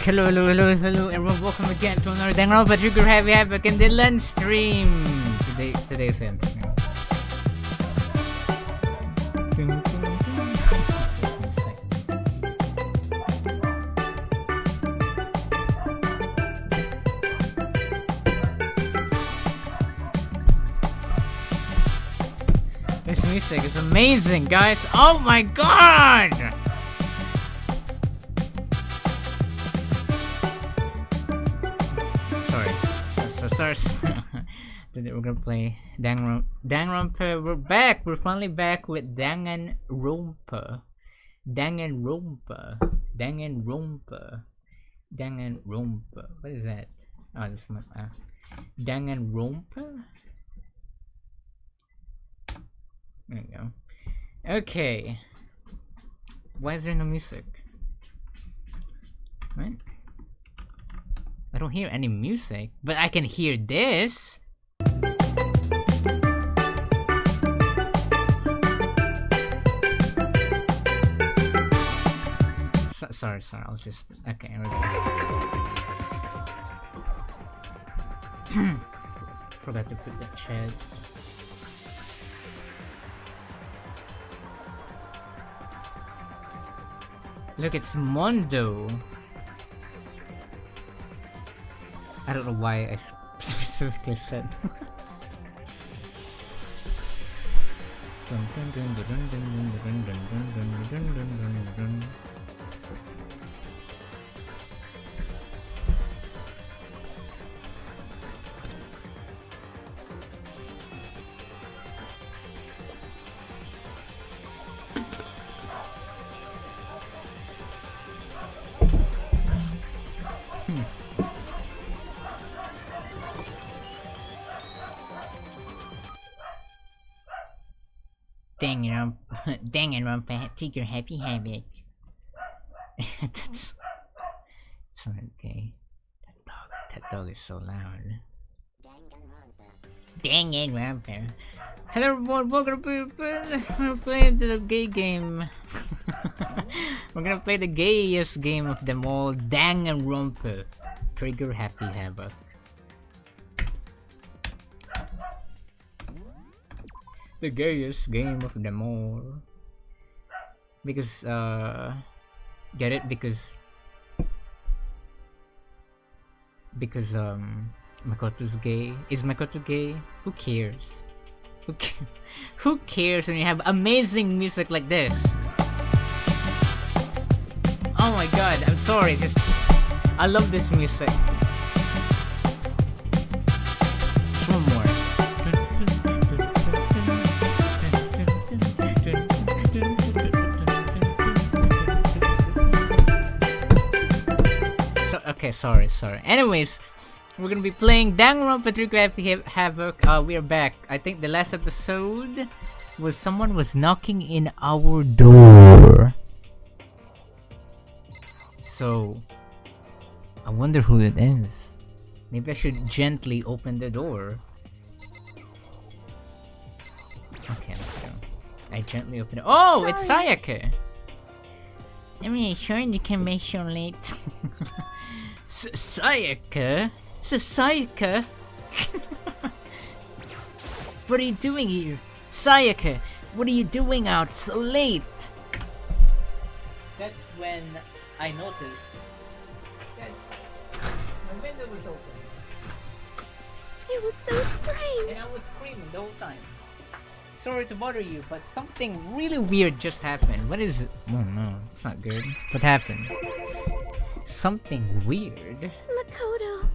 Hello, everyone. Welcome again to another Danganronpa Trigger Heavy Havoc in the LenStream. Today's LenStream. This music is amazing, guys. Oh my god! Sorry. Today we're gonna play Danganronpa. We're back. We're finally back with Danganronpa. What is that? Oh, this is my Danganronpa. There you go. Okay. Why is there no music? What? I don't hear any music, but I can hear this. Sorry. I'll just okay. Forgot to put the chat. Look, it's Mondo. I don't know why I specifically said. Danganronpa, take your happy habit. That's okay. That dog is so loud. Danganronpa. Hello everyone, welcome to we're playing the gay game. We're gonna play the gayest game of them all, Danganronpa. Trigger Happy Havoc. The gayest game of them all. Because get it? Because Makoto's gay. Is Makoto gay? Who cares? Who cares when you have amazing music like this? Oh my god, I'm sorry, just I love this music. One more. Okay, sorry. Anyways, we're gonna be playing Danganronpa Trigger Happy Havoc. We are back. I think the last episode was someone was knocking in our door. So, I wonder who it is. Maybe I should gently open the door. Okay, let's go. I gently open it. Oh, sorry. It's Sayaka! I mean, sure you can make sure late. Sayaka? Sayaka? What are you doing here? Sayaka, what are you doing out so late? That's when I noticed that my window was open. It was so strange. And I was screaming the whole time. Sorry to bother you, but something really weird just happened. What is it? Oh no, it's not good. What happened? Something weird. Makoto.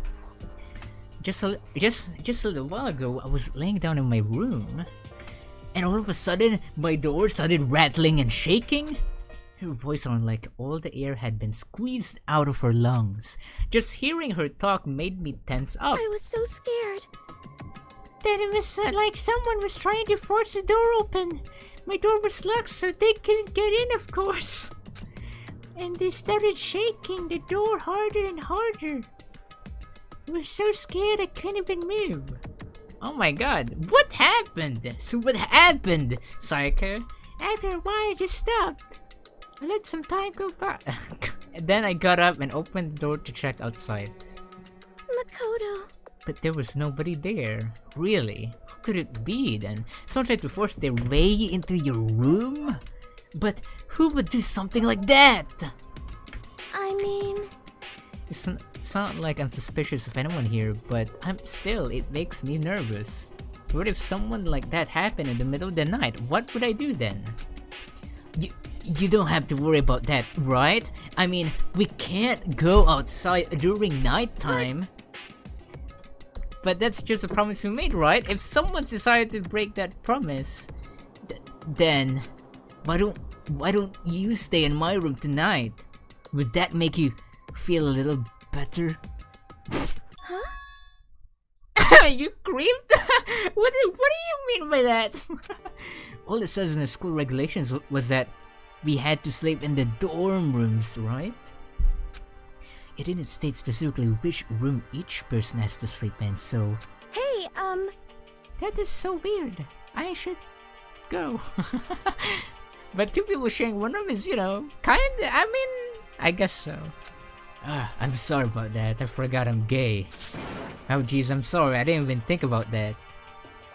Just a little while ago, I was laying down in my room, and all of a sudden, my door started rattling and shaking. Her voice sounded like all the air had been squeezed out of her lungs. Just hearing her talk made me tense up. I was so scared. Then it was like someone was trying to force the door open. My door was locked, so they couldn't get in, of course. And they started shaking the door harder and harder. I was so scared I couldn't even move. Oh my god, what happened? So what happened, Sayaka? After a while, I just stopped. I let some time go by. And then I got up and opened the door to check outside. Makoto. But there was nobody there. Really? Who could it be then? Someone tried to force their way into your room? But who would do something like that? I mean... It's not like I'm suspicious of anyone here, but it makes me nervous. What if someone like that happened in the middle of the night? What would I do then? You don't have to worry about that, right? I mean, we can't go outside during nighttime. But that's just a promise we made, right? If someone's decided to break that promise, then why don't you stay in my room tonight? Would that make you feel a little better? Huh? You creeped? What do you mean by that? All it says in the school regulations was that we had to sleep in the dorm rooms, right? It didn't state specifically which room each person has to sleep in, so... Hey, That is so weird. I should go. But two people sharing one room is, kinda... I mean, I guess so. I'm sorry about that. I forgot I'm gay. Oh jeez, I'm sorry. I didn't even think about that.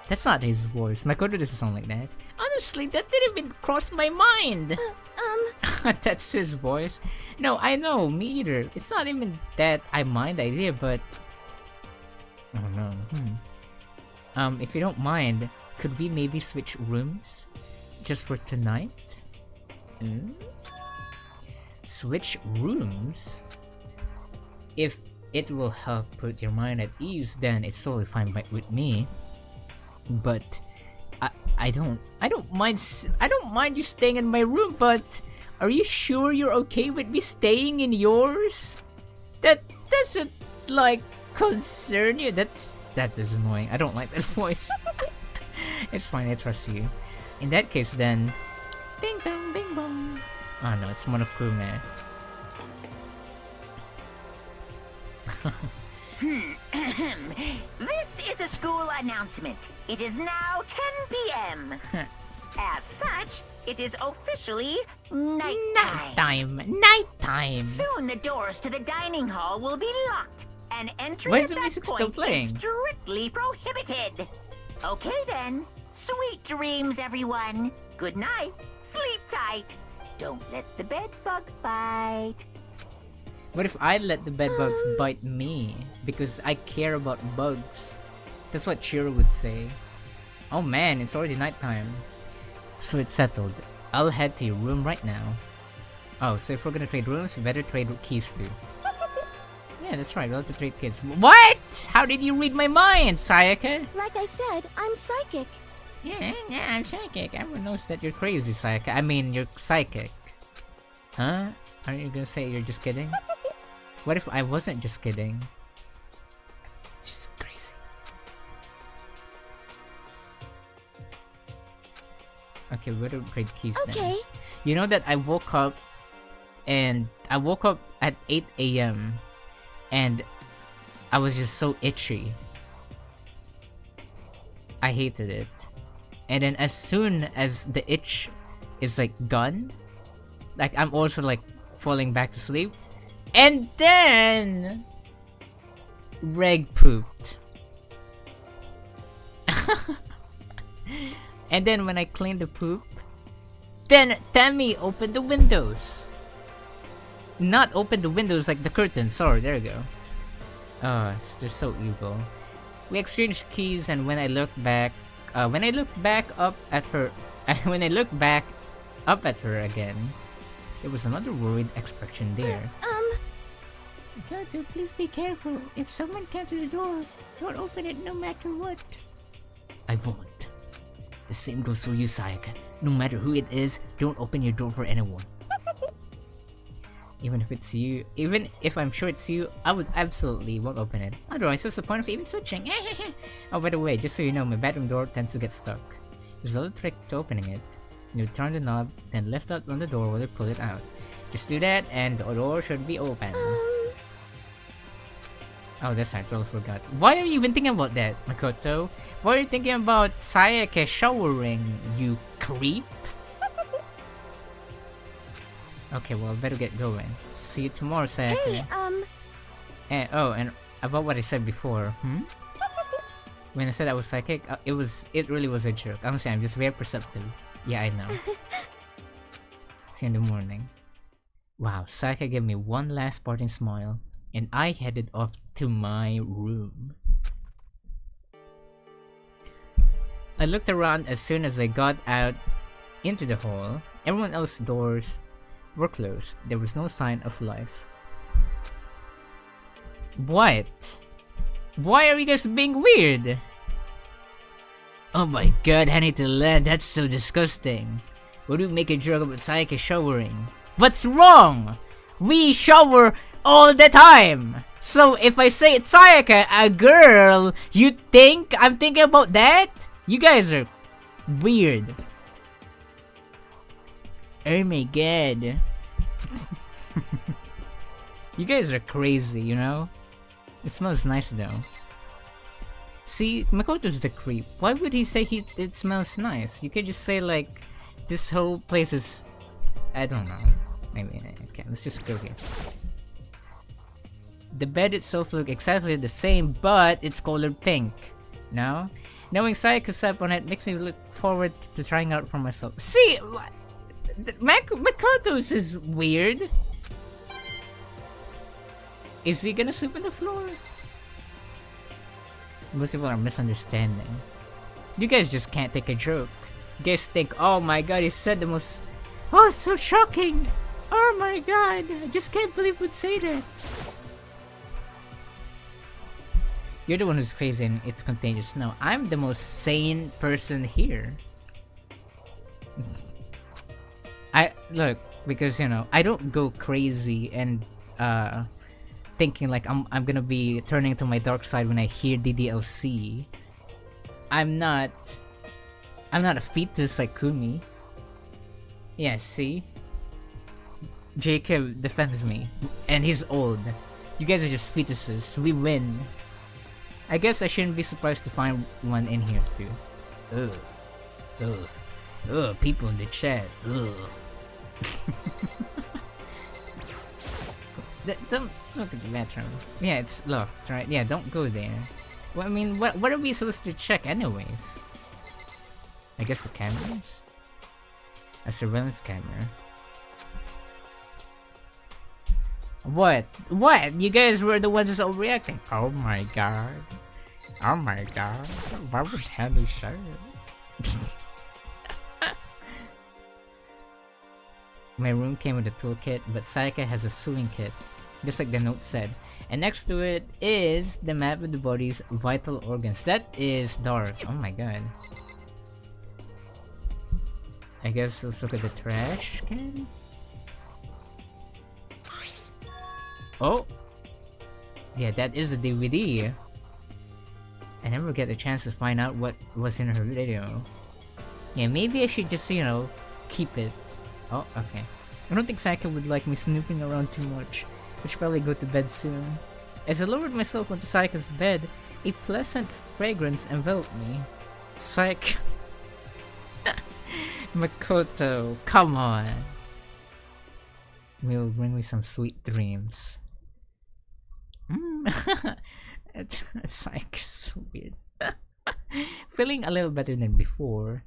That's not his voice. Makoto doesn't sound like that. Honestly, that didn't even cross my mind. That's his voice. No, I know, me either. It's not even that I mind the idea, but... Oh no. If you don't mind, could we maybe switch rooms? Just for tonight? Switch rooms? If it will help put your mind at ease, then it's totally fine with me. But I don't mind you staying in my room, but are you sure you're okay with me staying in yours? That doesn't like concern you. That is annoying. I don't like that voice. It's fine, I trust you. In that case then, Bing bong, bing bong. oh no, it's Monokume. This is a school announcement. It is now 10 p.m. As such, it is officially nighttime. Nighttime. Soon the doors to the dining hall will be locked, and entry Why at is the that music still point playing? is strictly prohibited. Okay then. Sweet dreams, everyone. Good night. Sleep tight. Don't let the bed bug bite. What if I let the bedbugs bite me? Because I care about bugs. That's what Chiro would say. Oh man, it's already nighttime. So it's settled. I'll head to your room right now. Oh, so if we're gonna trade rooms, we better trade keys too. Yeah, that's right, we'll have to trade kids. What? How did you read my mind, Sayaka? like I said, I'm psychic. Yeah, I'm psychic. Everyone knows that you're crazy, Sayaka. I mean, you're psychic. Huh? Aren't you gonna say you're just kidding? What if I wasn't just kidding? Just crazy. Okay, we're gonna trade keys then. Okay. You know that I woke up at 8 a.m. and I was just so itchy. I hated it. And then as soon as the itch is like gone, like I'm also like falling back to sleep. And then Reg pooped. And then when I cleaned the poop, then Tammy opened the windows. Not open the windows like the curtain. Sorry, there you go. Oh, they're so evil. We exchanged keys, and when I looked back up at her again, there was another worried expression there. Makoto, please be careful. If someone comes to the door, don't open it no matter what. I won't. The same goes for you, Sayaka. No matter who it is, don't open your door for anyone. Even if it's you, even if I'm sure it's you, I would absolutely won't open it. Otherwise, what's the point of even switching? Oh, by the way, just so you know, my bedroom door tends to get stuck. There's a little trick to opening it. You turn the knob, then lift up on the door while you pull it out. Just do that, and the door should be open. Oh, that's right, I totally forgot. Why are you even thinking about that, Makoto? Why are you thinking about Sayaka showering, you creep? Okay, well, I better get going. See you tomorrow, Sayaka. Hey, And about what I said before, when I said I was psychic, it really was a joke. Honestly, I'm just very perceptive. Yeah, I know. See you in the morning. Wow, Sayaka gave me one last parting smile, and I headed off to my room. I looked around as soon as I got out into the hall. Everyone else's doors were closed. There was no sign of life. What? Why are you guys being weird? Oh my god, I need to land. That's so disgusting. Would you make a joke about Sayaka showering? What's wrong? We shower all the time. So if I say it's Sayaka, a girl, you think I'm thinking about that? You guys are weird. Oh my god. You guys are crazy, you know? It smells nice though. See, Makoto's the creep. Why would he say it smells nice? You could just say like, this whole place is... I don't know. Maybe, okay, let's just go here. The bed itself looked exactly the same, but it's colored pink. No? Knowing Sayaka slept on it makes me look forward to trying out for myself. See, Makoto's is weird. Is he gonna sleep on the floor? Most people are misunderstanding. You guys just can't take a joke. You guys think, oh my god, he said the most... Oh, so shocking! Oh my god, I just can't believe we'd say that. You're the one who's crazy and it's contagious. No, I'm the most sane person here. Look, because you know, I don't go crazy and thinking like I'm gonna be turning to my dark side when I hear DDLC. I'm not a fetus like Kumi. Yeah, see? Jacob defends me. And he's old. You guys are just fetuses. We win. I guess I shouldn't be surprised to find one in here too. Ugh, people in the chat. Ugh. Don't look at the bathroom. Yeah, it's locked, right? Yeah, don't go there. Well, I mean, what are we supposed to check anyways? I guess the cameras? A surveillance camera. What? What? You guys were the ones overreacting. Oh my god. Oh my god. Why would Henry say it? My room came with a toolkit, but Sayaka has a sewing kit, just like the note said. And next to it is the map of the body's vital organs. That is dark. Oh my god. I guess let's look at the trash can. Oh! Yeah, that is a DVD. I never get a chance to find out what was in her video. Yeah, maybe I should just, you know, keep it. Oh, okay. I don't think Sayaka would like me snooping around too much. I should probably go to bed soon. As I lowered myself onto Sayaka's bed, a pleasant fragrance enveloped me. Sayaka... Makoto, come on! Will bring me some sweet dreams. It's like so weird. Feeling a little better than before,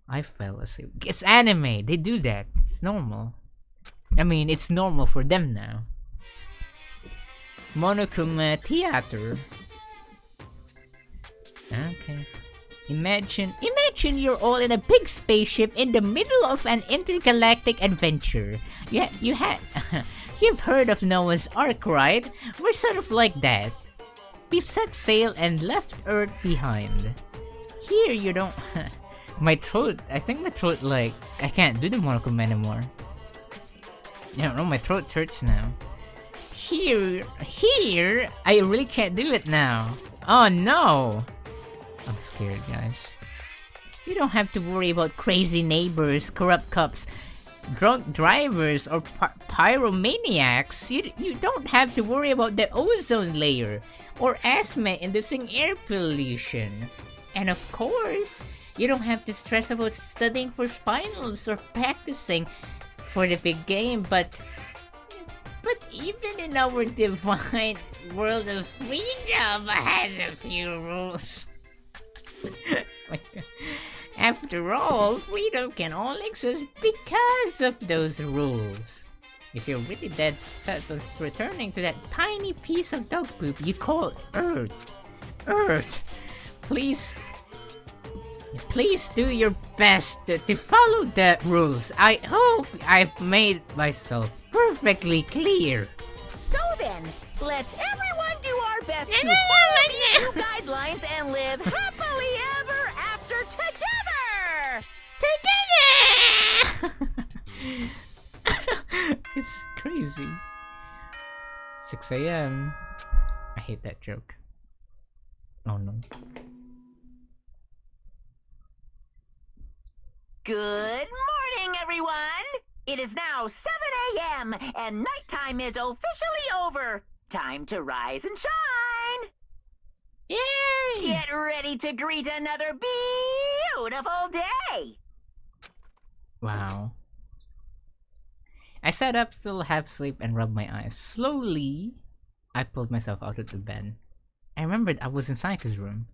I fell asleep. It's anime, they do that. It's normal. I mean, it's normal for them now. Monokuma Theater. Okay. Imagine you're all in a big spaceship in the middle of an intergalactic adventure. Yeah, you've heard of Noah's Ark, right? We're sort of like that. We've set sail and left Earth behind. Here you don't... my throat, I think my throat, like, I can't do the Monokuma anymore. I don't know, my throat hurts now. Here, I really can't do it now. Oh no! I'm scared, guys. You don't have to worry about crazy neighbors, corrupt cops, drunk drivers, or pyromaniacs. You don't have to worry about the ozone layer, or asthma-inducing air pollution. And of course, you don't have to stress about studying for finals or practicing for the big game, but even in our divine world of freedom has a few rules. After all, freedom can only exist because of those rules. If you're really dead set on returning to that tiny piece of dog poop you call Earth, please do your best to follow the rules. I hope I've made myself perfectly clear. So then, let's everyone do our best to follow these new guidelines and live happily ever after together! It's crazy. 6 a.m. I hate that joke. Oh no. Good morning, everyone! It is now 7 a.m. and nighttime is officially over. Time to rise and shine! Yay! Get ready to greet another beautiful day! Wow. I sat up, still half asleep, and rubbed my eyes. Slowly, I pulled myself out of the bed. I remembered I was in Sayaka's room.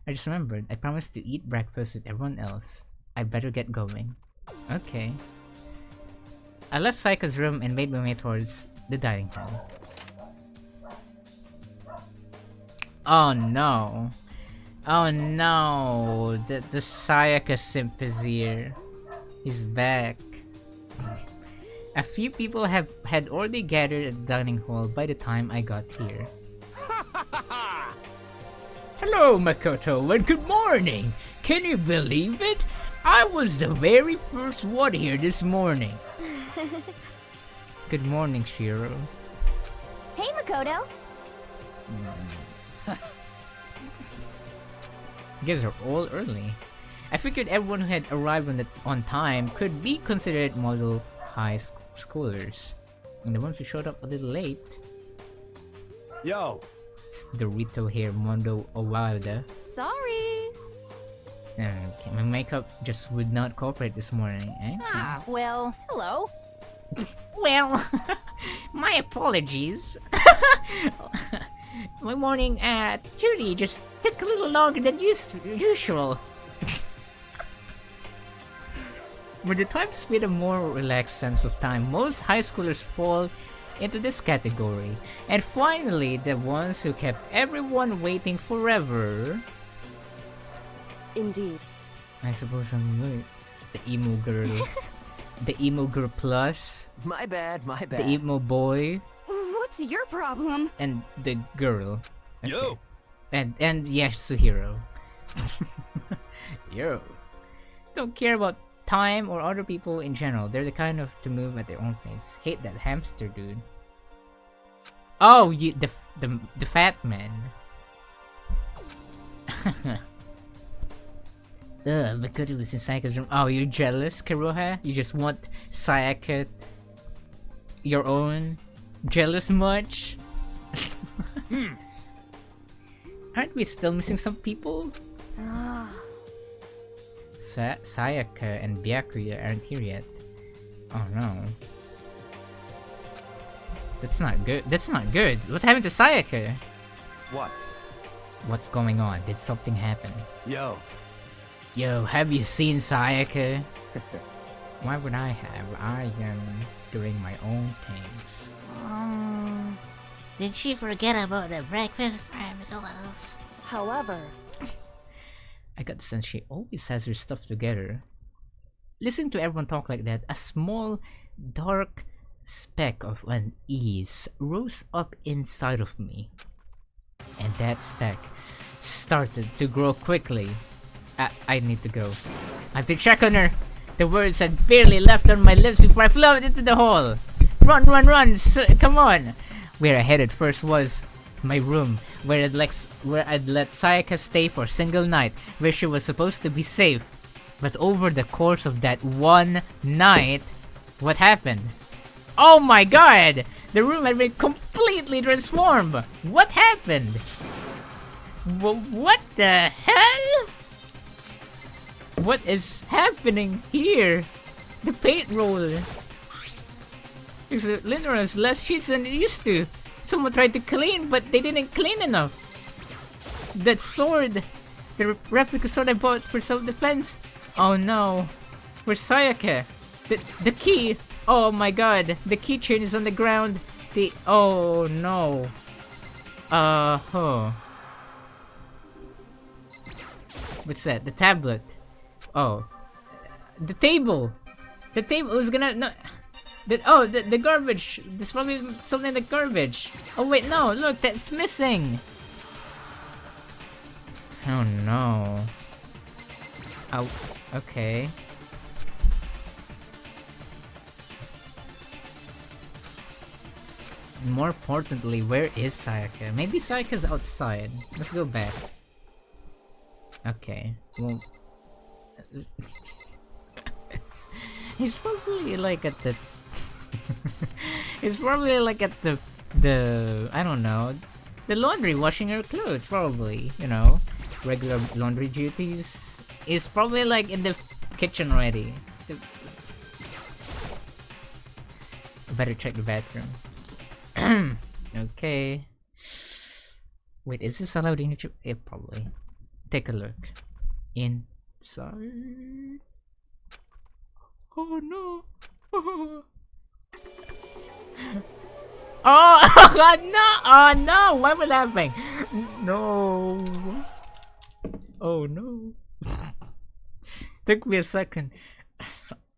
I just remembered I promised to eat breakfast with everyone else. I better get going. Okay. I left Sayaka's room and made my way towards the dining hall. Oh no. Oh no. The Sayaka simp is here. He's back. A few people had already gathered at the dining hall by the time I got here. Hello, Makoto, and good morning! Can you believe it? I was the very first one here this morning. Good morning, Shiro. Hey, Makoto. You guys are all early. I figured everyone who had arrived on time could be considered model high schoolers. And the ones who showed up a little late... Yo! It's Dorito here, Mondo Owada. Sorry. Okay, my makeup just would not cooperate this morning, eh? Ah, well, hello. Well, my apologies. My morning duty just took a little longer than usual. With the time spent a more relaxed sense of time, most high schoolers fall into this category. And finally, the ones who kept everyone waiting forever. Indeed. I suppose I'm late. It's the emo girl. The emo girl plus. My bad. The emo boy. What's your problem? And the girl. Okay. Yo! And Yasuhiro. Yo. Don't care about time or other people in general. They're the kind of to move at their own pace. Hate that hamster dude. Oh, the fat man. Ugh, Makoto was in Sayaka's room. Oh, you're jealous, Karuha? You just want Sayaka your own? Jealous much? Aren't we still missing some people? Sayaka and Byakuya aren't here yet. Oh no. That's not good. That's not good. What happened to Sayaka? What? What's going on? Did something happen? Yo! Yo, have you seen Sayaka? Why would I have? I am doing my own things. Did she forget about the breakfast for McDonald's? However, I got the sense she always has her stuff together. Listening to everyone talk like that, a small, dark speck of unease rose up inside of me. And that speck started to grow quickly. I need to go. I have to check on her. The words had barely left on my lips before I flew out into the hall. Run, run, run! Come on! Where I headed first was my room, where I'd let Sayaka stay for a single night, where she was supposed to be safe. But over the course of that one night, what happened? Oh my god! The room had been completely transformed! What happened? What the hell? What is happening here? The paint roller. graphics of Linora is less cheats than it used to. Someone tried to clean, but they didn't clean enough. That sword, the replica sword I bought for self-defense. Oh no, where's Sayaka? The key. Oh my god, the keychain is on the ground. Oh no. What's that? The tablet. Oh, the table. The table was gonna no. The garbage. There's probably something in the garbage. Oh wait, no. Look, that's missing. Oh no. Oh, okay. More importantly, where is Sayaka? Maybe Sayaka's outside. Let's go back. Okay. Well, he's probably like at the. He's probably like at the I don't know, the laundry, washing her clothes. Probably, you know, regular laundry duties. He's probably like in the kitchen already. Better check the bathroom. Okay. Wait, is this allowed in YouTube? Yeah, probably. Take a look. Inside. Oh no. Oh no! Oh no! What was happening? No. Oh no. Took me a second.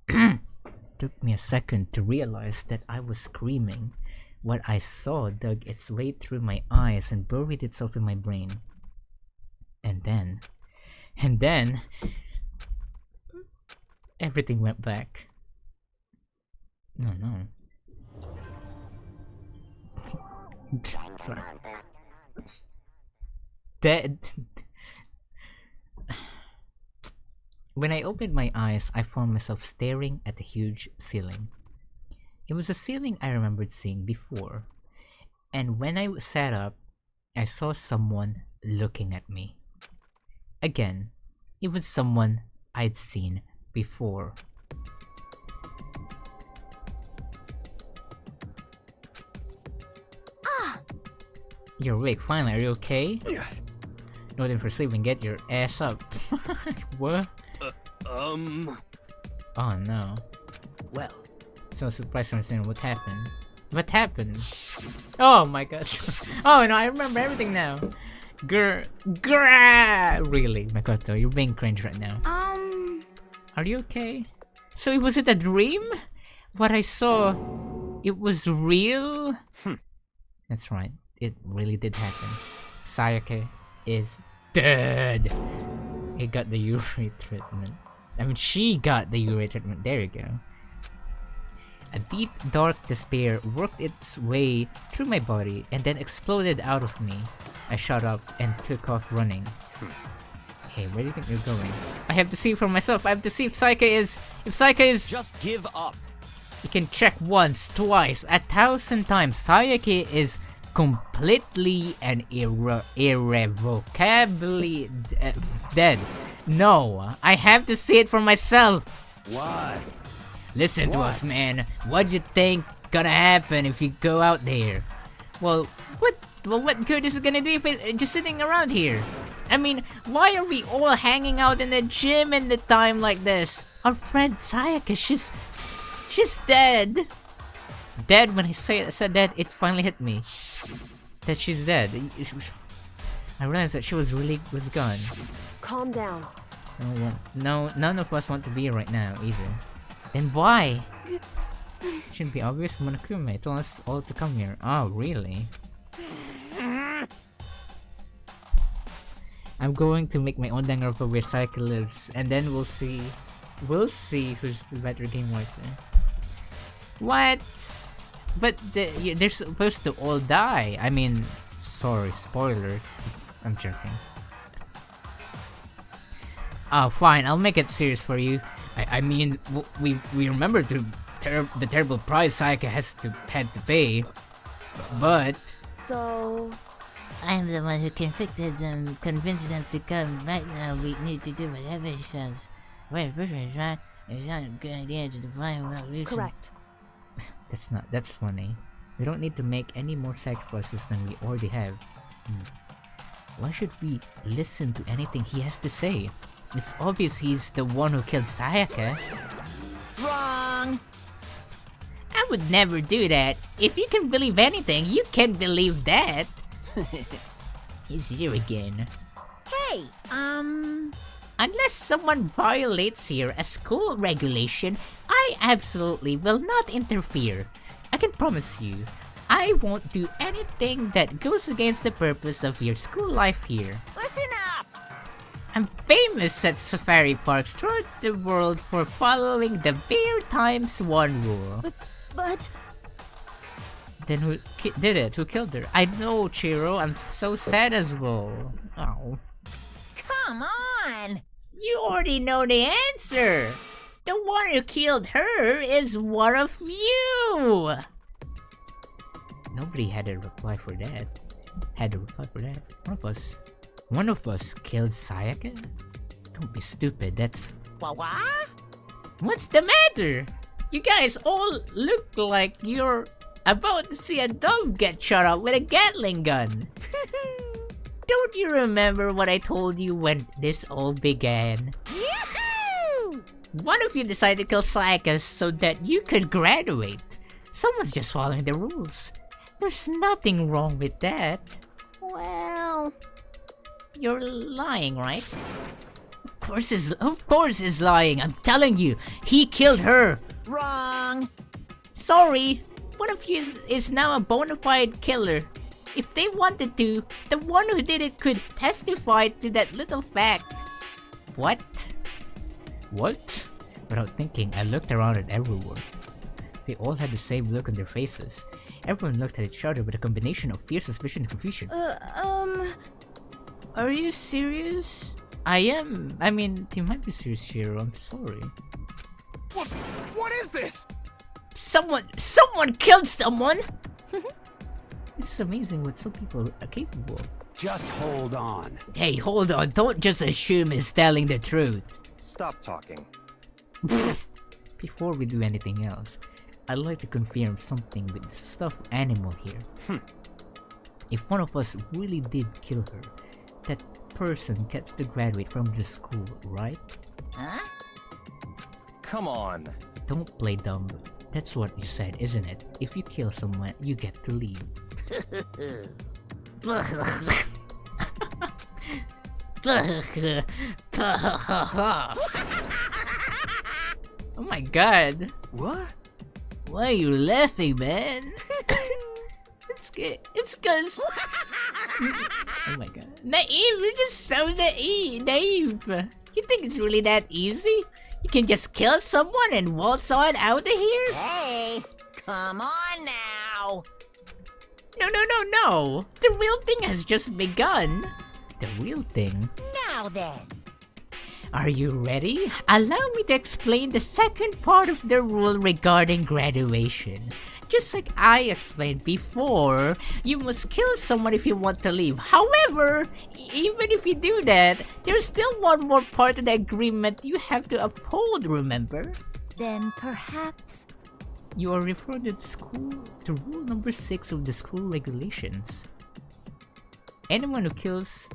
Took me a second to realize that I was screaming. What I saw dug its way through my eyes and buried itself in my brain. And then everything went back. No, no. Sorry. When I opened my eyes, I found myself staring at the huge ceiling. It was a ceiling I remembered seeing before, and when I sat up, I saw someone looking at me. Again, it was someone I'd seen before. You're awake, finally, are you okay? No time for sleeping, get your ass up. What? Oh no. Well, So surprised to understand what happened. What happened? Oh my god. Oh no, I remember everything now. Really, Makoto, you're being cringe right now. Are you okay? So was it a dream? What I saw, it was real? That's right, it really did happen. Sayaka is dead. He got the Yuri treatment. I mean, she got the Yuri treatment. There you go. A deep, dark despair worked its way through my body and then exploded out of me. I shot up and took off running. Hey, where do you think you're going? I have to see for myself. I have to see if Sayaka is... just give up. You can check once, twice, 1,000 times. Sayaka is completely and irrevocably dead. No, I have to see it for myself. What? Listen to us, man. What do you think gonna happen if you go out there? Well, what good is it gonna do if it's just sitting around here? I mean, why are we all hanging out in the gym in the time like this? Our friend Sayaka, she's dead. Dead. When I said that, it finally hit me that she's dead. I realized that she was gone. Calm down. No, none of us want to be here right now either. Then why? Shouldn't be obvious. Monokuma told us all to come here. Oh, really? I'm going to make my own Danganronpa where Sayaka lives, and then we'll see who's the better game writer. What? But they're supposed to all die. I mean, sorry, spoiler. I'm joking. Oh, fine. I'll make it serious for you. I mean, we remember the terrible price Sayaka had to pay, but So... I'm the one who convicted them, convinced them to come. Right now, we need to do whatever he says. Wait, right? It's not a good idea to define what we Correct. That's funny. We don't need to make any more sacrifices than we already have. Why should we listen to anything he has to say? It's obvious he's the one who killed Sayaka. Wrong. I would never do that. If you can believe anything, you can believe that. He's here again. Hey, Unless someone violates here a school regulation, I absolutely will not interfere. I can promise you, I won't do anything that goes against the purpose of your school life here. listen up. I'm famous at safari parks throughout the world for following the Bear Times 1 rule. But Then who did it? Who killed her? I know, Chiro. I'm so sad as well. Oh. Come on. You already know the answer! The one who killed her is one of you! Nobody had a reply for that. One of us killed Sayaka? Don't be stupid, that's... What? What's the matter? You guys all look like you're about to see a dove get shot up with a Gatling gun. Don't you remember what I told you when this all began? Yahoo! One of you decided to kill Sayaka so that you could graduate. Someone's just following the rules. There's nothing wrong with that. Well, You're lying, right? Of course he's lying. I'm telling you, he killed her. wrong. Sorry, one of you is now a bona fide killer. If they wanted to, the one who did it could testify to that little fact. What? Without thinking, I looked around at everyone. They all had the same look on their faces. Everyone looked at each other with a combination of fear, suspicion, and confusion. Are you serious? I am. I mean, you might be serious, Shiro. I'm sorry. What is this? Someone killed someone! It's amazing what some people are capable of. Just hold on. Hey, hold on. Don't just assume he's telling the truth. Stop talking. Before we do anything else, I'd like to confirm something with the stuffed animal here. If one of us really did kill her, that person gets to graduate from the school, right? Huh? Come on. Don't play dumb. That's what you said, isn't it? If you kill someone, you get to leave. Oh my god. What? Why are you laughing, man? It's cause... Oh my god. Naive! You're just so naive! You think it's really that easy? You can just kill someone and waltz on out of here? Hey, come on now. No. The real thing has just begun. The real thing? Now then. Are you ready? Allow me to explain the second part of the rule regarding graduation. Just like I explained before, you must kill someone if you want to leave. However, even if you do that, there's still one more part of the agreement you have to uphold, remember? then perhaps... You are referred to rule number 6 of the school regulations. Anyone who kills...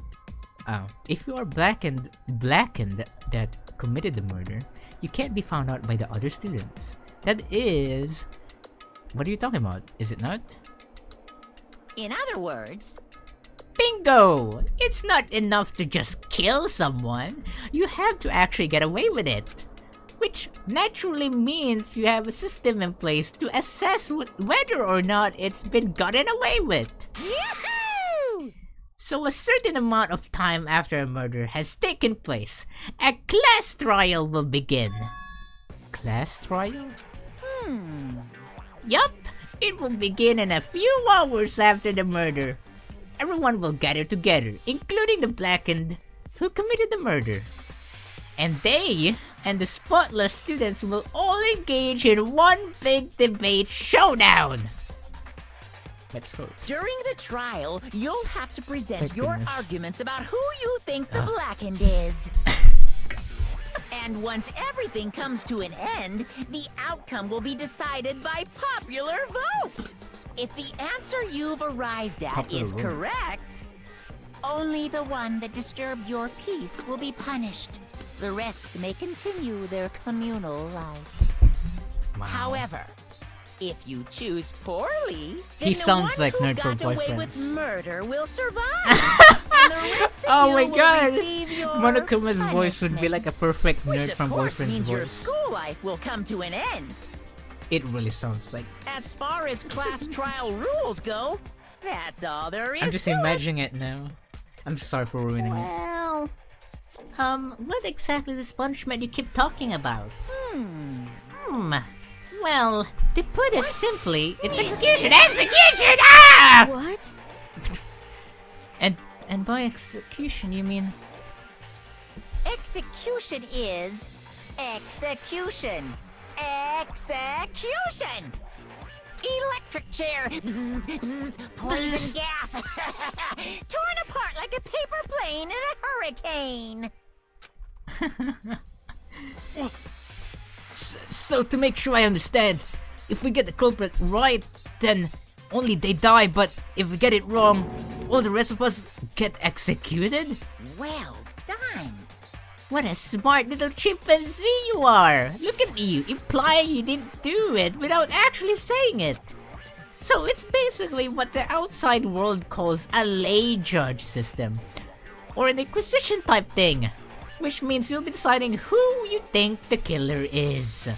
if you are blackened that committed the murder, you can't be found out by the other students. That is... What are you talking about? Is it not? In other words, Bingo! It's not enough to just kill someone. You have to actually get away with it. Which naturally means you have a system in place to assess whether or not it's been gotten away with. yahoo! So a certain amount of time after a murder has taken place, a class trial will begin. Class trial? Yup, it will begin in a few hours after the murder. Everyone will gather together, including the blackened who committed the murder. And they and the spotless students will all engage in one big debate showdown. Let's vote. During the trial, you'll have to present Thank your goodness. arguments about who you think the blackened is. And once everything comes to an end, the outcome will be decided by popular vote. If the answer you've arrived at Popular is vote. correct, only the one that disturbed your peace will be punished. The rest may continue their communal life. Wow. However, if you choose poorly, then He the sounds one like who Nerd for got away with Boyfriends. murder will survive. And the rest of Oh you my will god! receive your Monokuma's voice would be punishment. like a perfect Which Nerd of from course Boyfriend's means your voice. school life will come to an end. It really sounds like. As far as class trial rules go, that's all there is I'm just to it. imagining it now. I'm sorry for ruining it. Well, what exactly is punishment you keep talking about? Well, to put it simply, it's execution! Execution! Ah! What? And by execution, you mean Execution is execution. Execution! Electric chair. Zzz, zzz, poison gas. Torn apart like a paper plane in a hurricane. So to make sure I understand, if we get the culprit right, then only they die, but if we get it wrong, all the rest of us get executed? Well done. What a smart little chimpanzee you are! Look at you, implying you didn't do it without actually saying it. So it's basically what the outside world calls a lay judge system, or an inquisition type thing, which means you'll be deciding who you think the killer is.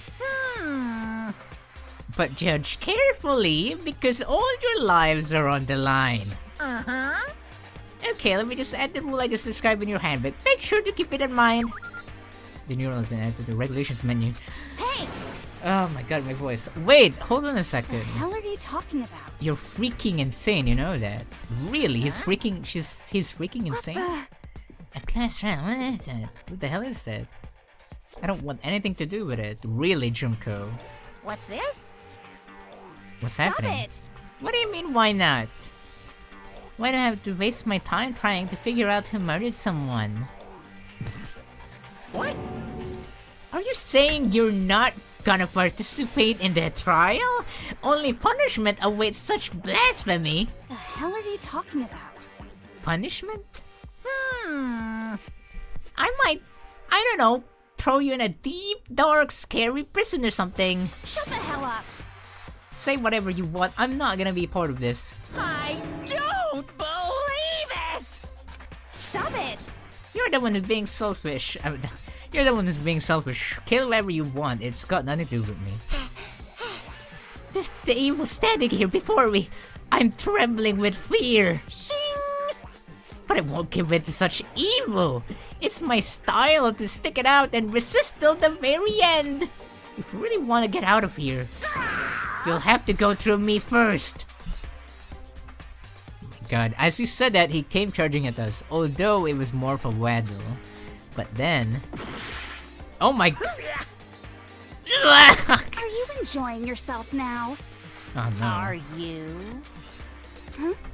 But judge carefully, because all your lives are on the line. Uh-huh. Okay, let me just add the rule I just described in your handbook. Make sure to keep it in mind. The neural has been added to the regulations menu. Hey, Oh my god, my voice. Wait, hold on a What second. the hell are you talking about? You're freaking insane, you know that. Really, he's freaking insane? A class round, what is that? What the hell is that? I don't want anything to do with it. Really, Junko. what's this? What's Stop happening? it! What do you mean, why not? Why do I have to waste my time trying to figure out who murdered someone? What? Are you saying you're not gonna participate in the trial? Only punishment awaits such blasphemy. The hell are you talking about? Punishment? Hmm. I might, I don't know, throw you in a deep, dark, scary prison or something. Shut the hell up! Say whatever you want, I'm not gonna be part of this. I don't believe it! Stop it! You're the one who's being selfish. You're the one who's being selfish. Kill whoever you want, it's got nothing to do with me. Just the evil standing here before me. I'm trembling with fear. Shing! But I won't give in to such evil. It's my style to stick it out and resist till the very end. If you really want to get out of here, you'll have to go through me first. God, as he said that, he came charging at us, although it was more of a waddle. But then... Oh my... Are you enjoying yourself now? Oh no. Are you?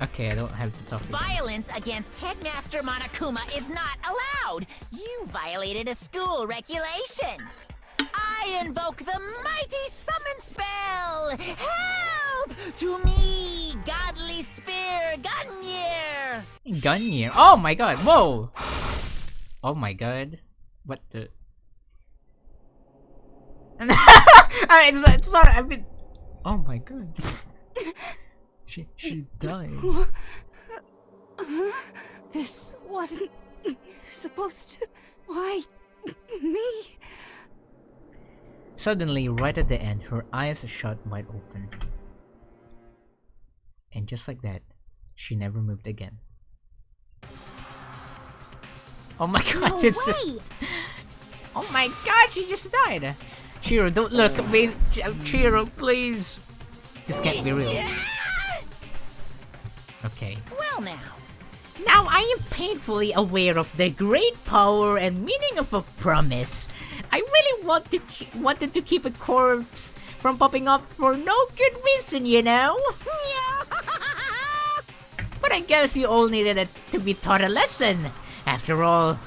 Okay, I don't have to talk to him. Violence against Headmaster Monokuma is not allowed! You violated a school regulation! I invoke the mighty summon spell! Help! To me, godly spear, Gunyear! Gunyear. Oh my god, whoa! Oh my god. What the... it's not, I've been... Oh my god. She died. This wasn't supposed to. Why? Me? Suddenly, right at the end, her eyes shut wide open. And just like that, she never moved again. Oh my god, No it's just... way! Oh my god, she just died. Chiro, don't look at me! Chiro, please! This can't be real. Okay. Well now, Now I am painfully aware of the great power and meaning of a promise. I really wanted to keep a corpse from popping up for no good reason, you know? But I guess you all needed it to be taught a lesson. After all,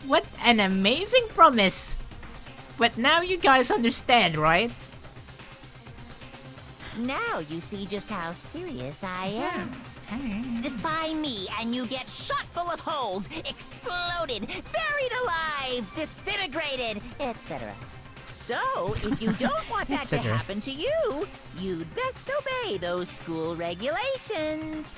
What an amazing promise! But now you guys understand, right? Now you see just how serious I am. Defy me and you get shot full of holes, exploded, buried alive, disintegrated, etc. So, if you don't want that to Etc. happen to you, you'd best obey those school regulations.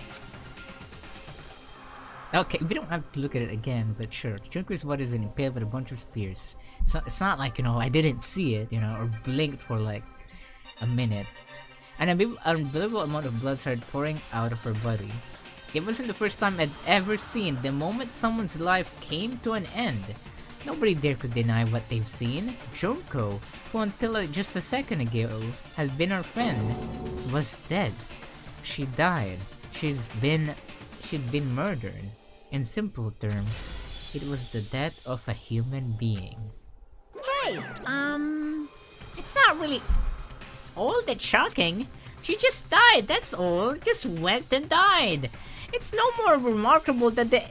Okay, we don't have to look at it again, but sure. Junko's body has been impaled with a bunch of spears. It's not like, I didn't see it, or blinked for like a minute. An unbelievable amount of blood started pouring out of her body. It wasn't the first time I'd ever seen the moment someone's life came to an end. Nobody there could deny what they've seen. Junko, who until just a second ago has been our friend, was dead. She died. She'd been murdered. In simple terms, it was the death of a human being. Hey, It's not really all that shocking. She just died, that's all. Just went and died. It's no more remarkable than the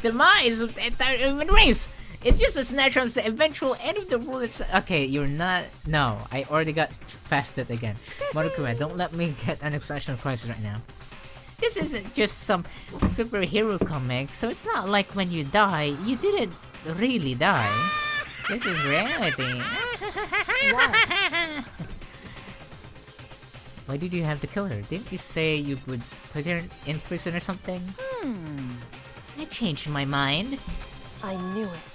demise of the entire human race. It's just as natural as the eventual end of the world. It's okay. You're not. No, I already got past it again. Monokuma, don't let me get an existential crisis right now. This isn't just some superhero comic, so it's not like when you die, you didn't really die. This is reality. Why did you have to kill her? Didn't you say you would put her in prison or something? I changed my mind. I knew it.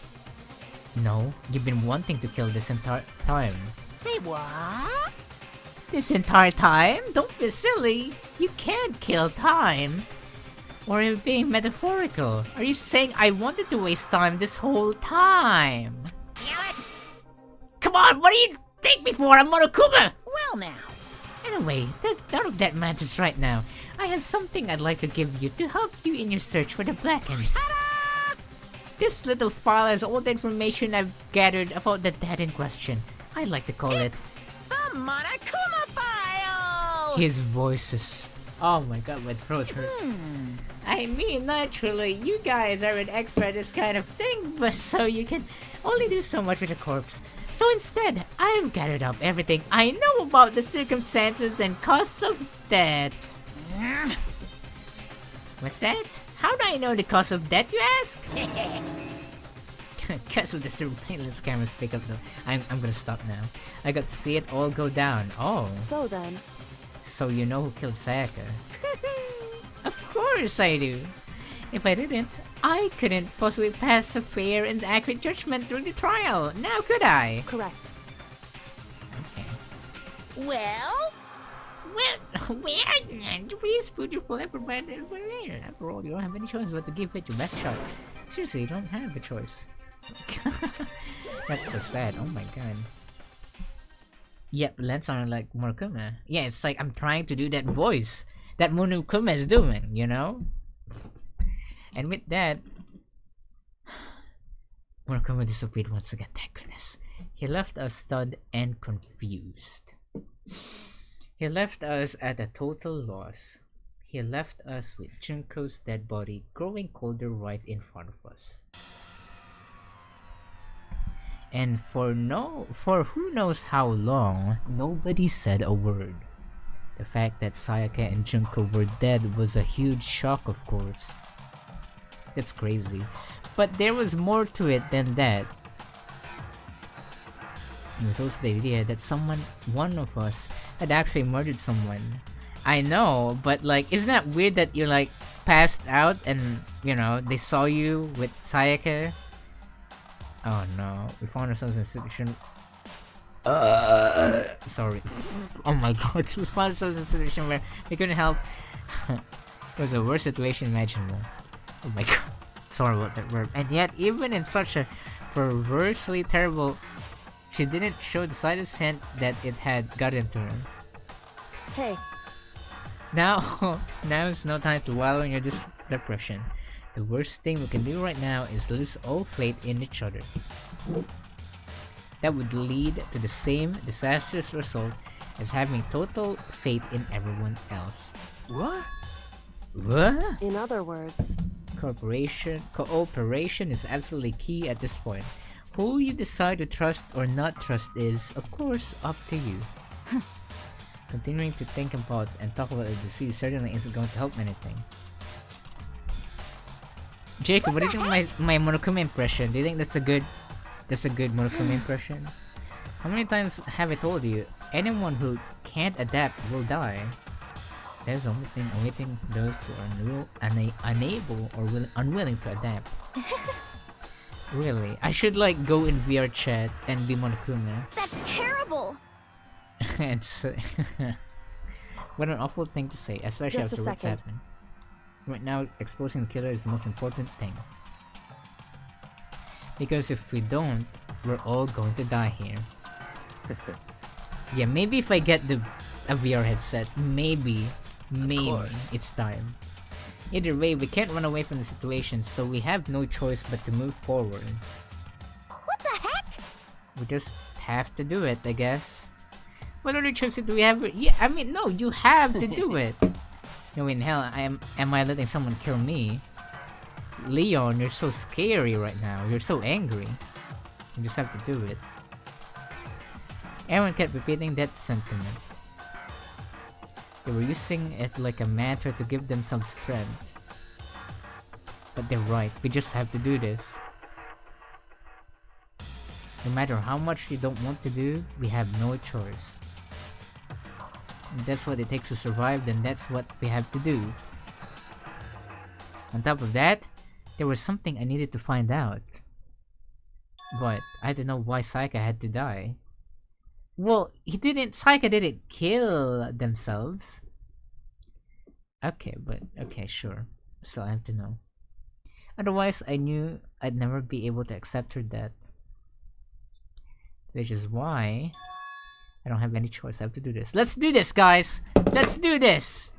No, you've been wanting to kill this entire time. say what? This entire time? Don't be silly. You can't kill time. Or are you being metaphorical? Are you saying I wanted to waste time this whole time? Damn it! Come on, what do you take me for? I'm Monokuma! Well now. Anyway, none of that matters right now. I have something I'd like to give you to help you in your search for the Blackened. This little file has all the information I've gathered about the dead in question. I like to call it The Monokuma File! his voices. Oh my god, my throat hurts. I mean, naturally, you guys are an expert at this kind of thing, but so you can only do so much with a corpse. So instead, I've gathered up everything I know about the circumstances and cause of death. What's that? How do I know the cause of death, you ask? Because of the surveillance cameras pick up though. I'm gonna stop now. I got to see it all go down. Oh. So then, So you know who killed Sayaka? Of course I do. If I didn't, I couldn't possibly pass a fair and accurate judgment during the trial. Now could I? correct. Okay. Well, Please put your full effort by the way. After all, you don't have any choice but to give it your best shot. Seriously, you don't have a choice. That's so sad. Oh my god. Yep, let's sound like Monokuma. Yeah, it's like I'm trying to do that voice that Monokuma is doing, you know? And with that, Monokuma disappeared once again, thank goodness. He left us stunned and confused. He left us at a total loss. He left us with Junko's dead body growing colder right in front of us. And for who knows how long, nobody said a word. The fact that Sayaka and Junko were dead was a huge shock, of course. That's crazy. But there was more to it than that. It was also the idea that one of us, had actually murdered someone. I know, but like, isn't that weird that you're like passed out and, you know, they saw you with Sayaka? Oh no, we found ourselves in a situation. Sorry. Oh my god, we found ourselves in a situation where we couldn't help. It was the worst situation imaginable. Oh my god, sorry about that word. And yet, even in such a perversely terrible, she didn't show the slightest hint that it had gotten to her. Hey, Now is no time to wallow in your depression. The worst thing we can do right now is lose all faith in each other. That would lead to the same disastrous result as having total faith in everyone else. What? What? In other words, Cooperation is absolutely key at this point. Who you decide to trust or not trust is, of course, up to you. Continuing to think about and talk about the disease certainly isn't going to help anything. Jacob, what do you think of my Monokuma impression? Do you think that's a good Monokuma impression? How many times have I told you, anyone who can't adapt will die? There's the only thing those who are unable or unwilling to adapt. Really? I should like go in VR chat and be Monokuma. That's terrible! It's what an awful thing to say, especially Just a after what's second. happened. Right now, exposing the killer is the most important thing. Because if we don't, we're all going to die here. Yeah, maybe if I get a VR headset, maybe it's time. Either way, we can't run away from the situation, so we have no choice but to move forward. What the heck? We just have to do it, I guess. What other choices do we have? Yeah, I mean, no, you have to do it. No, in hell, am I letting someone kill me? Leon, you're so scary right now. You're so angry. You just have to do it. Everyone kept repeating that sentiment. They were using it like a mantra to give them some strength. But they're right, we just have to do this. No matter how much you don't want to do, we have no choice. If that's what it takes to survive, then that's what we have to do. On top of that, there was something I needed to find out. But I don't know why Saika had to die. Well, Saika didn't kill themselves. Okay, sure. Still I have to know. Otherwise, I knew I'd never be able to accept her death. Which is why I don't have any choice. I have to do this. Let's do this, guys! Let's do this!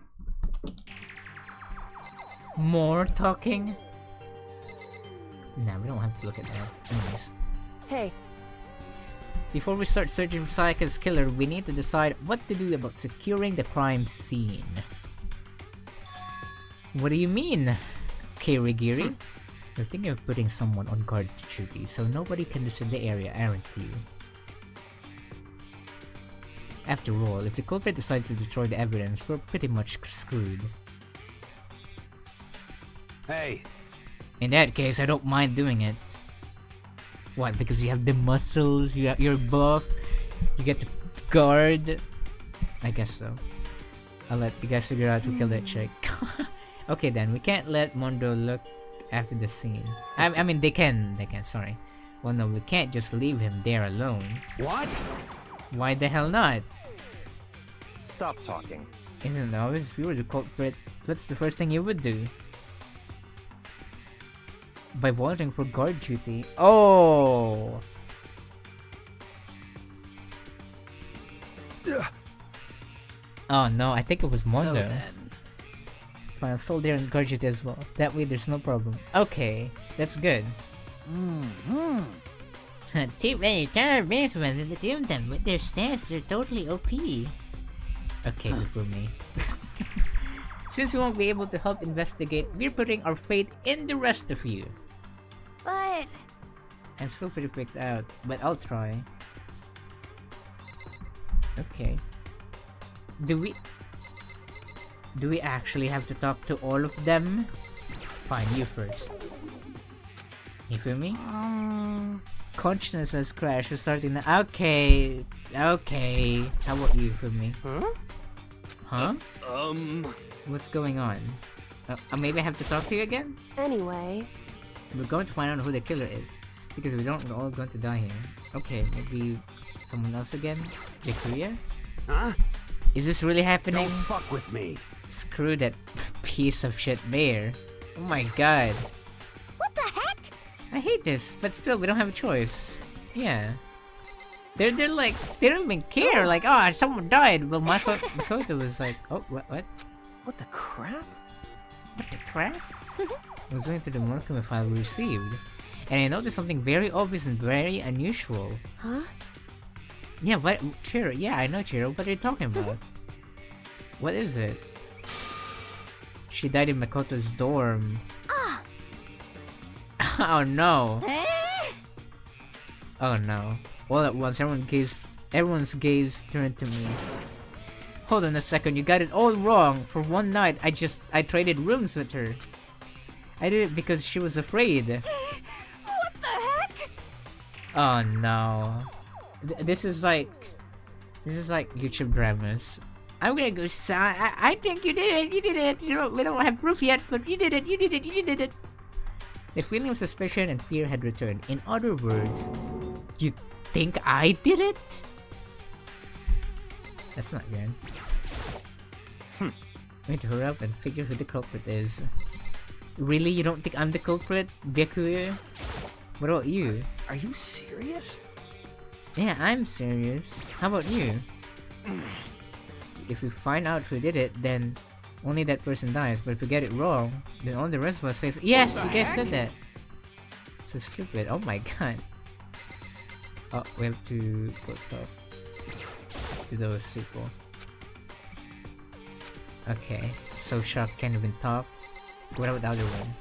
More talking? Nah, we don't have to look at that. Anyways. hey, Before we start searching for Saika's killer, we need to decide what to do about securing the crime scene. What do you mean, Kirigiri? You're thinking of putting someone on guard duty, so nobody can visit the area, aren't you? After all, if the culprit decides to destroy the evidence, we're pretty much screwed. Hey, In that case, I don't mind doing it. What, because you have the muscles, you're buff, you get to guard? I guess so. I'll let you guys figure out who killed that chick. Okay then, we can't let Mondo look after the scene. I mean, they can, sorry. Well no, we can't just leave him there alone. what? Why the hell not? Stop talking. Isn't it obvious? If you were the culprit, what's the first thing you would do? By volunteering for guard duty. Oh! Oh no, I think it was Mondo. Fine, I'll still there in guard duty as well. That way there's no problem. Okay, that's good. Too many terrorists when the two of them with their stance, they're totally OP. Okay, for me. Since we won't be able to help investigate, we're putting our faith in the rest of you. But... I'm still pretty freaked out, but I'll try. Okay. Do we actually have to talk to all of them? Fine, you first. You feel me? Consciousness has crashed. We're starting now. Okay. Okay. How about you for me? Huh? What's going on? Maybe I have to talk to you again? anyway, We're going to find out who the killer is. Because if we don't, we're all going to die here. Okay, maybe someone else again? Victoria? Huh? Is this really happening? Don't fuck with me. Screw that piece of shit bear. Oh my god. What the heck? I hate this, but still, we don't have a choice. Yeah. They're like, they don't even care. Like, oh, someone died. Well, Makoto was like, oh, what? What the crap? What the crap? I was going through the Monokuma file we received, and I noticed something very obvious and very unusual. huh? Yeah, what? Chiro, yeah, I know Chiro. What are you talking about? What is it? She died in Makoto's dorm. Oh no. Oh no. All at once, everyone's gaze turned to me. Hold on a second, you got it all wrong. For one night, I traded rooms with her. I did it because she was afraid. What the heck? Oh no. This is like YouTube dramas. I'm gonna go I think you did it, we don't have proof yet, but you did it. The feeling of suspicion and fear had returned. In other words, you think I did it? That's not good. We need to hurry up and figure who the culprit is. Really? You don't think I'm the culprit, Byakuya? What about you? Are you serious? Yeah, I'm serious. How about you? If we find out who did it, then only that person dies. But if we get it wrong, then all the rest of us face. Yes, you guys said that. So stupid. Oh my god. Oh, we have to go talk to those people. Okay, so Shock can't even talk. What about the other one?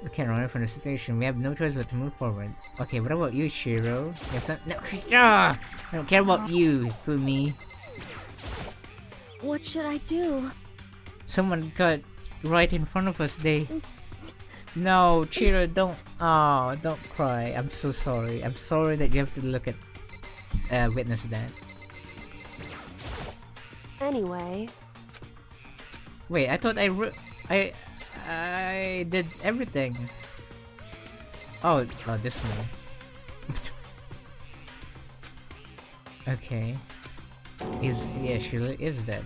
We can't run away from the situation. We have no choice but to move forward. Okay, what about you, Shiro? You have some— No, I don't care about you, Fumi. What should I do? Someone got right in front of us. No, Chiro, don't. Oh, don't cry. I'm so sorry. I'm sorry that you have to look at, witness that. Anyway, Wait, I thought I did everything. Oh, this one. Okay. Yeah, she is dead.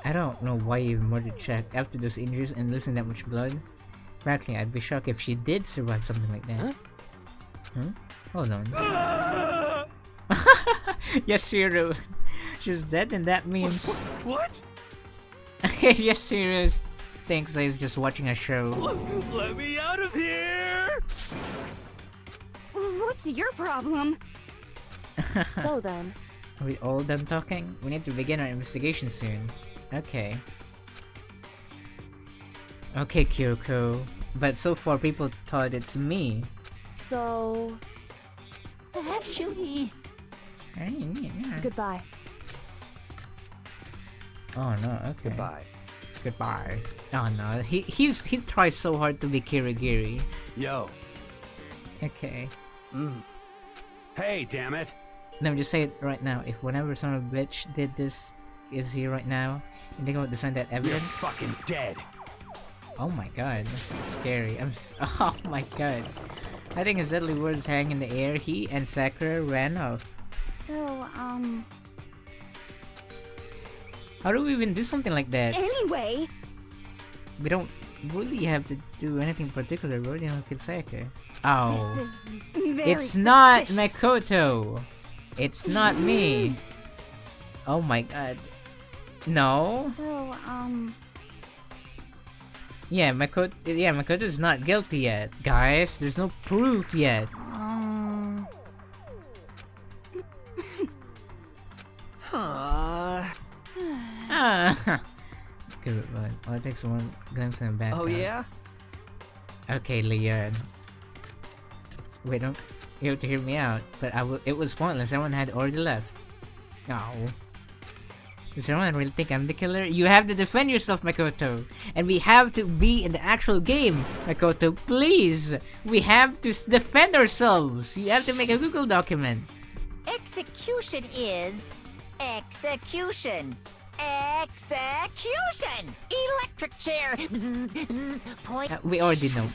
I don't know why you murdered Jack after those injuries and losing that much blood. Frankly, I'd be shocked if she did survive something like that. Huh? Hold on. Yes, Shiro. She's dead, and that means. What? Yes, Shiro thinks that he's just watching a show. Let me out of here! What's your problem? so then, Are we all done talking? We need to begin our investigation soon. Okay. Okay, Kyoko. But so far, people thought it's me. so Actually, goodbye. Oh no, okay. Goodbye. Goodbye. Oh no, he tries so hard to be Kirigiri. Yo. Okay. Hey, damn it. Let me just say it right now. If whenever son of a bitch did this, is here right now, and think about destroying that You're evidence. fucking dead. Oh my god, that's scary. Oh my god. I think his deadly words hang in the air. He and Sakura ran off. so, How do we even do something like that? anyway, We don't really have to do anything particular. We're already on Kisaka. Oh. this is very It's not suspicious. Makoto. It's not me. Oh my god. No. So, Yeah, Makoto's not guilty yet. Guys, there's no proof yet. Ah. Good one. All it takes one glimpse in the back. Oh, yeah? Okay, Leon. Wait, don't. You have to hear me out. But it was pointless. Everyone had already left. No. Does everyone really think I'm the killer? You have to defend yourself, Makoto. And we have to be in the actual game, Makoto. Please! We have to defend ourselves. You have to make a Google document. Execution is execution. Execution! Electric chair! Bzz, bzz, point. We already know.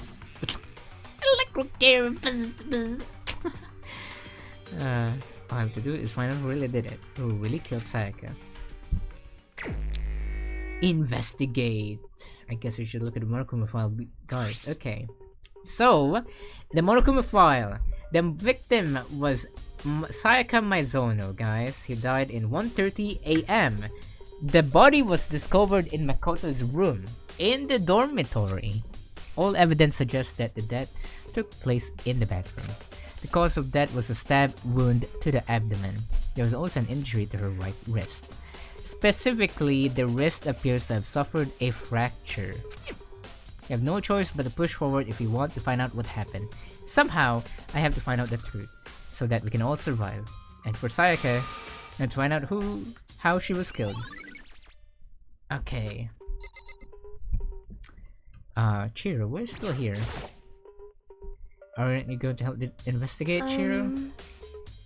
Electric chair. Bzz, bzz. All I have to do is find out who really did it. Who really killed Sayaka. Investigate. I guess we should look at the Monokuma file, guys. Okay. So, the Monokuma file. The victim was Sayaka Maizono, guys. He died in 1:30 a.m. The body was discovered in Makoto's room, in the dormitory. All evidence suggests that the death took place in the bathroom. The cause of death was a stab wound to the abdomen. There was also an injury to her right wrist. Specifically, the wrist appears to have suffered a fracture. You have no choice but to push forward if you want to find out what happened. Somehow, I have to find out the truth, so that we can all survive. And for Sayaka, I have to find out how she was killed. Okay. Chiro, we're still here. Aren't you going to help investigate, Chiro?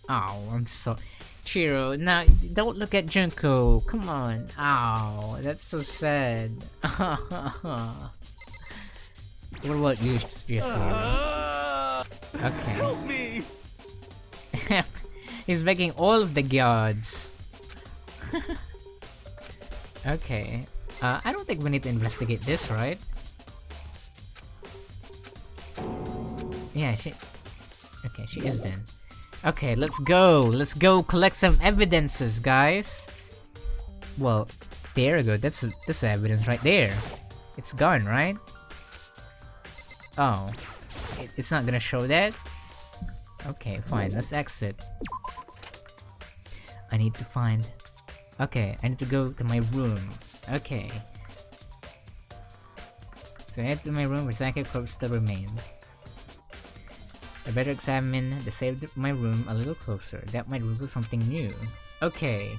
Oh, I'm so... Chiro, now, don't look at Junko. Come on. Ow, that's so sad. What about you, Chiro? Okay. Help me! He's begging all of the gods. Okay. I don't think we need to investigate this, right? Yeah, okay, she is then. Okay, let's go. Let's go collect some evidences, guys. Well, there we go. That's evidence right there. It's gone, right? Oh. It's not gonna show that? Okay, fine. Let's exit. I need to find... Okay, I need to go to my room. Okay. So I head to my room where Sayaka corpse still remained. I better examine the state of my room a little closer. That might reveal something new. Okay.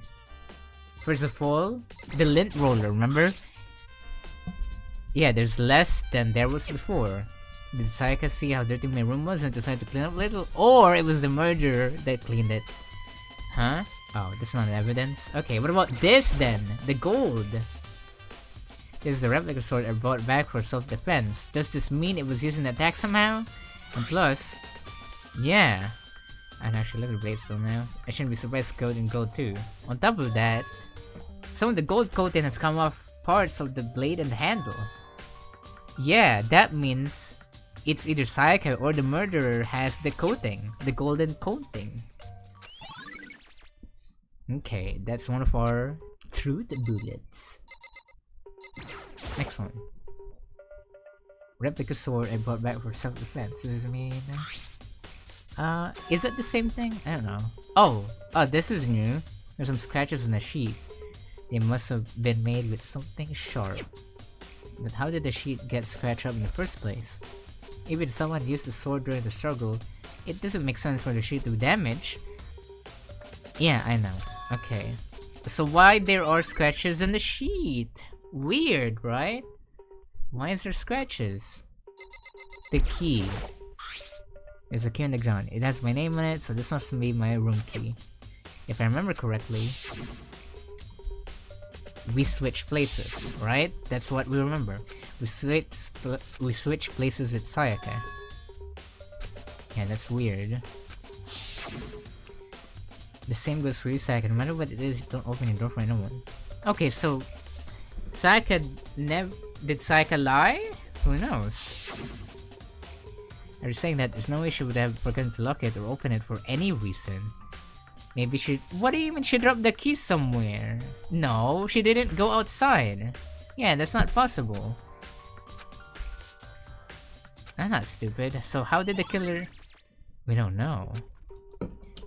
First of all, the lint roller, remember? Yeah, there's less than there was before. Did Sayaka see how dirty my room was and decide to clean up a little? Or it was the murderer that cleaned it? Huh? Oh, that's not evidence? Okay, what about this then? The gold! This is the replica sword I brought back for self-defense. Does this mean it was used in the attack somehow? And plus... Yeah! And actually, look at the blade still now. I shouldn't be surprised coated in gold too. On top of that, some of the gold coating has come off parts of the blade and the handle. Yeah, that means it's either Sayaka or the murderer has the coating. The golden coating. Okay, that's one of our truth bullets. Next one. Replica sword I brought back for self-defense. Does this mean... is that the same thing? I don't know. Oh, this is new. There's some scratches in the sheet. They must have been made with something sharp. But how did the sheet get scratched up in the first place? Even if someone used the sword during the struggle, it doesn't make sense for the sheet to damage. Yeah, I know. Okay. So why there are scratches in the sheet? Weird, right? Why is there scratches? The key. There's a key on the ground. It has my name on it, so this must be my room key. If I remember correctly, we switched places, right? That's what we remember. We switched places with Sayaka. Yeah, that's weird. The same goes for you, Sayaka. No matter what it is, don't open your door for anyone. Okay, so Sayaka did Sayaka lie? Who knows? Are you saying that there's no way she would have forgotten to lock it or open it for any reason? Maybe she... What do you mean she dropped the key somewhere? No, she didn't go outside. Yeah, that's not possible. I'm not stupid. So how did the killer... We don't know.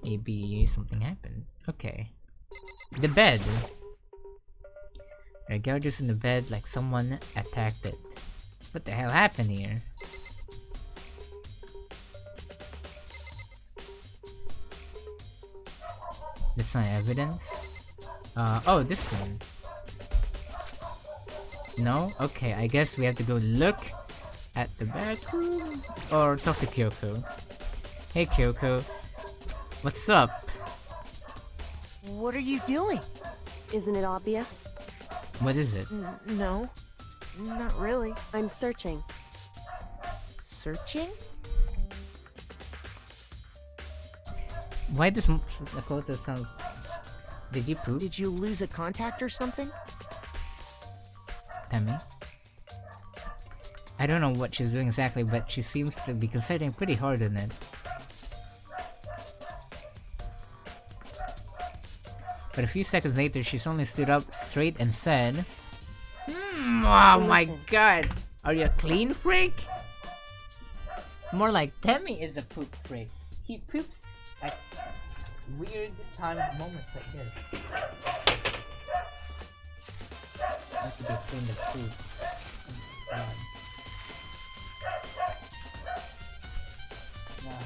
Maybe something happened. Okay. The bed. There are gouges in the bed like someone attacked it. What the hell happened here? That's not evidence. Oh, this one. No? Okay, I guess we have to go look at the bathroom or talk to Kyoko. Hey Kyoko, what's up? What are you doing? Isn't it obvious? What is it? No, not really. I'm searching. Searching? Why does Makoto sounds... Did you poop? Did you lose a contact or something? Temi? I don't know what she's doing exactly, but she seems to be concentrating pretty hard on it. But a few seconds later, she suddenly stood up straight and said, oh my god! Are you a clean freak? More like Temi is a poop freak. He poops at weird timed moments like this. Have to be clean the food. Oh, God. Wow.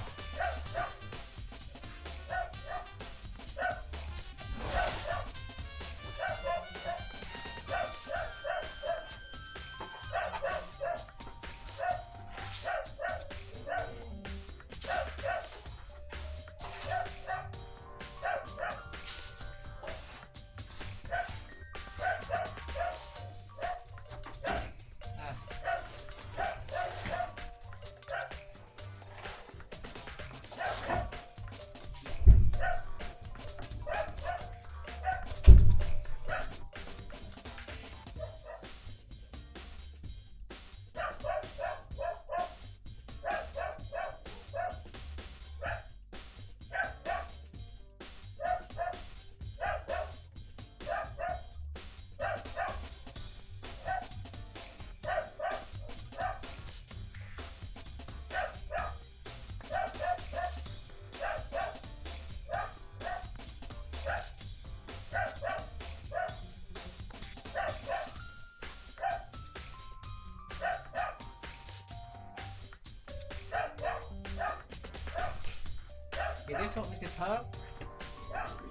You guys want me to talk?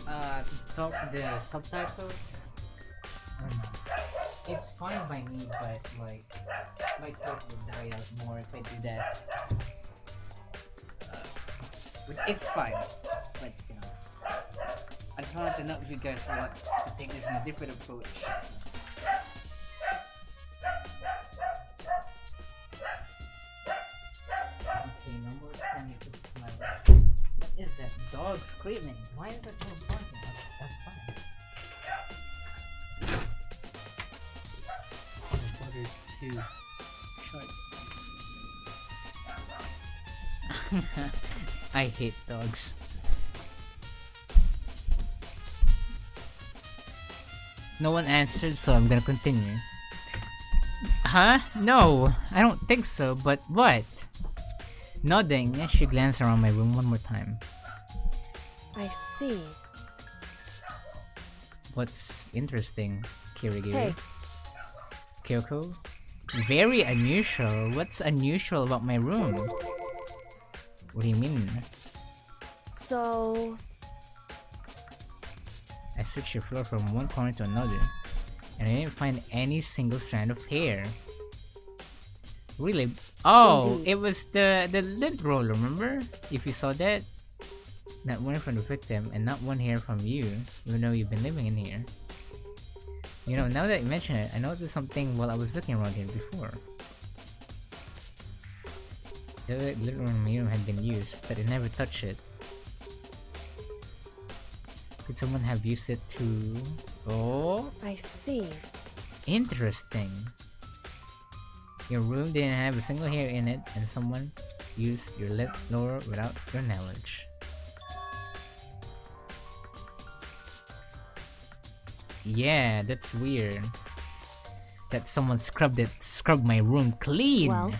To talk the subtitles? It's fine by me, but like, my throat would dry out more if I do that. But it's fine. But you know, I just wanted to know if you guys want to take this in a different approach. Okay, no more tiny tips now. What is that dog screaming? Why is that dog barking outside? Butter too short. I hate dogs. No one answered, so I'm gonna continue. Huh? No, I don't think so, but what? Nodding, she glanced around my room one more time. I see. What's interesting, Kirigiri? Hey. Kyoko? Very unusual. What's unusual about my room? What do you mean? So... I searched the floor from one corner to another, and I didn't find any single strand of hair. Really? Oh, Indeed. it was the lint roller, remember? If you saw that? Not one from the victim, and not one hair from you, even though you've been living in here. You know, now that you mention it, I noticed something while I was looking around here before. The lint roller in my room had been used, but I never touched it. Could someone have used it to... Oh? I see. Interesting. Your room didn't have a single hair in it, and someone used your lint roller without your knowledge. Yeah, that's weird. That someone scrubbed my room clean. Well.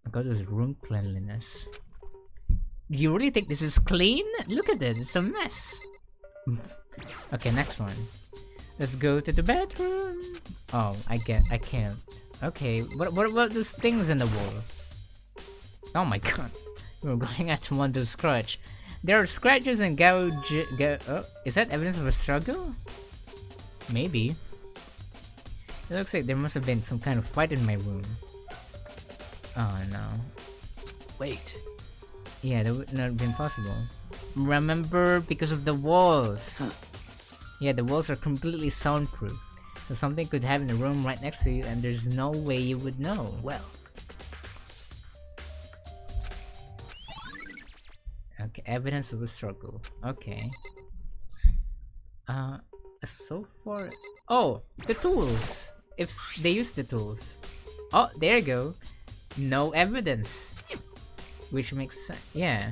Look at this room cleanliness. Do you really think this is clean? Look at it, it's a mess. Okay, next one. Let's go to the bathroom. Oh, I can't. Okay, what about those things in the wall? Oh my god. We're going at one to scratch. There are scratches and oh, is that evidence of a struggle? Maybe. It looks like there must have been some kind of fight in my room. Oh no. Wait. Yeah, that would not have been possible. Remember, because of the walls. Yeah, the walls are completely soundproof. So something could happen in the room right next to you and there's no way you would know. Well. Okay, evidence of a struggle. Okay. So far... Oh! The tools! If they use the tools. Oh, there you go. No evidence. Which makes sense. Yeah.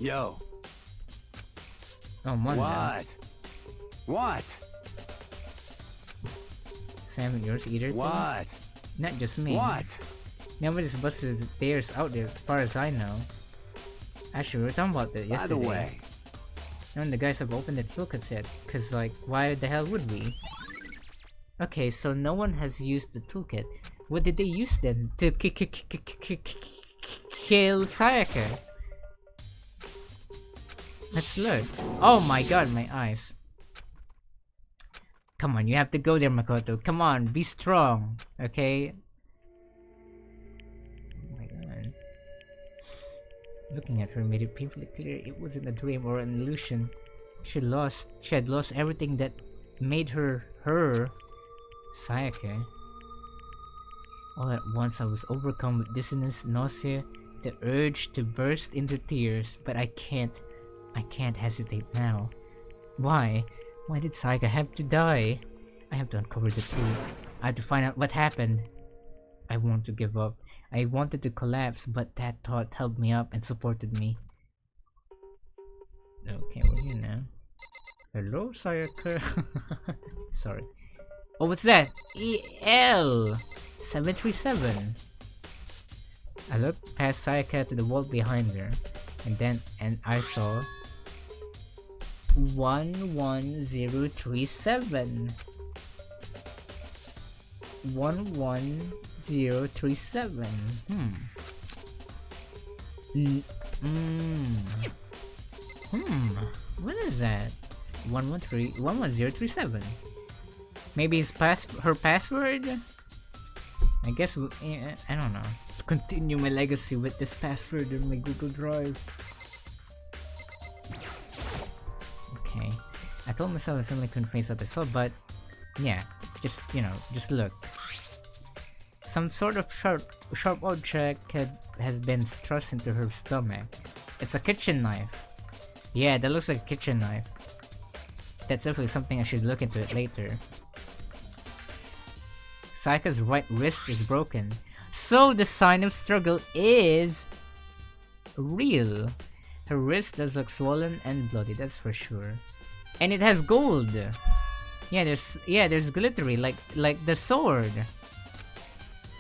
Yo. Oh, man. What? What? Sam, yours either? Too? What? Not just me. What? Nobody's busted the stairs out there, as far as I know. Actually, we were talking about that yesterday. By the way, None of the guys have opened the toolkits yet, cause like, why the hell would we? Okay, so no one has used the toolkit. What did they use then? To kill Sayaka? Let's look. Oh my god, my eyes. Come on, you have to go there, Makoto. Come on, be strong, okay? Oh my god. Looking at her made it painfully clear it wasn't a dream or an illusion. She had lost everything that made her Sayaka. All at once I was overcome with dizziness, nausea, the urge to burst into tears, but I can't hesitate now. Why? Why did Sayaka have to die? I have to uncover the truth. I have to find out what happened. I want to give up. I wanted to collapse, but that thought held me up and supported me. Okay, we're here now. Hello, Sayaka. Sorry. Oh, what's that? EL737. I looked past Sayaka to the wall behind her, and I saw 11037. 11037. What is that? 11037. Maybe her password? I guess I don't know. Continue my legacy with this password in my Google Drive. Okay. I told myself I certainly couldn't face what I saw, but yeah, just just look. Some sort of sharp object has been thrust into her stomach. It's a kitchen knife. Yeah, that looks like a kitchen knife. That's definitely something I should look into it later. Sayaka's right wrist is broken. So the sign of struggle is real. Her wrist does look swollen and bloody, that's for sure. And it has gold. Yeah, there's glittery like the sword.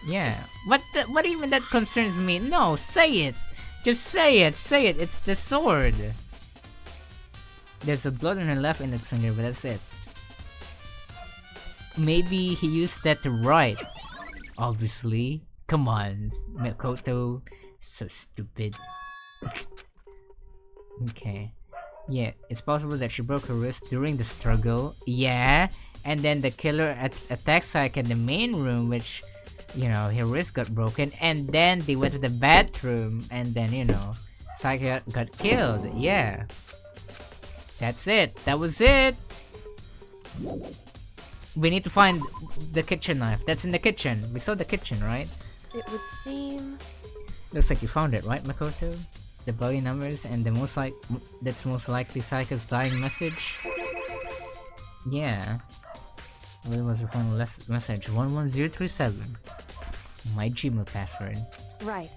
Yeah. What even that concerns me? No, say it. Just say it. Say it. It's the sword. There's a blood on her left index finger, but that's it. Maybe he used that to write. Obviously. Come on, Makoto. So stupid. Okay. Yeah, it's possible that she broke her wrist during the struggle. Yeah. And then the killer attacked Sayaka in the main room, which, her wrist got broken. And then they went to the bathroom. And then, Sayaka got killed. Yeah. That's it. That was it. We need to find the kitchen knife. That's in the kitchen. We saw the kitchen, right? It would seem... Looks like you found it, right, Makoto? The bloody numbers and that's most likely Sayaka's dying message. Yeah. What was her final message? 11037. My Gmail password. Right.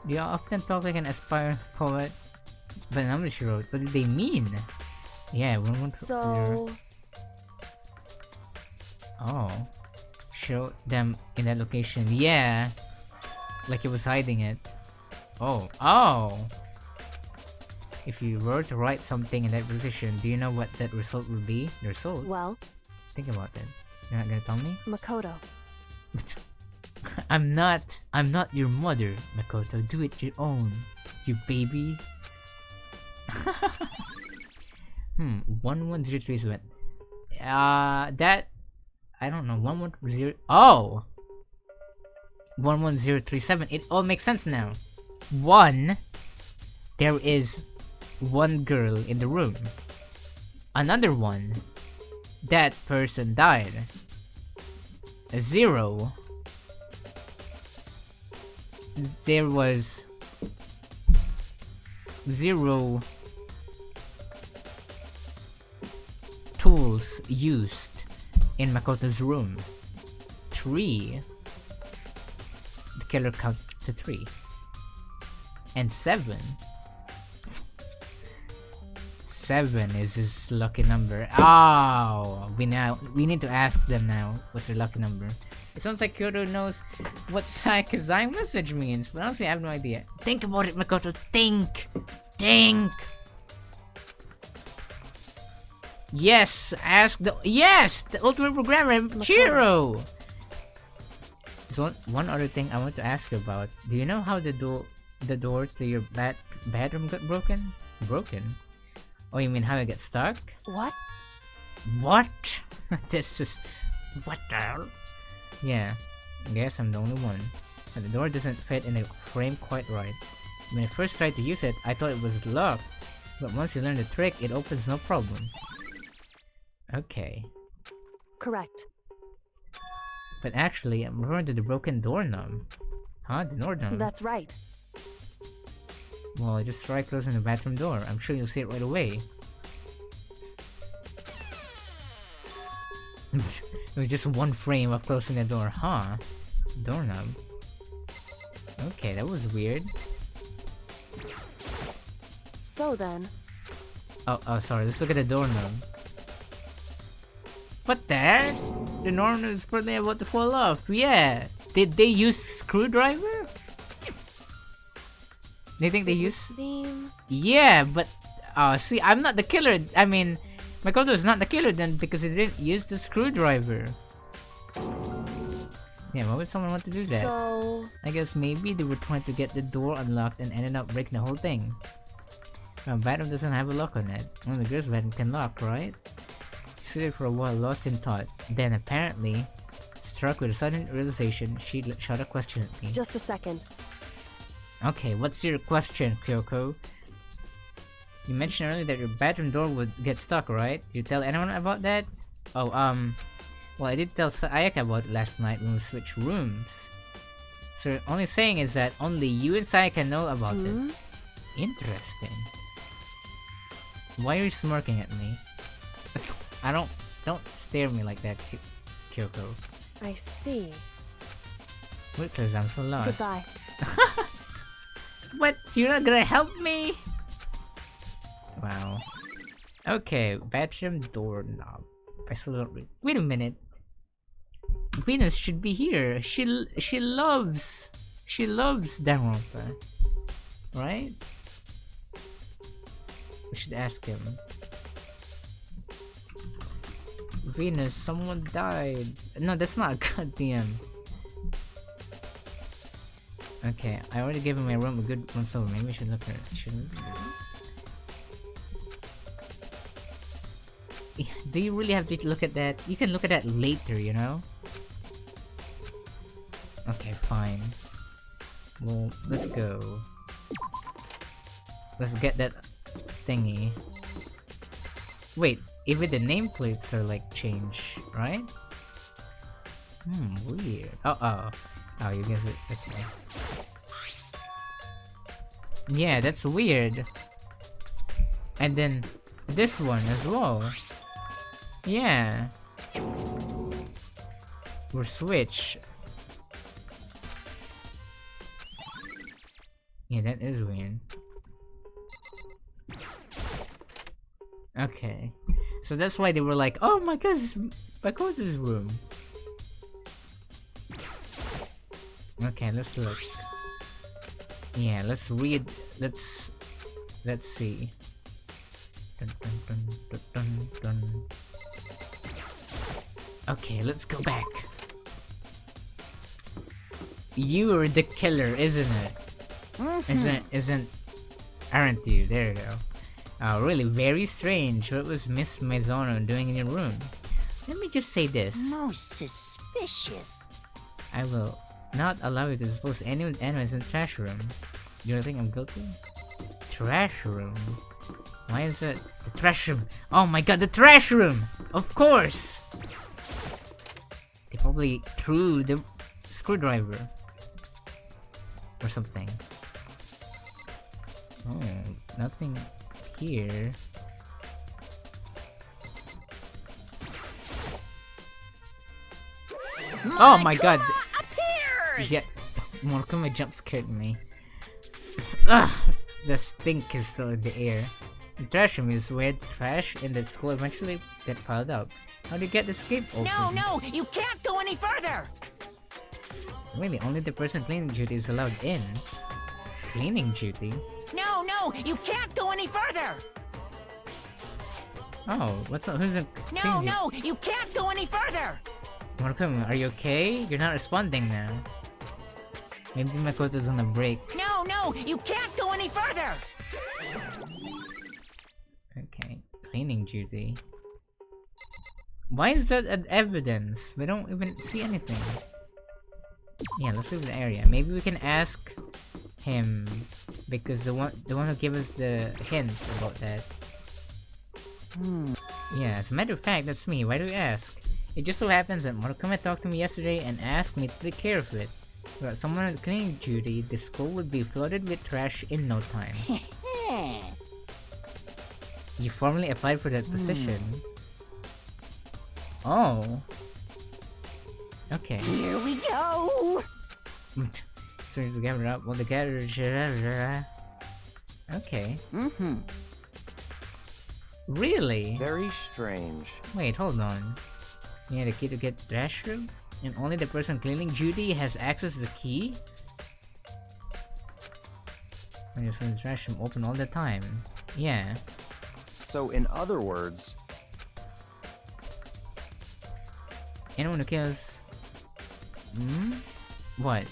Do you often talk like an aspiring poet? But the numbers she wrote, what did they mean? Yeah, 110. So... Oh. Show them in that location. Yeah. Like he was hiding it. Oh. If you were to write something in that position, do you know what that result would be? The result? Well... Think about it. You're not gonna tell me? Makoto. I'm not your mother, Makoto. Do it your own, you baby. 11037. That... I don't know, 110... Oh! 11037. It all makes sense now. There is one girl in the room. Another one. That person died. 0. There was 0 tools used in Makoto's room. 3. The killer counted to 3. And 7. 7 is his lucky number. Oh, we need to ask them now. What's their lucky number? It sounds like Kyoto knows what Sayaka's message means, but honestly, I have no idea. Think about it, Makoto. Think. Yes, ask the ultimate programmer Chiro. There's one other thing I want to ask you about. Do you know how the door to your bedroom got broken? Broken? Oh, you mean how it got stuck? What? What? This is what the hell? Yeah, I guess I'm the only one. But the door doesn't fit in the frame quite right. When I first tried to use it, I thought it was locked. But once you learn the trick, it opens no problem. Okay. Correct. But actually, I'm referring to the broken doorknob. Huh? The doorknob? That's right. Well, just try closing the bathroom door. I'm sure you'll see it right away. It was just one frame of closing the door, huh? Doorknob. Okay, that was weird. So then, Oh, sorry. Let's look at the doorknob. What the heck? The doorknob is probably about to fall off. Yeah. Did they use screwdriver? They think they use? seem Yeah, but see, I'm not the killer. I mean, Makoto is not the killer then because he didn't use the screwdriver. Yeah, why would someone want to do that? so. I guess maybe they were trying to get the door unlocked and ended up breaking the whole thing. Bathroom doesn't have a lock on it. Only the girl's bedroom can lock, right? She stood for a while, lost in thought. Then, apparently, struck with a sudden realization, she shot a question at me. Just a second. Okay, what's your question, Kyoko? You mentioned earlier that your bathroom door would get stuck, right? Did you tell anyone about that? Oh, well, I did tell Sayaka about it last night when we switched rooms. So, only saying is that only you and Sayaka know about it. Interesting. Why are you smirking at me? Don't stare at me like that, Kyoko. I see. Wait, cause I'm so lost. Goodbye. What? You're not gonna help me? Wow. Okay, bathroom doorknob. I still don't read. Wait a minute. Venus should be here. She loves Danganronpa, right? We should ask him. Venus, someone died. No, that's not a goddamn. Okay, I already gave him my room a good once over. Maybe I should look at it. Do you really have to look at that? You can look at that later, you know? Okay, fine. Well, let's go. Let's get that thingy. Wait, even the nameplates are like changed, right? Weird. Oh, you guys are okay. Yeah, that's weird. And then this one as well. Yeah. We're switched. Yeah, that is weird. Okay. So that's why they were like, oh my god, this is Makoto's room. Okay, let's look. Yeah, let's read. Let's see. Dun, dun, dun, dun, dun, dun. Okay, let's go back. You are the killer, isn't it? Aren't you? There you go. Oh, really very strange. What was Miss Maizono doing in your room? Let me just say this. Most suspicious. I will not allow you to dispose anyone in the trash room. Do you think I'm guilty? Trash room? Why is it the trash room? Oh my god, the trash room! Of course! They probably threw the screwdriver. Or something. Oh, nothing here. Oh my god! Appears! Yeah, Monokuma jump scared me. Ugh! The stink is still in the air. The trash room is where the trash in the school eventually get piled up. How do you get the escape open? No, you can't go any further! Really, only the person cleaning duty is allowed in. Cleaning duty? No, you can't go any further! Oh, what's up? Who's a... No, no, you can't go any further! Monokuma, are you okay? You're not responding now. Maybe Makoto's on a break. No, no, you can't go any further! Okay, cleaning duty. Why is that an evidence? We don't even see anything. Yeah, let's leave the area. Maybe we can ask him because the one who gave us the hint about that. Yeah, as a matter of fact, that's me. Why do we ask? It just so happens that Monokuma talked to me yesterday and asked me to take care of it. Without someone on cleaning duty, the school would be flooded with trash in no time. You formally applied for that position. Oh. Okay. Here we go! So to gather up all the gatherers. Okay. Really? Very strange. Wait, hold on. You need a key to get the trash room? And only the person cleaning duty has access to the key? When you're in the trash room open all the time. Yeah. So in other words, Anyone who kills... What?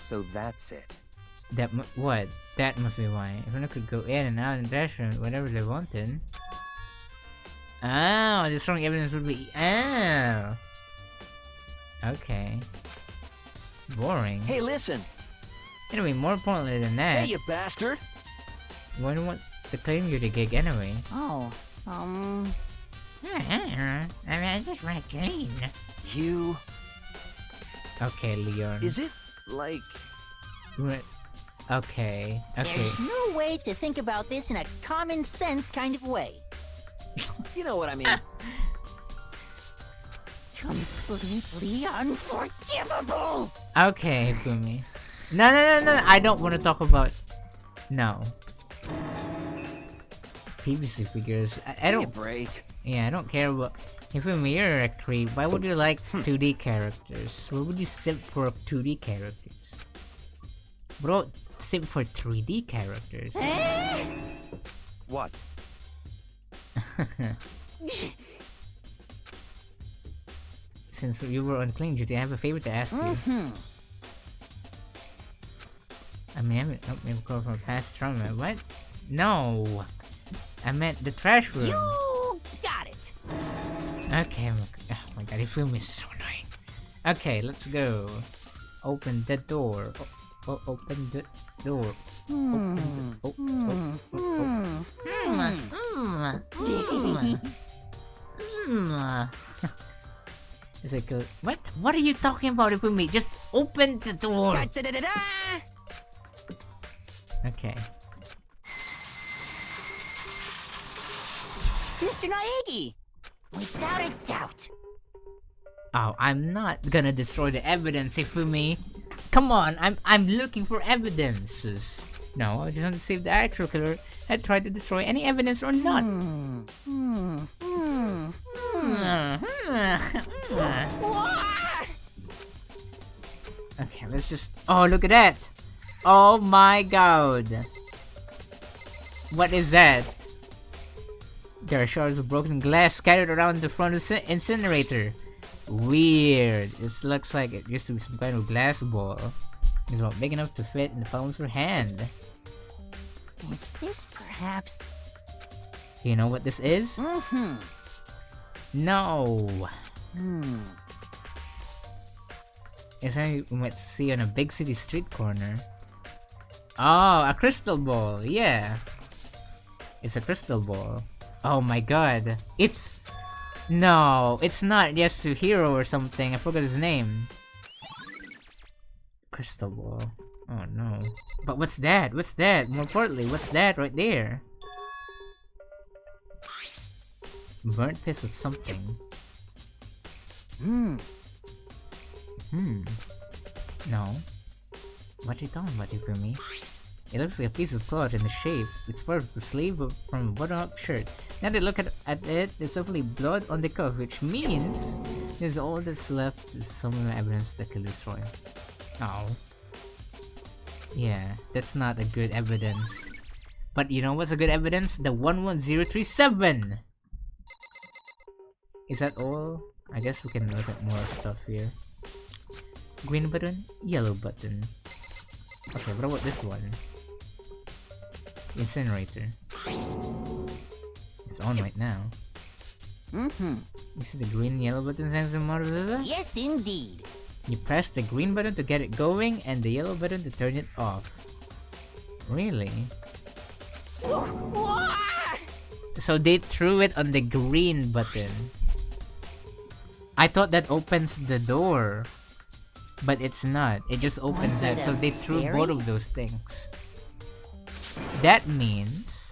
so that's it. What? That must be why. Everyone could go in and out in the trash room whenever they wanted. Oh, the strong evidence would be... Oh! Okay. Boring. Hey, listen! Anyway, more importantly than that... Hey, you bastard! Why do you want to claim you the gig anyway? Oh, I just want to clean. You... Okay, Leon. Is it, like... Right. Okay. Okay. there's no way to think about this in a common sense kind of way. You know what I mean? Completely unforgivable! Okay, Fumi. No, I don't want to talk about... No. PVC figures. I Give me a don't... break. Yeah, I don't care about... If you're a creep, why would you like 2D characters? Why would you simp for 2D characters? Bro, simp for 3D characters. What? Since you were on clean duty, I have a favor to ask you. I mean, I haven't helped me recover from a past trauma. What? No! I meant the trash room. You got it! Okay, oh my god, you feel me so annoying. Okay, let's go. Open the door. Open the door. Is it good? What? What are you talking about, Ifumi? Just open the door. Okay. Mr. Naegi! Without a doubt! Oh, I'm not gonna destroy the evidence, Ifumi. Come on, I'm looking for evidences. No, I just want to save the actual killer and try to destroy any evidence or not. Okay, let's just... Oh, look at that! Oh my god! What is that? There are shards of broken glass scattered around the front of the incinerator. Weird. It looks like it used to be some kind of glass ball. It's not big enough to fit in the palm of your hand. Is this perhaps... You know what this is? No. It's something you might see on a big city street corner. Oh, a crystal ball. Yeah. It's a crystal ball. Oh my god. It's... No, it's not Yasuhiro or something. I forgot his name. Crystal ball. Oh no. But what's that? What's that? More importantly, what's that right there? Burnt piece of something. No. What are you talking about, Ifumi? It looks like a piece of cloth in the shape. It's part of the sleeve from a button-up shirt. Now that look at it, there's definitely blood on the cuff, which means there's all that's left is some evidence that can destroy. Oh. Yeah, that's not a good evidence. But you know what's a good evidence? The 11037! Is that all? I guess we can look at more stuff here. Green button, yellow button. Okay, what about this one? Incinerator. It's on right now. You see the green and yellow buttons next to the Yes, indeed. You press the green button to get it going and the yellow button to turn it off. Really? So they threw it on the green button. I thought that opens the door. But it's not. It just opens that. So they threw both of those things. That means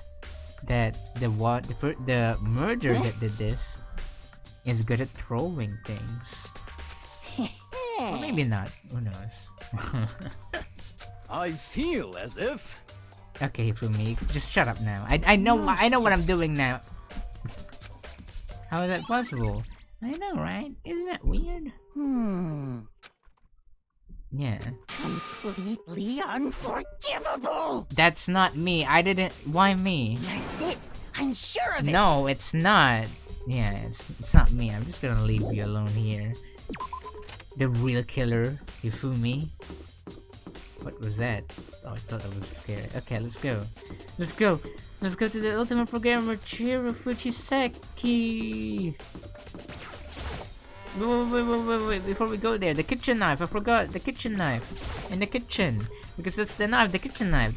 that the murderer that did this is good at throwing things. Or maybe not. Who knows? I feel as if... Okay, Fumi, just shut up now. I know what I'm doing now. How is that possible? I know, right? Isn't that weird? Yeah. Completely unforgivable! That's not me. I didn't. Why me? That's it! I'm sure of it! No, it's not. Yeah, it's not me. I'm just gonna leave you alone here. The real killer, Hifumi. What was that? Oh, I thought I was scared. Okay, let's go. Let's go. Let's go to the ultimate programmer, Chiro Fujiseki. Wait, before we go there, the kitchen knife. I forgot the kitchen knife in the kitchen because that's the knife, the kitchen knife.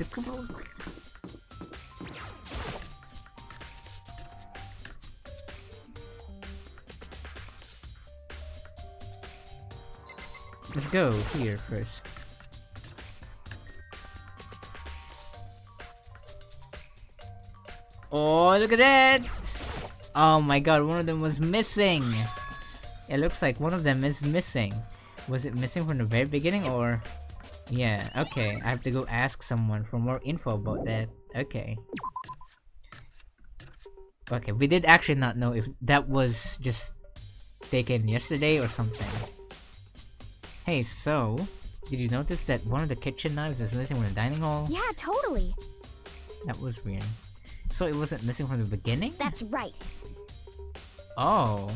Let's go here first. Oh, look at that! Oh my god, one of them was missing! It looks like one of them is missing. Was it missing from the very beginning or... Yeah, okay. I have to go ask someone for more info about that. Okay. Okay, we did actually not know if that was just taken yesterday or something. Hey, so... Did you notice that one of the kitchen knives is missing from the dining hall? Yeah, totally. That was weird. So it wasn't missing from the beginning? That's right. Oh.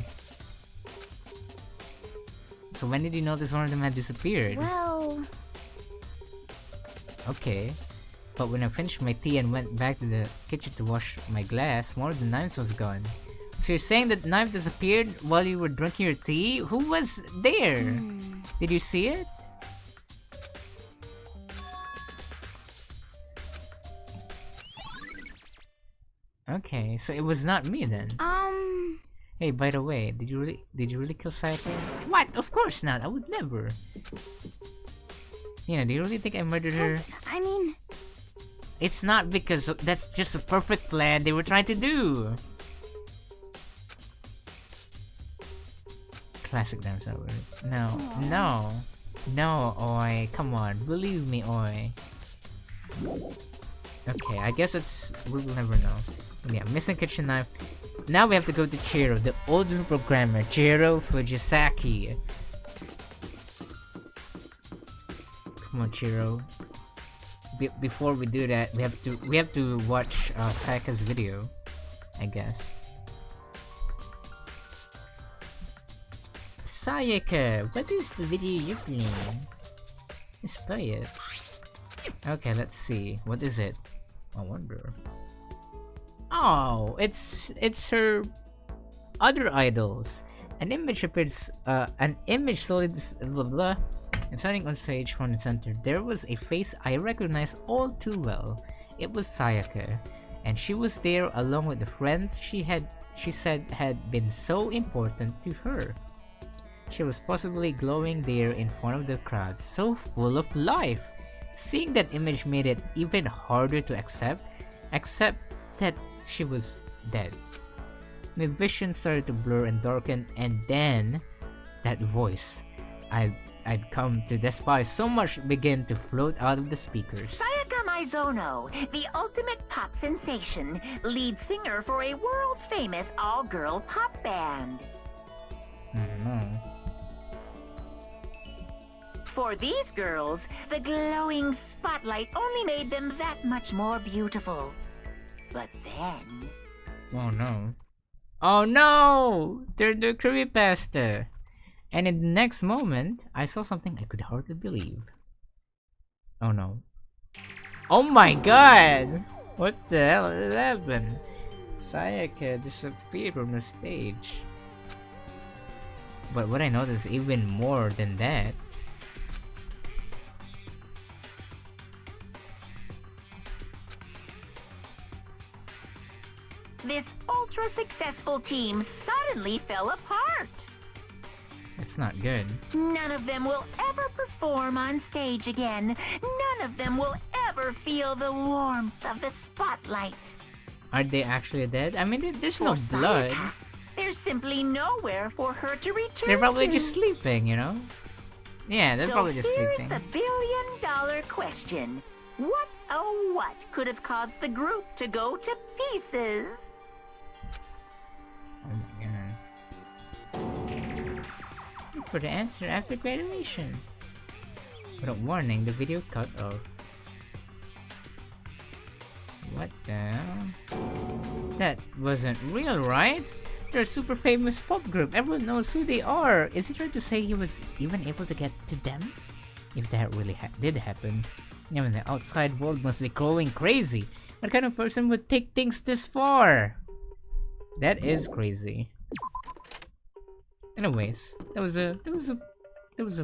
So when did you notice one of them had disappeared? Well... Okay. But when I finished my tea and went back to the kitchen to wash my glass, one of the knives was gone. So you're saying that the knife disappeared while you were drinking your tea? Who was there? Did you see it? Okay, so it was not me then. Hey, by the way, did you really kill Sayaka? What? Of course not. I would never. Yeah, do you really think I murdered her? I mean... It's not because that's just a perfect plan they were trying to do. Classic damsel. No, no, no, Oi. Come on, believe me, Oi. Okay, I guess we'll never know. Yeah, missing kitchen knife. Now we have to go to Chiro, the older programmer, Chiro Fujiseki. Come on, Chiro. Before we do that, we have to watch Sayaka's video, I guess. Sayaka, what is the video you're playing? Let's play it. Okay, let's see. What is it? I wonder. Oh, it's her other idols. An image appears. An image solid blah blah. And standing on stage front and center, there was a face I recognized all too well. It was Sayaka, and she was there along with the friends she said had been so important to her. She was possibly glowing there in front of the crowd, so full of life. Seeing that image made it even harder to accept that she was dead. My vision started to blur and darken, and then that voice I'd come to despise so much began to float out of the speakers. Sayaka Maizono, the ultimate pop sensation, lead singer for a world-famous all-girl pop band. For these girls, the glowing spotlight only made them that much more beautiful. But then... Oh no. Oh no! They're the creepypasta. And in the next moment, I saw something I could hardly believe. Oh no. Oh my god! What the hell happened? Sayaka disappeared from the stage. But what I noticed even more than that, This ultra-successful team suddenly fell apart. it's not good. None of them will ever perform on stage again. None of them will ever feel the warmth of the spotlight. Are they actually dead? I mean, there's no For blood. Sayaka, there's simply nowhere for her to return They're probably to. just sleeping, you know? Yeah, they're So probably just here's sleeping. the billion-dollar question. What, oh what, could have caused the group to go to pieces? Oh my god. Look for the answer after graduation. Without warning, the video cut off. What the hell? That wasn't real, right? They're a super famous pop group. Everyone knows who they are. Is he trying to say he was even able to get to them? If that really did happen, I mean, the outside world must be going crazy. What kind of person would take things this far? That is crazy. Anyways, that was a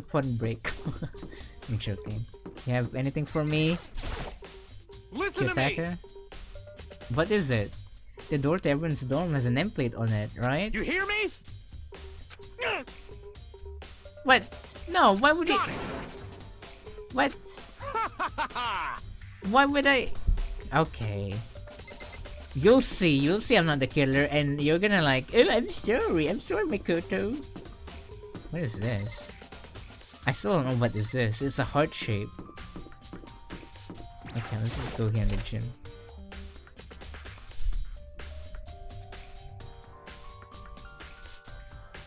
fun break. I'm joking. You have anything for me, Listen to me! Yutaka? What is it? The door to everyone's dorm has a nameplate on it, right? You hear me? What? No, why would it? Got it! What? Why would I? Okay. You'll see I'm not the killer and you're gonna like, oh, I'm sorry, Makoto. What is this? I still don't know what is this. It's a heart shape. Okay, let's just go here in the gym.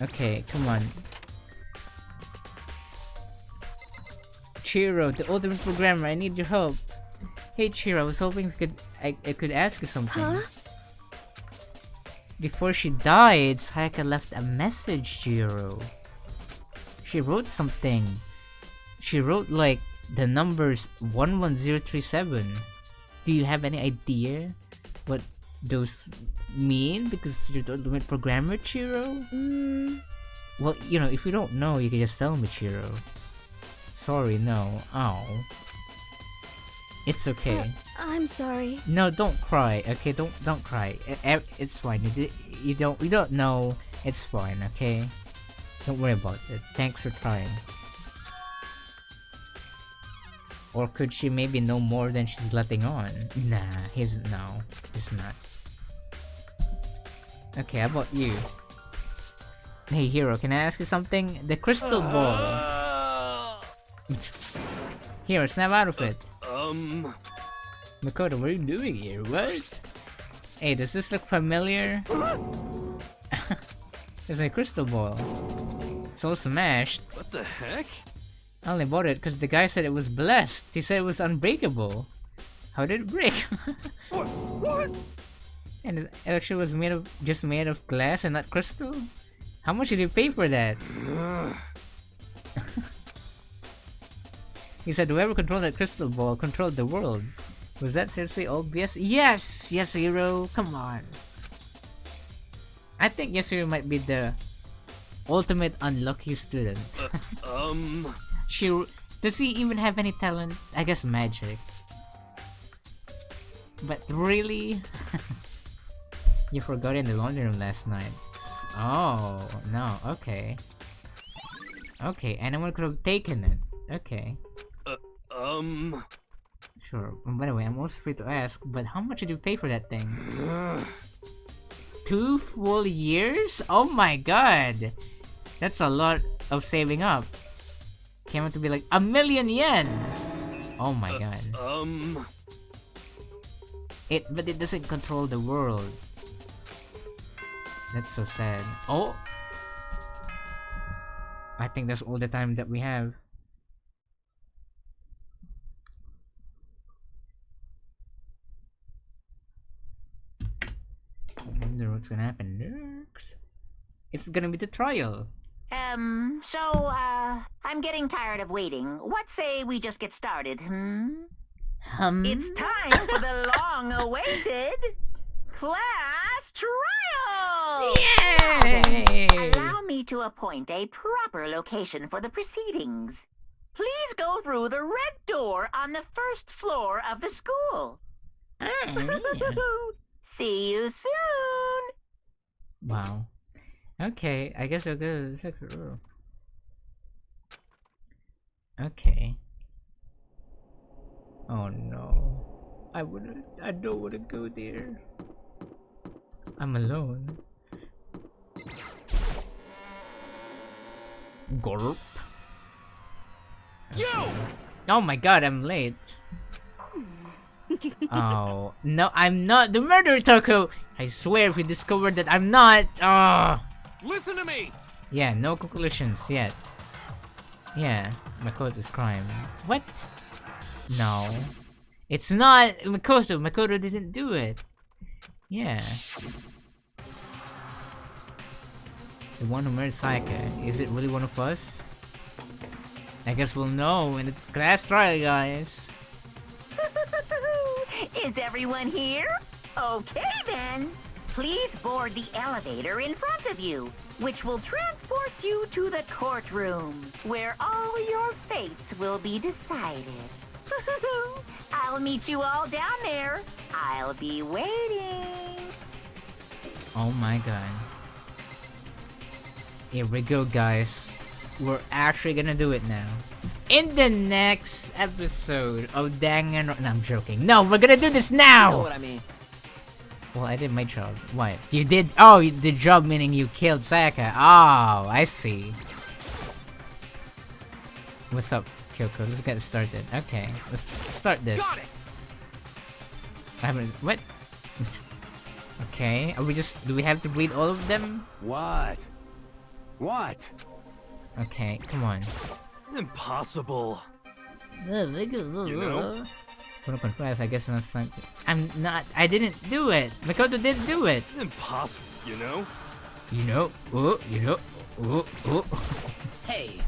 Okay, come on. Chiro, the ultimate programmer, I need your help. Hey Chiro, I was hoping I could ask you something. Huh? Before she died, Sayaka left a message, Chiro. She wrote something. She wrote like the numbers 11037. Do you have any idea what those mean? Because you're the ultimate programmer, Chiro? Well, you know, if you don't know, you can just tell me, Chiro. Sorry, no. Oh. It's okay. I'm sorry. No, don't cry. Okay, don't cry. It's fine. You don't know. It's fine. Okay. Don't worry about it. Thanks for trying. Or could she maybe know more than she's letting on? Nah, he's not. Okay, how about you? Hey Hero, can I ask you something? The crystal ball. Hero, snap out of it. Makoto, what are you doing here? What? Hey, does this look familiar? There's a crystal ball. It's all smashed. What the heck? I only bought it because the guy said it was blessed. He said it was unbreakable. How did it break? What? And it actually was just made of glass and not crystal? How much did you pay for that? He said whoever controlled that crystal ball controlled the world. Was that seriously obvious? Yes! Yes, Hero! Come on! I think Yasuru might be the ultimate unlucky student. Does he even have any talent? I guess magic. But really? You forgot in the laundry room last night. Oh, no, okay. Okay, anyone could have taken it. Okay. Sure. By the way, I'm also free to ask, but how much did you pay for that thing? 2 full years? Oh my god! That's a lot of saving up. Came out to be like 1,000,000 yen! Oh my god. But it doesn't control the world. That's so sad. Oh! I think that's all the time that we have. I wonder what's gonna happen next? It's gonna be the trial. I'm getting tired of waiting. What say we just get started, It's time for the long-awaited class trial! Yay! Allow me to appoint a proper location for the proceedings. Please go through the red door on the first floor of the school. See you soon! Wow. Okay, I guess I'll go to the second row. Okay. Oh no. I don't wanna go there. I'm alone. Gorp. Yo! Oh my god, I'm late. Oh, no, I'm not the murderer, Toko! I swear if we discover that I'm not, Listen to me! Yeah, no conclusions yet. Yeah, Makoto's crime. What? No. It's not Makoto. Makoto didn't do it. Yeah. The one who murdered Sayaka. Is it really one of us? I guess we'll know in the class trial, guys. Is everyone here? Okay then. Please board the elevator in front of you, which will transport you to the courtroom, where all your fates will be decided. I'll meet you all down there. I'll be waiting. Oh my god. Here we go, guys. We're actually gonna do it now. In the next episode of Danganronpa. No, I'm joking. No, we're gonna do this now! You know what I mean? Well, I did my job. What? You did? Oh, the job meaning you killed Sayaka. Oh, I see. What's up, Kyoko? Let's get started. Okay, let's start this. Got it! I haven't. What? Okay, are we just. Do we have to read all of them? What? What? Okay, come on. Impossible. You know? Wanna confess, I guess last time. I'm not. I didn't do it. Makoto didn't do it. Impossible, you know? You know. Oh, you know. Oh, oh. Hey,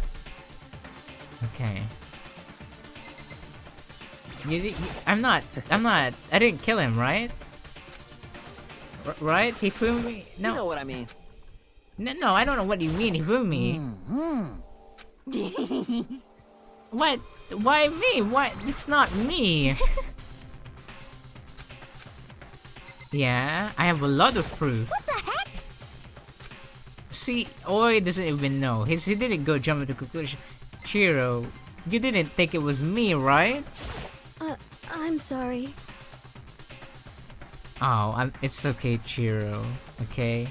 Okay. I'm not. I didn't kill him, right? Right? He fooled me. No. you know what I mean. No, I don't know what you mean. He fooled me. What? Why me? Why? It's not me. Yeah, I have a lot of proof. What the heck? See, Oi doesn't even know. He didn't go jump to conclusion. Chiro, you didn't think it was me, right? I'm sorry. Oh, it's okay, Chiro. Okay?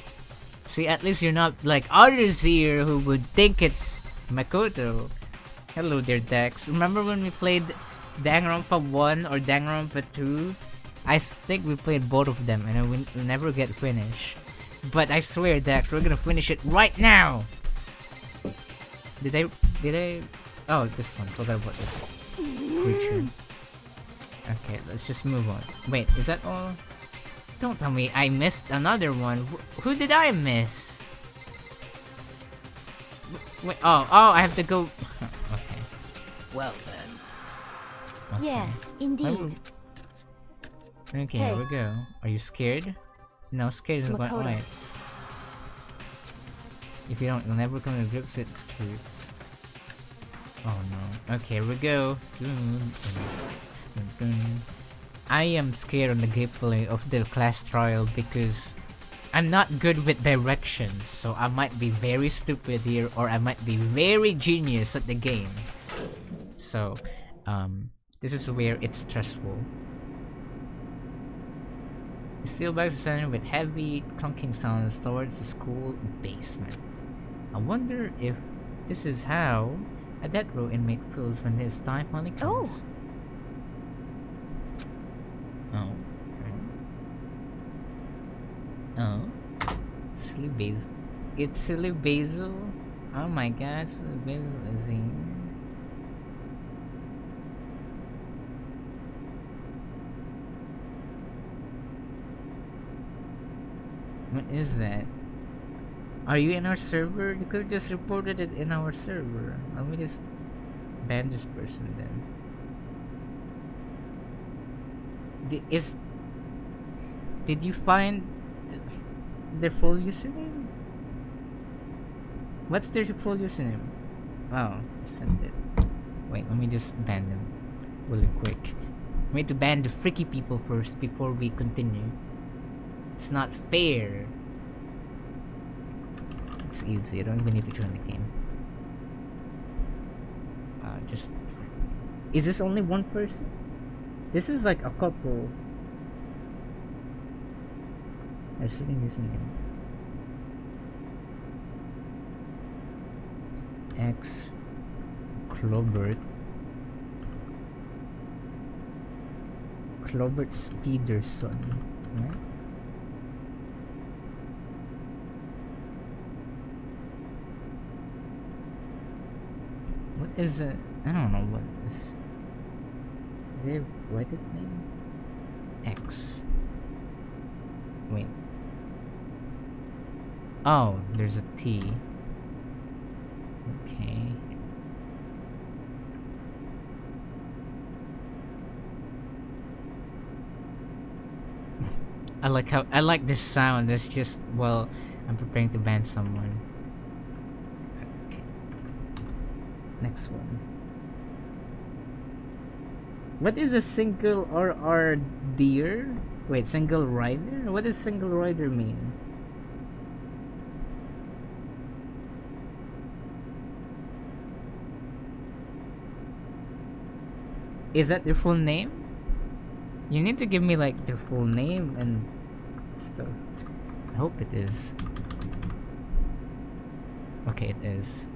See, at least you're not like others here who would think it's Makoto. Hello there, Dex. Remember when we played Danganronpa 1 or Danganronpa 2? I think we played both of them and we never get finished. But I swear, Dex, we're gonna finish it right now! Did I? Oh, this one. Forgot about this creature. Okay, let's just move on. Wait, is that all? Don't tell me I missed another one. Who did I miss? Wait, oh, I have to go. Okay. Well then. Okay. Yes, indeed. Okay, Hey. here we go. Are you scared? No, scared is quite Makoto. right. If you don't, you'll never come to grips with the truth. Oh no. Okay, here we go. I am scared on the gameplay of the class trial because I'm not good with directions, so I might be very stupid here or I might be very genius at the game. So, this is where it's stressful. Steel bags descending with heavy clunking sounds towards the school basement. I wonder if this is how a death row inmate feels when his time finally comes. Oh. Oh. Silly Basil. It's Silly Basil? Oh my god, Silly Basil is in. What is that? Are you in our server? You could have just reported it in our server. Let me just ban this person then. Did you find their full username? What's their full username? Oh, I sent it. Wait, let me just ban them really quick. We need to ban the freaky people first before we continue. It's not fair. It's easy, you don't even need to join the game. Just... Is this only one person? This is like a couple. They're sitting username. X Clobert Speederson, right? What is it? I don't know what is. Their Reddit name? X. Wait. Oh, there's a T. Okay. I like this sound. It's just, well, I'm preparing to ban someone. Okay. Next one. What is a single RR deer? Wait, single rider? What does single rider mean? Is that their full name? You need to give me like their full name and stuff. I hope it is. Okay, it is.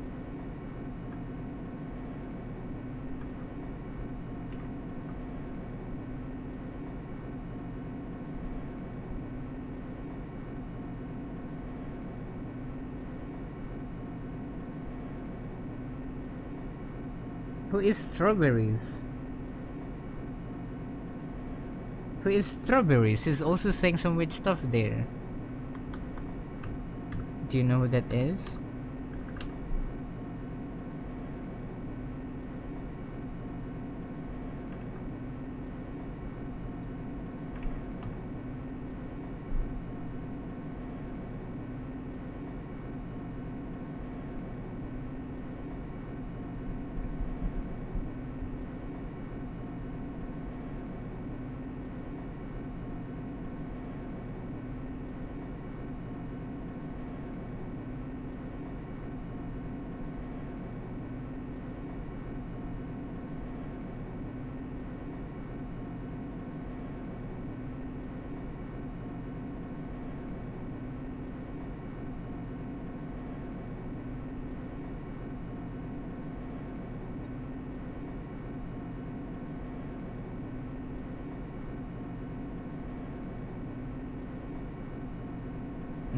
Who is Strawberries? Who is Strawberries? He's also saying some weird stuff there. Do you know who that is?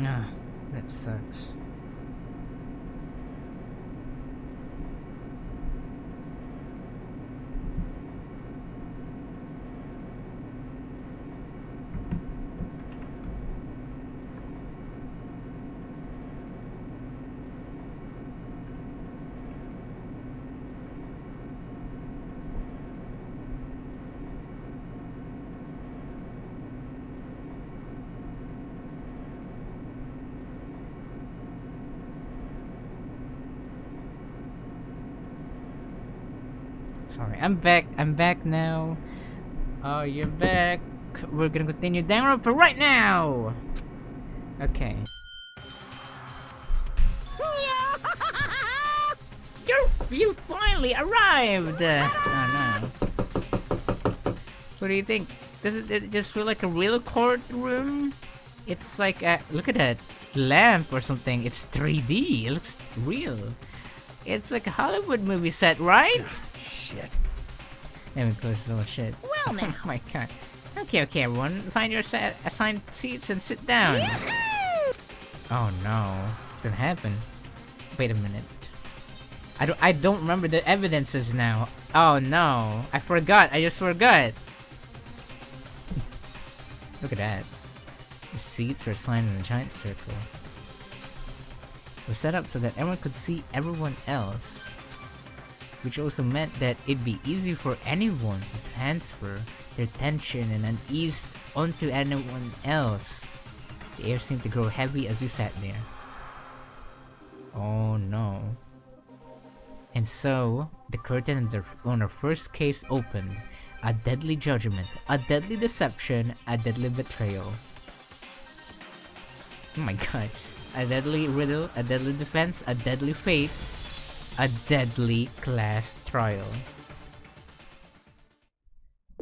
Ah, that sucks. Sorry, I'm back now. Oh, you're back. We're gonna continue Danganronpa right now! Okay. You finally arrived! Oh no. What do you think? Does it just feel like a real courtroom? It's like a, look at that lamp or something. It's 3D. It looks real. It's like a Hollywood movie set, right? Shit. Let me close the shit. Well now. Oh my god. Okay, everyone. Find your assigned seats and sit down. Oh no. What's gonna happen? Wait a minute. I don't remember the evidences now. Oh no. I forgot. I just forgot. Look at that. The seats are assigned in a giant circle. Were set up so that everyone could see everyone else, which also meant that it'd be easy for anyone to transfer their tension and unease onto anyone else. The air seemed to grow heavy as we sat there. Oh no. And so, the curtain on our first case opened. A deadly judgment, a deadly deception, a deadly betrayal. Oh my god. A deadly riddle, a deadly defense, a deadly fate, a deadly class trial.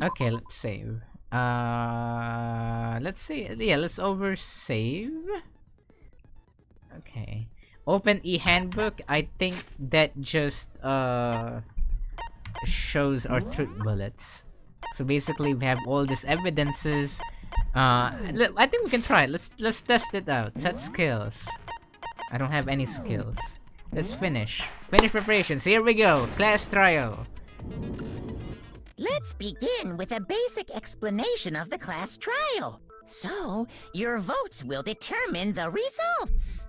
Okay, let's save. Let's see. Yeah, let's oversave. Okay. Open e-handbook. I think that just shows our truth bullets. So basically, we have all these evidences. I think we can try it. Let's test it out. Set skills. I don't have any skills. Let's finish. Finish preparations. Here we go. Class trial. Let's begin with a basic explanation of the class trial. So, your votes will determine the results.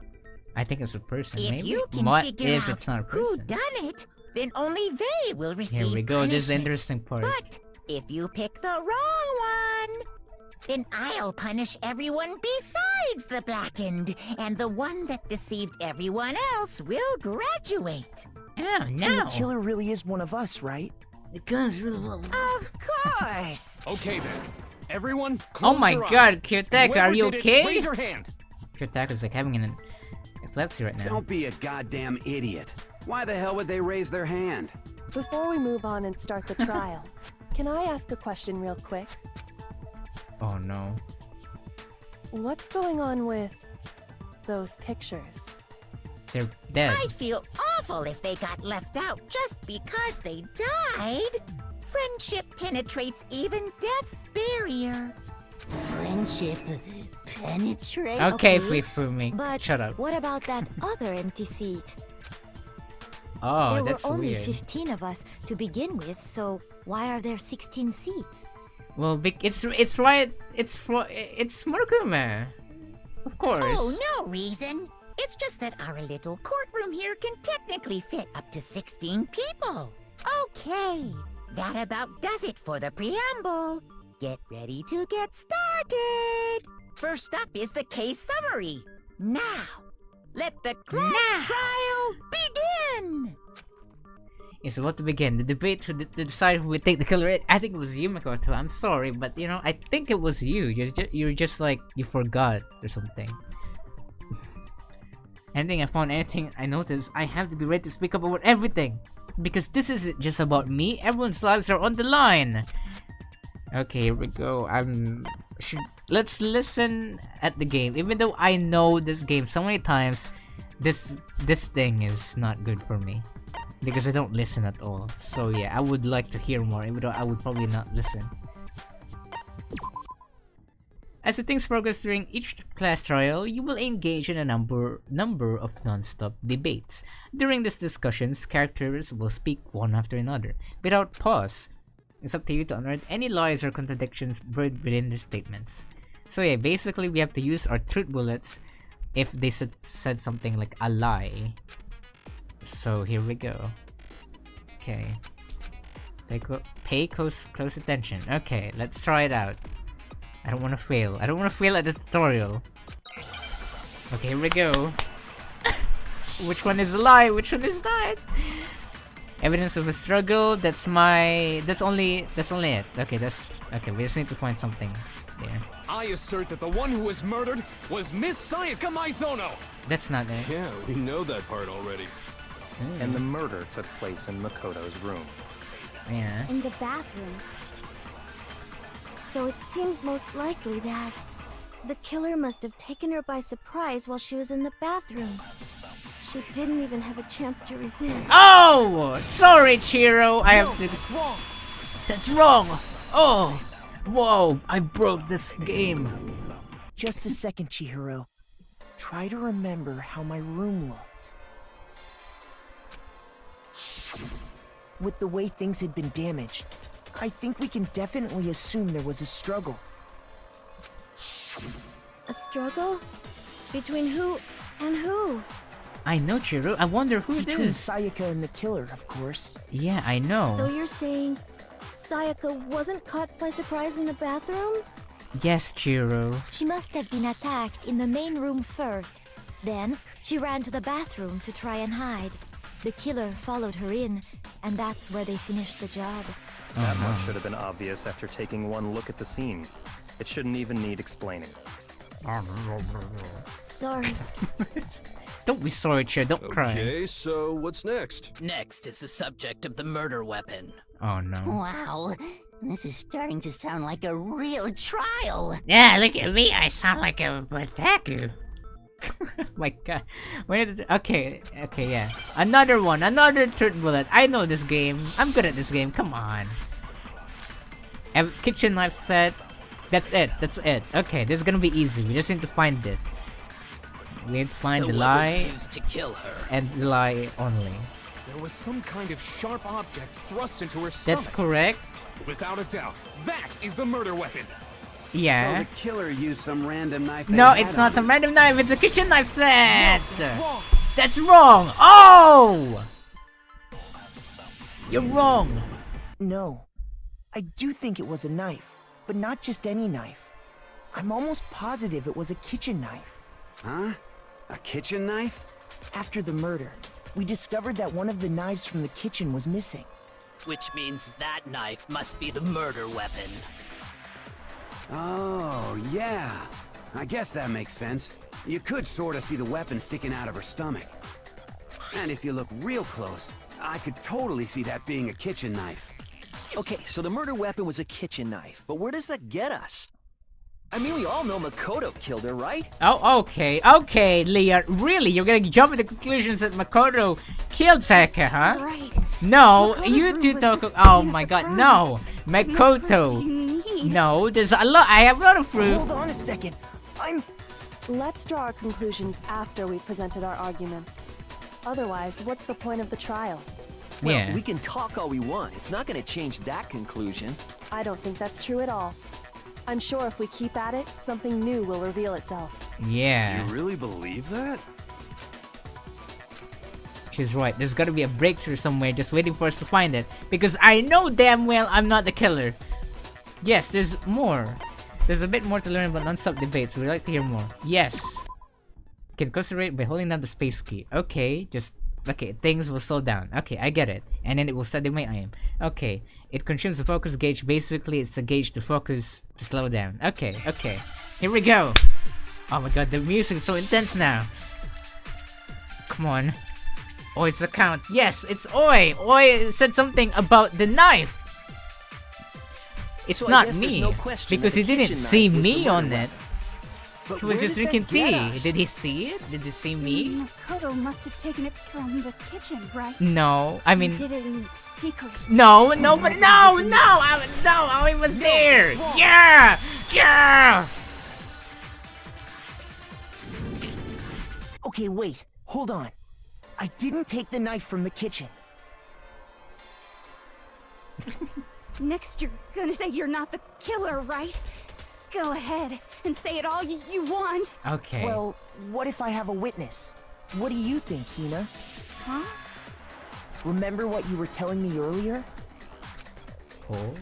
I think it's a person. If maybe. you can What figure if out it's not a who person? done it, then only they will receive Here we go. This is the punishment. interesting part. But if you pick the wrong one, then I'll punish everyone besides the blackened, and the one that deceived everyone else will graduate. Oh And no! the killer really is one of us, right? The gun's really Of course. Okay then. Everyone, Oh close my your god, eyes. Kyotek, Whoever are you did it, okay? raise your hand. Kyotek is like having an epilepsy right now. Don't be a goddamn idiot. Why the hell would they raise their hand? Before we move on and start the trial, can I ask a question real quick? Oh no. What's going on with those pictures? They're dead. I'd feel awful if they got left out just because they died. Friendship penetrates even death's barrier. Friendship penetrate. Okay, Fumi, But shut up. what about that other empty seat? Oh, there were that's only weird. 15 of us to begin with, so why are there 16 seats? Well, it's right. It's Murakume. Of course. Oh, no reason. It's just that our little courtroom here can technically fit up to 16 people. Okay, that about does it for the preamble. Get ready to get started. First up is the case summary. Now, let the class trial begin. It's about to begin. The debate to decide who would take the killer. I think it was you, Makoto. I'm sorry, but you know, I think it was you. You're just like you forgot or something. Anything I found, anything I noticed, I have to be ready to speak up about everything because this isn't just about me. Everyone's lives are on the line. Okay, here we go. Let's listen at the game. Even though I know this game so many times, this thing is not good for me because I don't listen at all. So yeah, I would like to hear more, even though I would probably not listen. As the things progress during each class trial, you will engage in a number of non-stop debates. During these discussions, characters will speak one after another, without pause. It's up to you to unearth any lies or contradictions buried within their statements. So yeah, basically we have to use our truth bullets if they said something like a lie. So here we go. Okay. Pay close attention. Okay, let's try it out. I don't want to fail. I don't want to fail at the tutorial. Okay, here we go. Which one is a lie? Which one is not? Evidence of a struggle. That's only it. Okay, okay. We just need to find something there. I assert that the one who was murdered was Miss Sayaka Maizono. That's not it. Yeah, we know that part already. And the murder took place in Makoto's room. Yeah. In the bathroom. So it seems most likely that the killer must have taken her by surprise while she was in the bathroom. She didn't even have a chance to resist. Oh! Sorry, Chiro. I have to. That's wrong. That's wrong. Oh! Whoa! I broke this game. Just a second, Chihiro. Try to remember how my room looked. With the way things had been damaged, I think we can definitely assume there was a struggle. A struggle? Between who and who? I know, Chiro. I wonder who it Between is. Sayaka and the killer, of course. Yeah, I know. So you're saying Sayaka wasn't caught by surprise in the bathroom? Yes, Chiro. She must have been attacked in the main room first. Then, she ran to the bathroom to try and hide. The killer followed her in, and that's where they finished the job. That much should have been obvious after taking one look at the scene. It shouldn't even need explaining. Sorry. Don't be sorry, Chiro. Don't cry. Okay, so what's next? Next is the subject of the murder weapon. Oh no. Wow, this is starting to sound like a real trial. Yeah, look at me. I sound like a otaku. My god. Okay, yeah. Another one. Another third bullet. I know this game. I'm good at this game. Come on. Kitchen knife set. That's it. That's it. Okay, this is gonna be easy. We just need to find it. We need to find So the what was lie used to kill her? and the lie only. There was some kind of sharp object thrust into her stomach. That's correct. Without a doubt, that is the murder weapon. Yeah. So the killer used some random knife. No, they it's had not on some him. random knife. It's a kitchen knife set. No, that's wrong. That's wrong. Oh! You're wrong. No. I do think it was a knife, but not just any knife. I'm almost positive it was a kitchen knife. Huh? A kitchen knife? After the murder, we discovered that one of the knives from the kitchen was missing. Which means that knife must be the murder weapon. Oh, yeah. I guess that makes sense. You could sort of see the weapon sticking out of her stomach. And if you look real close, I could totally see that being a kitchen knife. Okay, so the murder weapon was a kitchen knife, but where does that get us? I mean, we all know Makoto killed her, right? Oh, okay, Leah. Really? You're gonna jump to the conclusions that Makoto killed Sayaka, huh? Right. No, Makoto's you room two was talk. the Oh scene of my the god, crime. no. What do Makoto. you need? No, there's a lot. I have a lot of proof. Hold on a second. Let's draw our conclusions after we've presented our arguments. Otherwise, what's the point of the trial? Well, Yeah. we can talk all we want. It's not going to change that conclusion. I don't think that's true at all. I'm sure if we keep at it, something new will reveal itself. Yeah. You really believe that? She's right. There's gotta be a breakthrough somewhere just waiting for us to find it. Because I know damn well I'm not the killer. Yes, there's more. There's a bit more to learn about non-stop debates. We'd like to hear more. Yes. Can concentrate by holding down the space key. Okay, things will slow down. Okay, I get it. And then it will steady my aim. Okay, it consumes the focus gauge. Basically, it's a gauge to focus to slow down. Okay. Here we go. Oh my god, the music is so intense now. Come on. Oi's account. Yes, it's Oi. Oi said something about the knife. It's So I not guess there's me. no question Because that he the didn't kitchen see knife was the me murder on it. weapon. But He was where just does that drinking get tea. us? Did he see it? Did he see me? Makoto must have taken it from the kitchen, right? No, I mean, Did it in secret. no, I was there. Yeah. Okay, wait. Hold on. I didn't take the knife from the kitchen. Next, you're gonna say you're not the killer, right? Go ahead and say it all you want. Okay. Well, what if I have a witness? What do you think, Hina? Huh? Remember what you were telling me earlier? Oh.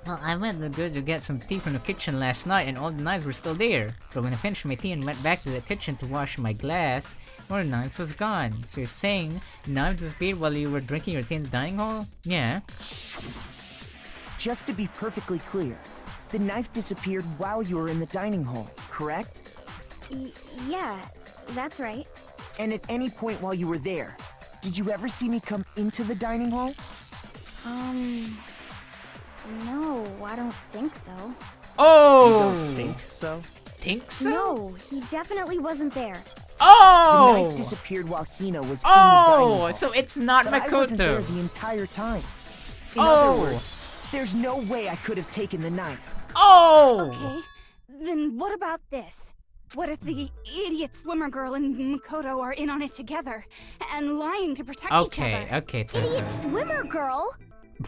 Well, I went to get some tea from the kitchen last night and all the knives were still there. But when I finished my tea and went back to the kitchen to wash my glass, one of the knives was gone. So you're saying the knives disappeared while you were drinking your tea in the dining hall? Yeah. Just to be perfectly clear, the knife disappeared while you were in the dining hall, correct? Yeah, that's right. And at any point while you were there, did you ever see me come into the dining hall? No, I don't think so. Oh! You don't think so? Think so? No, he definitely wasn't there. Oh! The knife disappeared while Hina was in the dining hall. So it's not but I wasn't there Makoto. the entire time. In Oh! other words, there's no way I could have taken the knife. Oh! Okay, then what about this? What if the idiot swimmer girl and Makoto are in on it together and lying to protect each other? Okay, Idiot swimmer girl?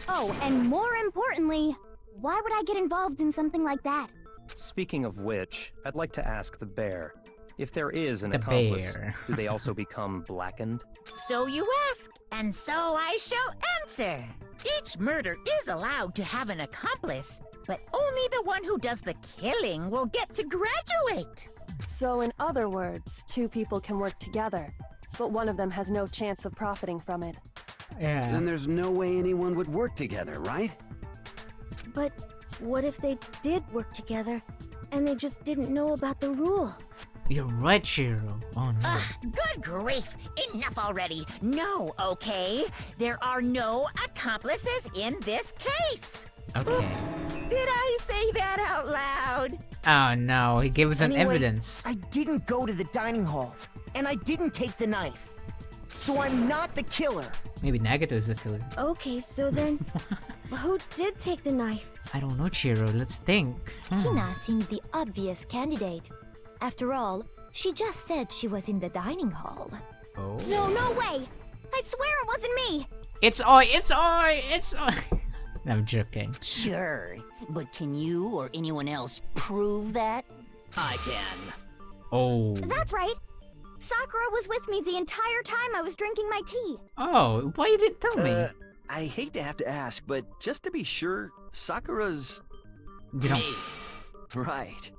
Oh, and more importantly, why would I get involved in something like that? Speaking of which, I'd like to ask the bear. If there is an The accomplice, bear. do they also become blackened? So you ask, and so I shall answer. Each murder is allowed to have an accomplice, but only the one who does the killing will get to graduate. So in other words, two people can work together, but one of them has no chance of profiting from it. Yeah. Then there's no way anyone would work together, right? But what if they did work together and they just didn't know about the rule? You're right, Shiro. Oh no. Good grief! Enough already! No, okay? There are no accomplices in this case! Okay. Oops! Did I say that out loud? Oh no, he gave us an Anyway, evidence. I didn't go to the dining hall, and I didn't take the knife. So I'm not the killer. Maybe Nagato is the killer. Okay, so then, who did take the knife? I don't know, Chiro. Let's think. Hina seemed the obvious candidate. After all, she just said she was in the dining hall. Oh. No way! I swear it wasn't me! It's I! It's I! It's I! I'm joking. Sure, but can you or anyone else prove that? I can. Oh. That's right! Sakura was with me the entire time I was drinking my tea. Oh, why you didn't tell me? I hate to have to ask, but just to be sure, Sakura's... You know, Me. Right.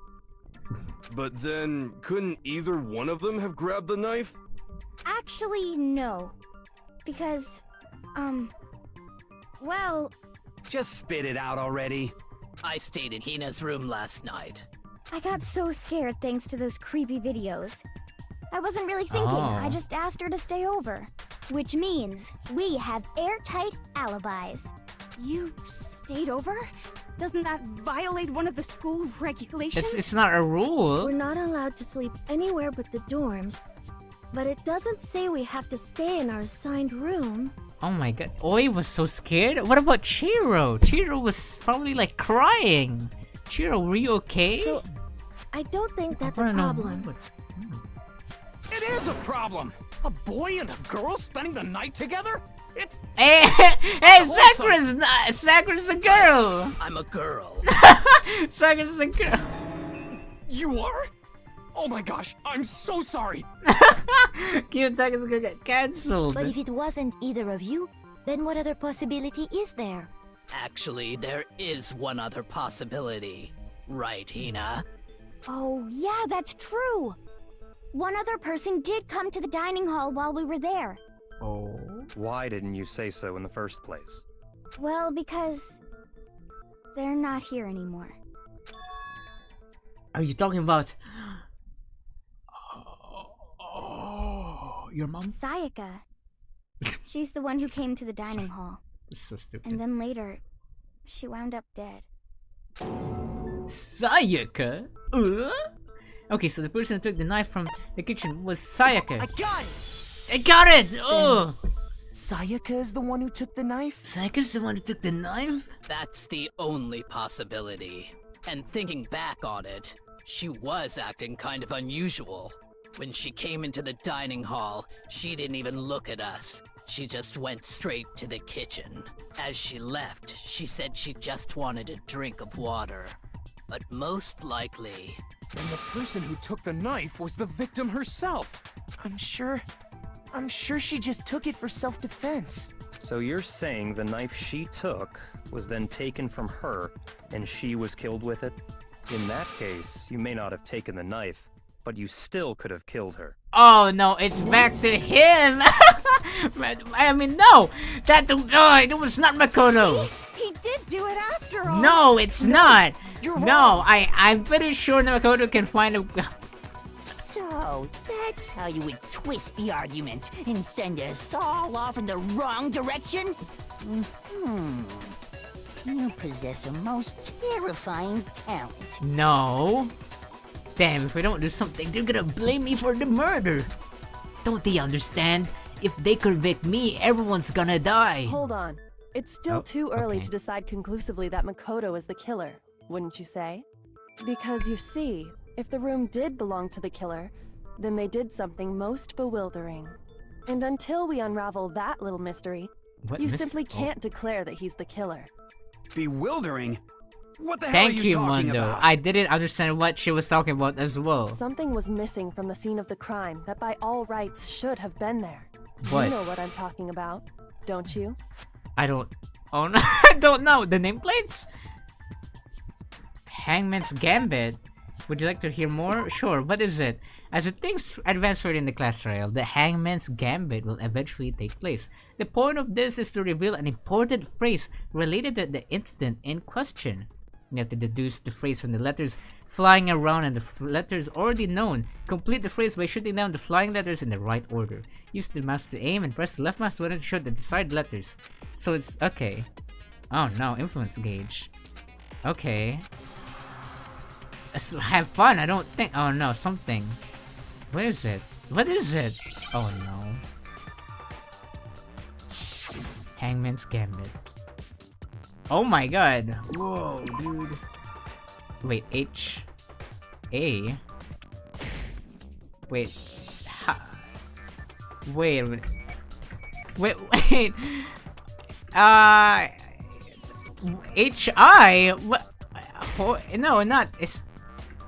But then, couldn't either one of them have grabbed the knife? Actually, no. Because, well, Just spit it out already. I stayed in Hina's room last night. I got so scared thanks to those creepy videos. I wasn't really thinking, I Oh. just asked her to stay over. Which means we have airtight alibis. You stayed over? Doesn't that violate one of the school regulations? it's not a rule. We're not allowed to sleep anywhere but the dorms, but it doesn't say we have to stay in our assigned room. Oh my god, Oi was so scared. What about Chiro? Chiro was probably like crying. Chiro, were you okay? So, I don't think that's I a wanna know problem. what- It is a problem! A boy and a girl spending the night together? It's... Hey, hey, Sakura's a girl! I'm a girl. Sakura's a girl. You are? Oh my gosh, I'm so sorry! Kiyotaka's gonna get cancelled. But if it wasn't either of you, then what other possibility is there? Actually, there is one other possibility. Right, Hina? Oh, yeah, that's true. One other person did come to the dining hall while we were there. Oh. Why didn't you say so in the first place? Well, because they're not here anymore. Are you talking about... Oh, your mom? Sayaka. She's the one who came to the dining hall. It's so stupid. And then later, she wound up dead. Sayaka? Okay, so the person who took the knife from the kitchen was Sayaka. I got it! I got it! Oh! Sayaka is the one who took the knife? Sayaka's the one who took the knife? That's the only possibility. And thinking back on it, she was acting kind of unusual. When she came into the dining hall, she didn't even look at us. She just went straight to the kitchen. As she left, she said she just wanted a drink of water. But most likely... Then the person who took the knife was the victim herself! I'm sure she just took it for self-defense. So you're saying the knife she took was then taken from her, and she was killed with it? In that case, you may not have taken the knife, but you still could have killed her. Oh no, it's back to him! I mean, no! It was not Makoto! He did do it after all. No, it's not! You're No, I'm pretty sure Makoto can find a... So, that's how you would twist the argument and send us all off in the wrong direction? You possess a most terrifying talent. No. Damn, if I don't do something, they're gonna blame me for the murder. Don't they understand? If they convict me, everyone's gonna die. Hold on. It's still Oh, too early okay. to decide conclusively that Makoto is the killer, wouldn't you say? Because you see, if the room did belong to the killer, then they did something most bewildering. And until we unravel that little mystery, What you mystery? simply can't declare that he's the killer. Bewildering? What the hell are Thank you you, talking Mondo. about? I didn't understand what she was talking about as well. Something was missing from the scene of the crime that by all rights should have been there. What? You know what I'm talking about, don't you? I don't... Oh no, I don't know. The nameplates? Hangman's Gambit? Would you like to hear more? Sure, what is it? As the things advance further in the class trial, the Hangman's Gambit will eventually take place. The point of this is to reveal an important phrase related to the incident in question. You have to deduce the phrase from the letters flying around and the letters already known. Complete the phrase by shooting down the flying letters in the right order. Use the mouse to aim and press the left mouse button to shoot the desired letters. So it's... okay. Oh no, influence gauge. Okay. Have fun, I don't think... oh no, something. Where is it? What is it? Oh no. Hangman's Gambit. Oh my god. Whoa, dude. Wait, H... A? Wait. Wait a minute. Wait. H-I? What? No, not... it's...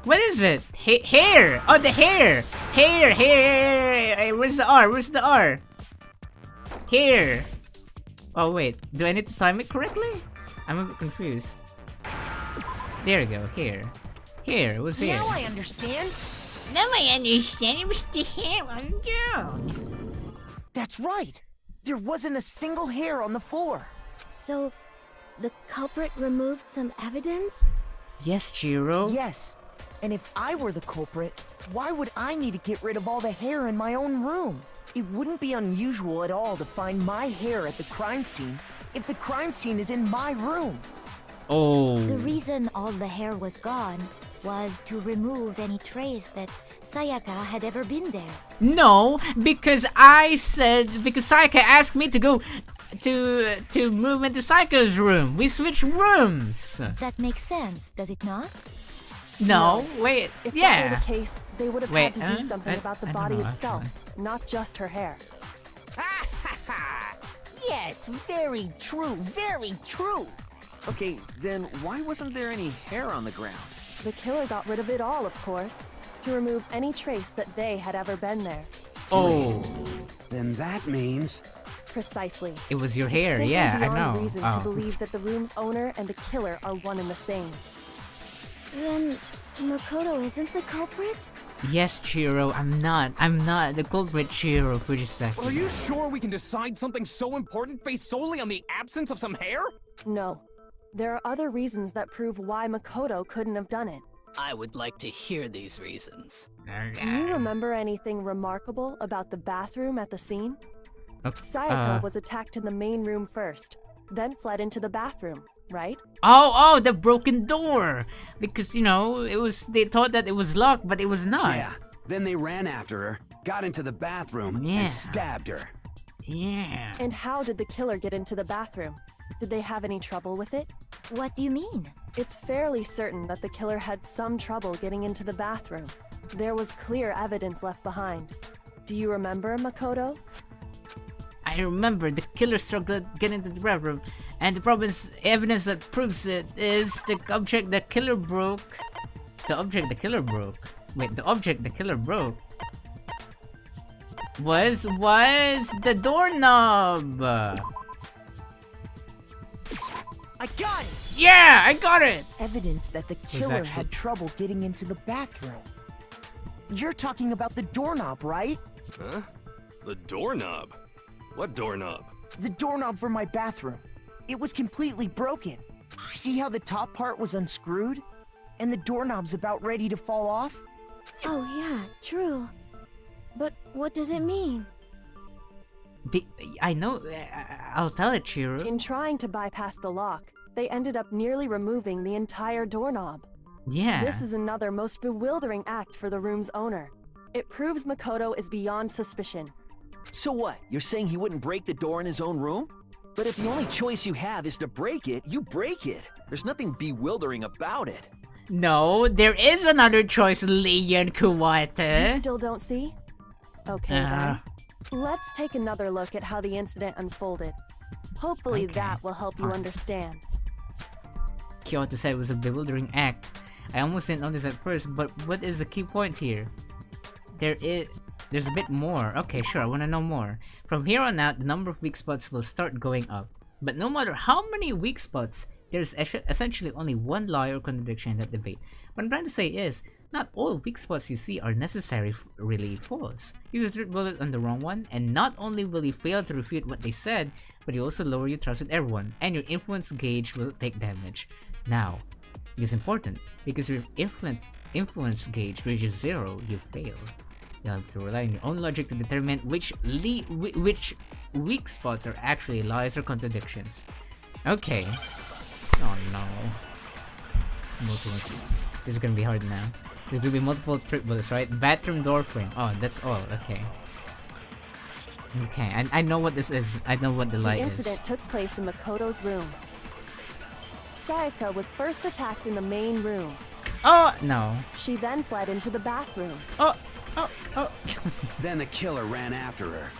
what is it? Hair! Oh, the hair! Hair! Where's the R? Where's the R? Hair! Oh, wait. Do I need to time it correctly? I'm a bit confused. There we go. Hair. Hair. What's here? Now I understand. Now I understand. It was the hair on the ground. That's right. There wasn't a single hair on the floor. So, the culprit removed some evidence? Yes, Chiro. Yes. And if I were the culprit, why would I need to get rid of all the hair in my own room? It wouldn't be unusual at all to find my hair at the crime scene if the crime scene is in my room. Oh. The reason all the hair was gone was to remove any trace that Sayaka had ever been there. No, because Sayaka asked me to go to move into Sayaka's room. We switched rooms. That makes sense, does it not? No, wait, If yeah. that were the case, they would have Wait, had to do something about the I don't body know, itself, not just her hair. Yes, very true, very true. Okay, then why wasn't there any hair on the ground? The killer got rid of it all, of course, to remove any trace that they had ever been there. Oh. Then that means... Precisely. It was your hair, Simply yeah, I beyond know. reason to believe that the room's owner and the killer are one and the same. Then, Makoto isn't the culprit? Yes, Chiro, I'm not the culprit, Chiro, for just a second. Are you sure we can decide something so important based solely on the absence of some hair? No. There are other reasons that prove why Makoto couldn't have done it. I would like to hear these reasons. Do you remember anything remarkable about the bathroom at the scene? Sayaka was attacked in the main room first, then fled into the bathroom, right? Oh, the broken door! Because, you know, they thought that it was locked, but it was not. Yeah. Then they ran after her, got into the bathroom, Yeah. and stabbed her. Yeah. And how did the killer get into the bathroom? Did they have any trouble with it? What do you mean? It's fairly certain that the killer had some trouble getting into the bathroom. There was clear evidence left behind. Do you remember, Makoto? I remember the killer struggled getting into the bathroom, and the problem is evidence that proves it is the object the killer broke. The object the killer broke. Wait, the object the killer broke was the doorknob. I got it! Yeah, I got it! Evidence that the killer had trouble getting into the bathroom. You're talking about the doorknob, right? Huh? The doorknob? What doorknob? The doorknob for my bathroom. It was completely broken. See how the top part was unscrewed? And the doorknob's about ready to fall off? Oh yeah, true. But what does it mean? I know, I'll tell it, Chiro. In trying to bypass the lock, they ended up nearly removing the entire doorknob. Yeah. This is another most bewildering act for the room's owner. It proves Makoto is beyond suspicion. So what? You're saying he wouldn't break the door in his own room? But if the only choice you have is to break it, you break it. There's nothing bewildering about it. No, there is another choice, Leon Kuwata. You still don't see? Okay then. Let's take another look at how the incident unfolded. Hopefully that will help you understand. Kyoto said was a bewildering act. I almost didn't notice at first, but what is the key point here? There's a bit more. Okay, sure, I wanna know more. From here on out, the number of weak spots will start going up. But no matter how many weak spots, there's essentially only one lie or contradiction in that debate. What I'm trying to say is, not all weak spots you see are necessarily false. You could bullet on the wrong one, and not only will you fail to refute what they said, but you also lower your trust with everyone, and your influence gauge will take damage. Now, it is important, because your influence gauge reaches 0, you fail. You'll have to rely on your own logic to determine which weak spots are actually lies or contradictions. Okay. Oh no. This is gonna be hard now. There's gonna be multiple trick bullets, right? Bathroom door frame. Oh, that's all. Okay. Okay, I know what this is. I know what the light is. The incident took place in Makoto's room. Sayaka was first attacked in the main room. Oh, no. She then fled into the bathroom. Oh. Then the killer ran after her.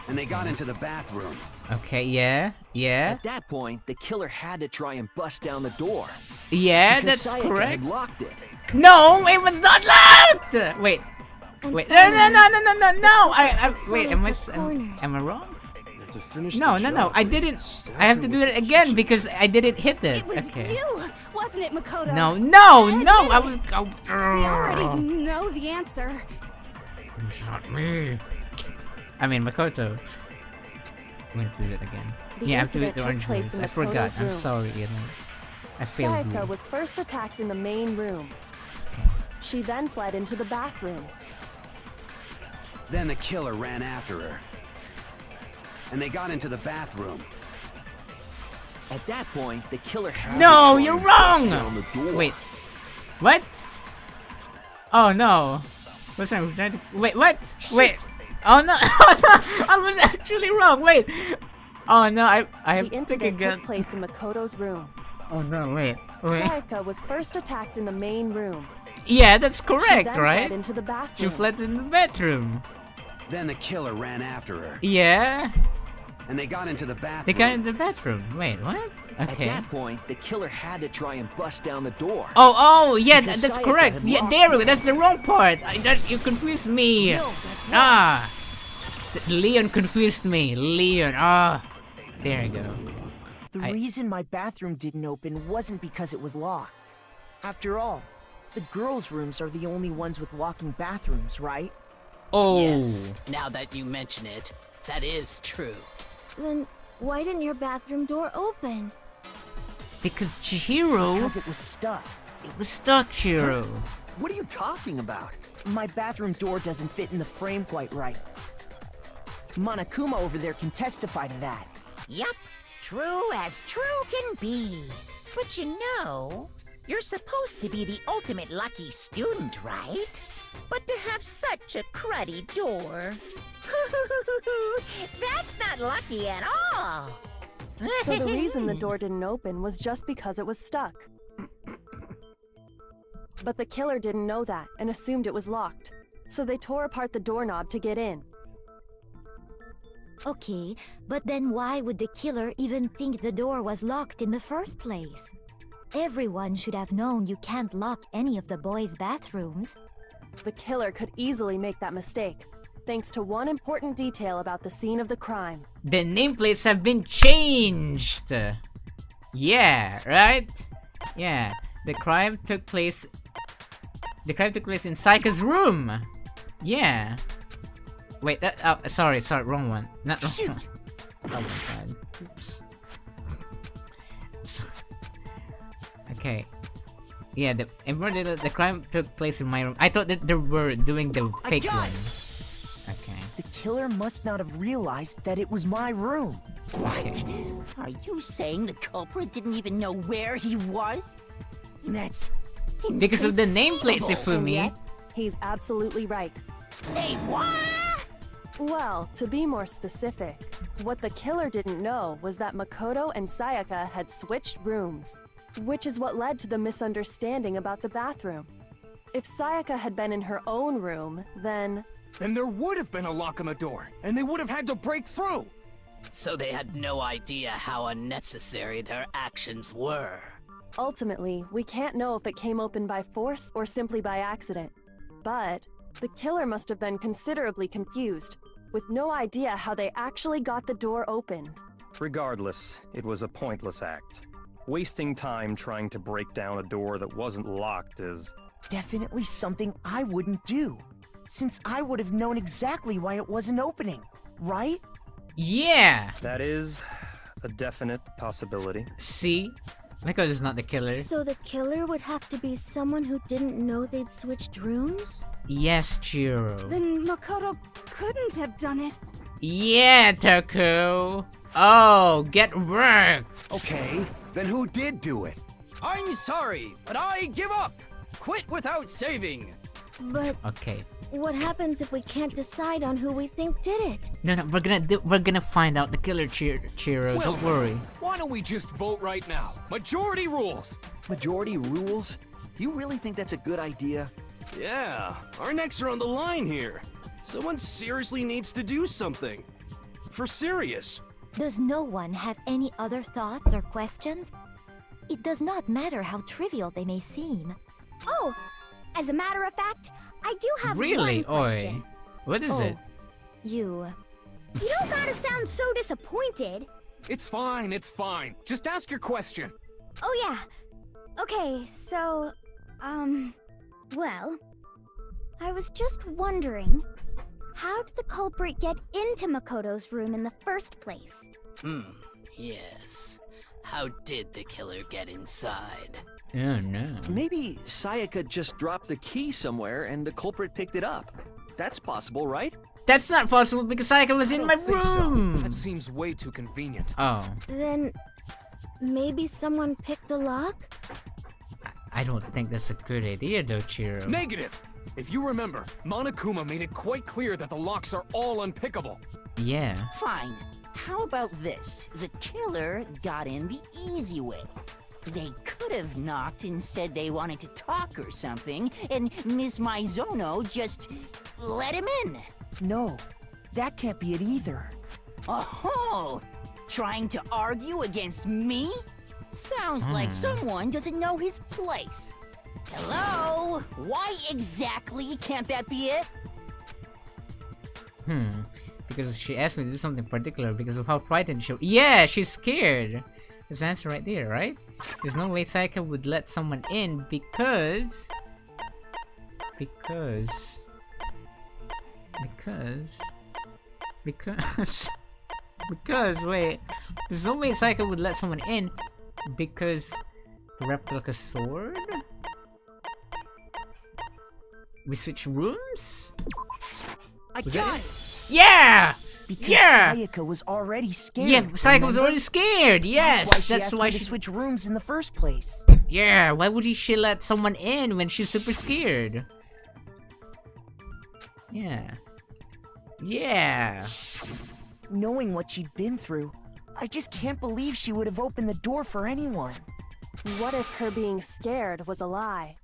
And they got into the bathroom. Okay, yeah. At that point, the killer had to try and bust down the door. Yeah, because that's Sayaka correct. had locked it. No, it was not locked! Wait. No! Wait, am I wrong? To finish No, the no, job, I didn't. I have to do it again because I didn't hit it. It was Okay. you, wasn't it, Makoto? No, I was. We already know the answer. It's not me. I mean, Makoto. I'm gonna do it again. The I have to do incident the took orange place ones. in I forgot. Makoto's I'm room. sorry, I failed Sayaka you. was first attacked in the main room. She then fled into the bathroom. Then the killer ran after her. And they got into the bathroom. At that point, the killer had No, to you're try and bust wrong! down the door. Wait. What? Oh no. What's wrong? Wait, what? Wait. Oh no. I was actually wrong. Wait. Oh no, I The incident took place in Makoto's room. Oh no, wait. Sayaka was first attacked in the main room. Yeah, that's She correct, then right? fled into the She bathroom. fled in the bedroom. Then the killer ran after her. Yeah. And they got into the bathroom. They got in the bedroom. Wait, what? Okay. At that point, the killer had to try and bust down the door. Oh, yeah, Because that's Sayaka correct. had Yeah, locked there we go. it. That's the wrong part. You confused me. No, that's not. Leon confused me. Leon. There you go. The reason my bathroom didn't open wasn't because it was locked. After all, the girls' rooms are the only ones with locking bathrooms, right? Oh. Yes, now that you mention it, that is true. Then why didn't your bathroom door open? Because Chihiro. Because it was stuck. It was stuck, Chihiro. What are you talking about? My bathroom door doesn't fit in the frame quite right. Monokuma over there can testify to that. Yup, true as true can be. But you know, you're supposed to be the ultimate lucky student, right? But to have such a cruddy door... That's not lucky at all! So the reason the door didn't open was just because it was stuck. But the killer didn't know that and assumed it was locked. So they tore apart the doorknob to get in. Okay, but then why would the killer even think the door was locked in the first place? Everyone should have known you can't lock any of the boys' bathrooms. The killer could easily make that mistake, thanks to one important detail about the scene of the crime. The nameplates have been changed. Yeah, right? Yeah. The crime took place in Sayaka's room. Yeah. Wait, sorry, wrong one. Not wrong one. Oh my god. Oops. Okay. Yeah, the crime took place in my room. I thought that they were doing the fake one. Okay. The killer must not have realized that it was my room. What? Are you saying the culprit didn't even know where he was? That's... Because of the nameplates, inconceivable. And Ifumi. yet, he's absolutely right. Say what? Well, to be more specific, what the killer didn't know was that Makoto and Sayaka had switched rooms, which is what led to the misunderstanding about the bathroom. If Sayaka had been in her own room, then Then there would have been a lock on the door, and they would have had to break through. So they had no idea how unnecessary their actions were. Ultimately, we can't know if it came open by force or simply by accident. But the killer must have been considerably confused, with no idea how they actually got the door opened. Regardless, it was a pointless act. Wasting time trying to break down a door that wasn't locked is... Definitely something I wouldn't do, since I would have known exactly why it wasn't opening, right? Yeah! That is a definite possibility. See? Makoto's not the killer. So the killer would have to be someone who didn't know they'd switched rooms? Yes, Chiro. Then Makoto couldn't have done it. Yeah, Taku! Oh, get wrecked! Okay, then who did do it? I'm sorry, but I give up. Quit without saving. But Okay. what happens if we can't decide on who we think did it? No, we're gonna find out the killer, Chiro. Well, Don't worry. Why don't we just vote right now? Majority rules. Majority rules? You really think that's a good idea? Yeah, our necks are on the line here. Someone seriously needs to do something. For serious. Does no one have any other thoughts or questions? It does not matter how trivial they may seem. Oh, as a matter of fact, I do have Really? one question. Oi. What is it? You... You don't gotta sound so disappointed. It's fine, it's fine. Just ask your question. Oh yeah. Okay, so, well, I was just wondering, how did the culprit get into Makoto's room in the first place? Yes. How did the killer get inside? Oh no. Maybe Sayaka just dropped the key somewhere and the culprit picked it up. That's possible, right? That's not possible because Sayaka was in my room! That seems way too convenient. Oh. Then maybe someone picked the lock? I don't think that's a good idea though, Chiro. Negative! If you remember, Monokuma made it quite clear that the locks are all unpickable. Yeah. Fine. How about this? The killer got in the easy way. They could have knocked and said they wanted to talk or something, and Ms. Maizono just let him in. No, that can't be it either. Oh, trying to argue against me? Sounds like someone doesn't know his place. Hello? Why exactly can't that be it? Because she asked me to do something particular because of how frightened she... Yeah, she's scared! There's the answer right there, right? There's no way Sayaka would let someone in because... wait. There's no way Sayaka would let someone in because the replica sword? We switch rooms? I Was got that it! Yeah! Because Yeah! Sayaka was already scared. Yeah, Sayaka was remember? already scared. Yes, That's why she asked me to switch rooms in the first place. Yeah, why would she let someone in when she's super scared? Yeah. Yeah. Knowing what she'd been through, I just can't believe she would have opened the door for anyone. What if her being scared was a lie?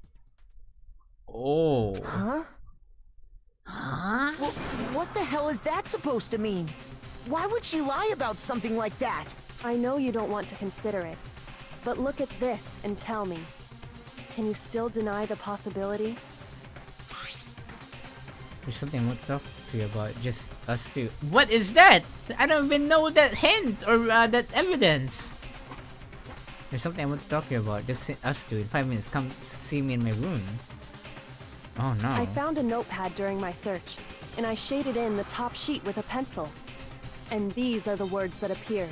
Oh. Huh? Huh? What the hell is that supposed to mean? Why would she lie about something like that? I know you don't want to consider it, but look at this and tell me. Can you still deny the possibility? There's something I want to talk to you about, just us two. What is that? I don't even know that hint or that evidence. There's something I want to talk to you about, just us two. In 5 minutes, come see me in my room. Oh no. I found a notepad during my search, and I shaded in the top sheet with a pencil. And these are the words that appear.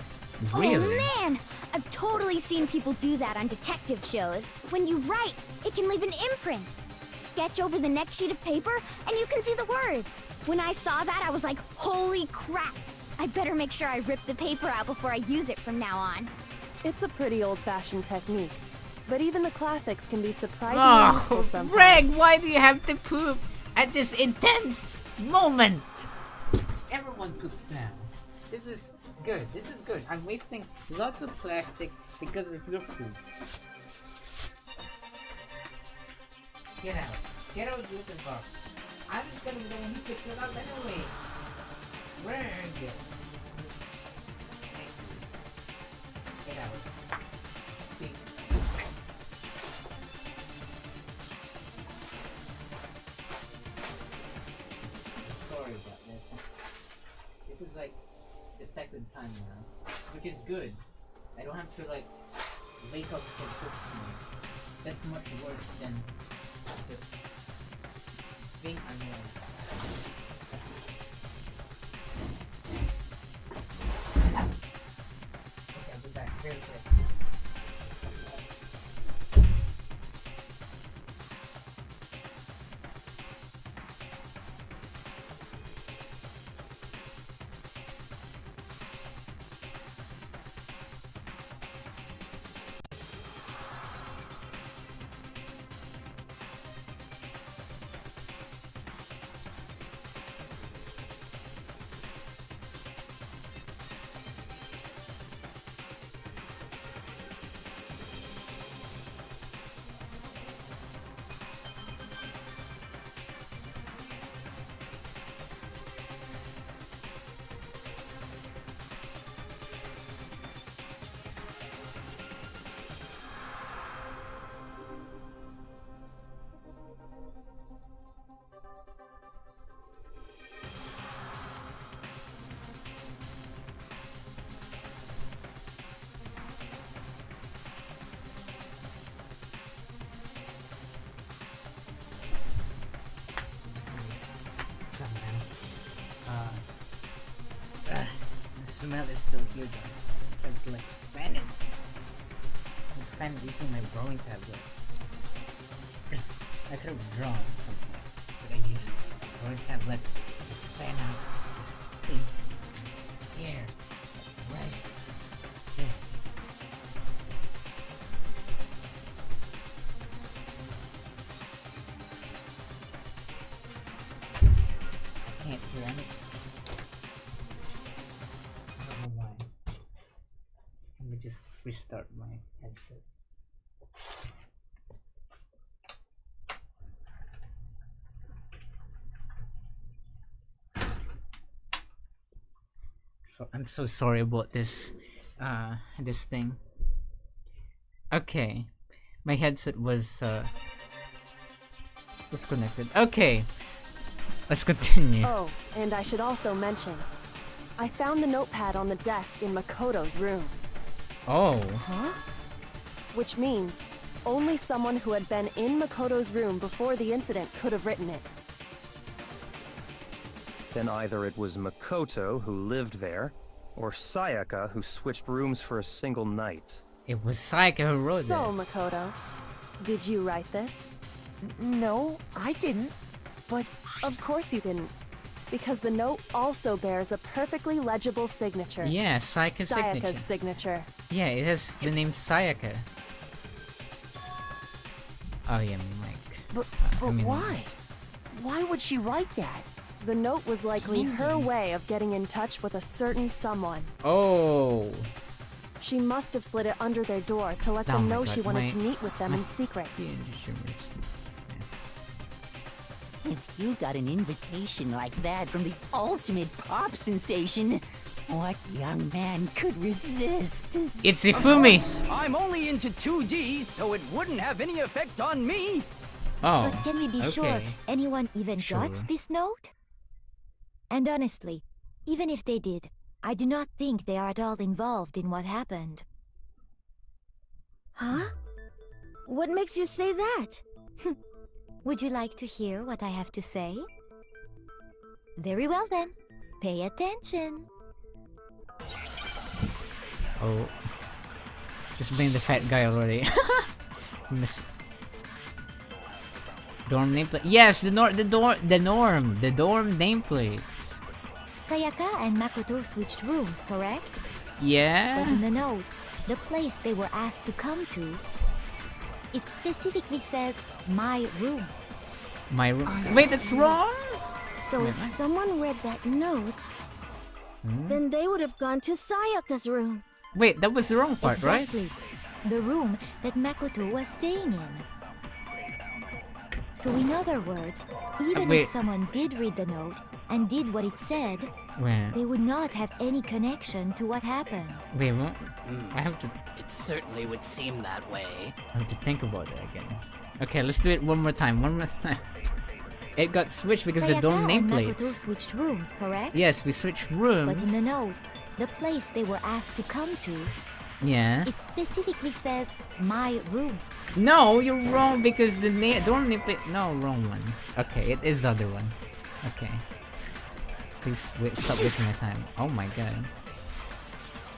Really? Oh man! I've totally seen people do that on detective shows. When you write, it can leave an imprint. Sketch over the next sheet of paper, and you can see the words. When I saw that, I was like, holy crap! I better make sure I rip the paper out before I use it from now on. It's a pretty old-fashioned technique, but even the classics can be surprisingly useful Oh, sometimes. Greg, why do you have to poop at this intense moment? Everyone poops now. This is good. This is good. I'm wasting lots of plastic because of your poop. Get out. Get out of the litter box. I'm just gonna go and pick it up anyway. Greg. This is like the second time now, which is good. I don't have to like wake up for books now. That's much worse than just being annoyed. Okay, I'll be back very quick. The smell is still here though. It's like fan it. I'm fan using my drawing tablet. I could have drawn something, but I used drawing tablet to fan out this thing. Here. Right. Here. I can't hear anything. Let me just restart my headset. So I'm so sorry about this this thing. Okay. My headset was disconnected. Okay. Let's continue. Oh, and I should also mention, I found the notepad on the desk in Makoto's room. Oh. Huh? Which means only someone who had been in Makoto's room before the incident could have written it. Then either it was Makoto who lived there, or Sayaka who switched rooms for a single night. It was Sayaka who wrote So, Makoto, did you write this? No, I didn't. But of course you didn't. Because the note also bears a perfectly legible signature. Yeah, Sayaka's signature. Yeah, it has the name Sayaka. Oh yeah, Mike. But why? Why would she write that? The note was likely her way of getting in touch with a certain someone. Oh. She must have slid it under their door to let them know she wanted to meet with them in secret. If you got an invitation like that from the ultimate pop sensation, what young man could resist? It's Ifumi! I'm only into 2D, so it wouldn't have any effect on me! Oh, but can we be sure anyone even got this note? And honestly, even if they did, I do not think they are at all involved in what happened. Huh? What makes you say that? Would you like to hear what I have to say? Very well then. Pay attention. Oh. Just blame the fat guy already. Dorm nameplate. Yes, the dorm nameplates. Sayaka and Makoto switched rooms, correct? Yeah. But in the note, the place they were asked to come to, it specifically says my room. My room. Wait, that's wrong? So if someone read that note, then they would have gone to Sayaka's room. Wait, that was the wrong part, exactly. The room that Makoto was staying in. So in other words, even if someone did read the note and did what it said, they would not have any connection to what happened. Wait, what? I have to... It certainly would seem that way. I have to think about it again. Okay, let's do it one more time. One more time. It got switched because the Sayaka dorm and nameplates. Makoto switched rooms, correct? Yes, we switched rooms. But in the note, the place they were asked to come to, Yeah. it specifically says my room. No, you're wrong because the dorm nameplate. No, wrong one. Okay, it is the other one. Okay. Please wait, stop wasting my time. Oh my god.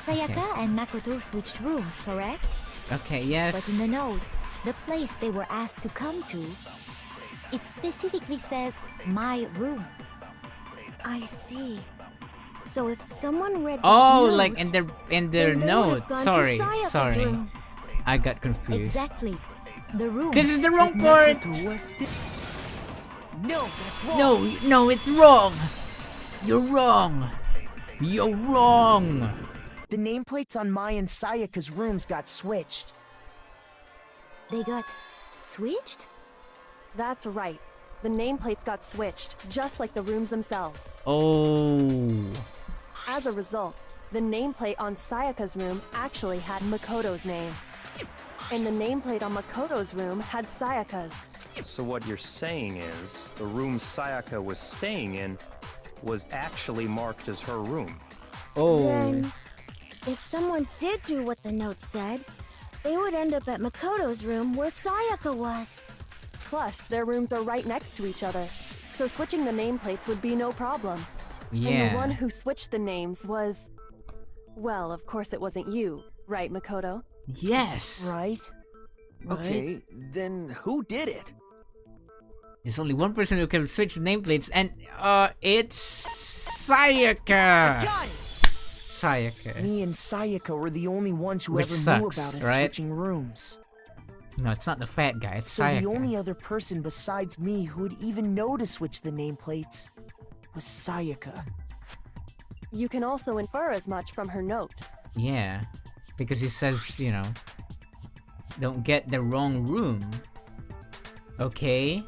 Sayaka and Makoto switched rooms, correct? Okay, yes. But in the note, the place they were asked to come to, it specifically says my room. I see. So if someone read that Oh, note, like in their then they note. would've gone to Sorry, Sayaka's sorry. room. I got confused. Exactly. The room. This is the wrong part. No, that's wrong. No, it's wrong. You're wrong. You're wrong. The nameplates on Mai and Sayaka's rooms got switched. They got switched? That's right. The nameplates got switched, just like the rooms themselves. Oh. As a result, the nameplate on Sayaka's room actually had Makoto's name. And the nameplate on Makoto's room had Sayaka's. So what you're saying is, the room Sayaka was staying in was actually marked as her room. Oh. Then, if someone did do what the note said, they would end up at Makoto's room where Sayaka was. Plus, their rooms are right next to each other, so switching the nameplates would be no problem. Yeah. And the one who switched the names was... Well, of course it wasn't you, right, Makoto? Yes. Right? Okay, then who did it? There's only one person who can switch nameplates, and it's Sayaka. Sayaka. Me and Sayaka were the only ones who Which ever knew sucks, about us right? switching rooms. No, it's not the fat guy. It's So Sayaka. the only other person besides me who would even know to switch the nameplates was Sayaka. You can also infer as much from her note. Yeah, because he says, you know, don't get the wrong room. Okay.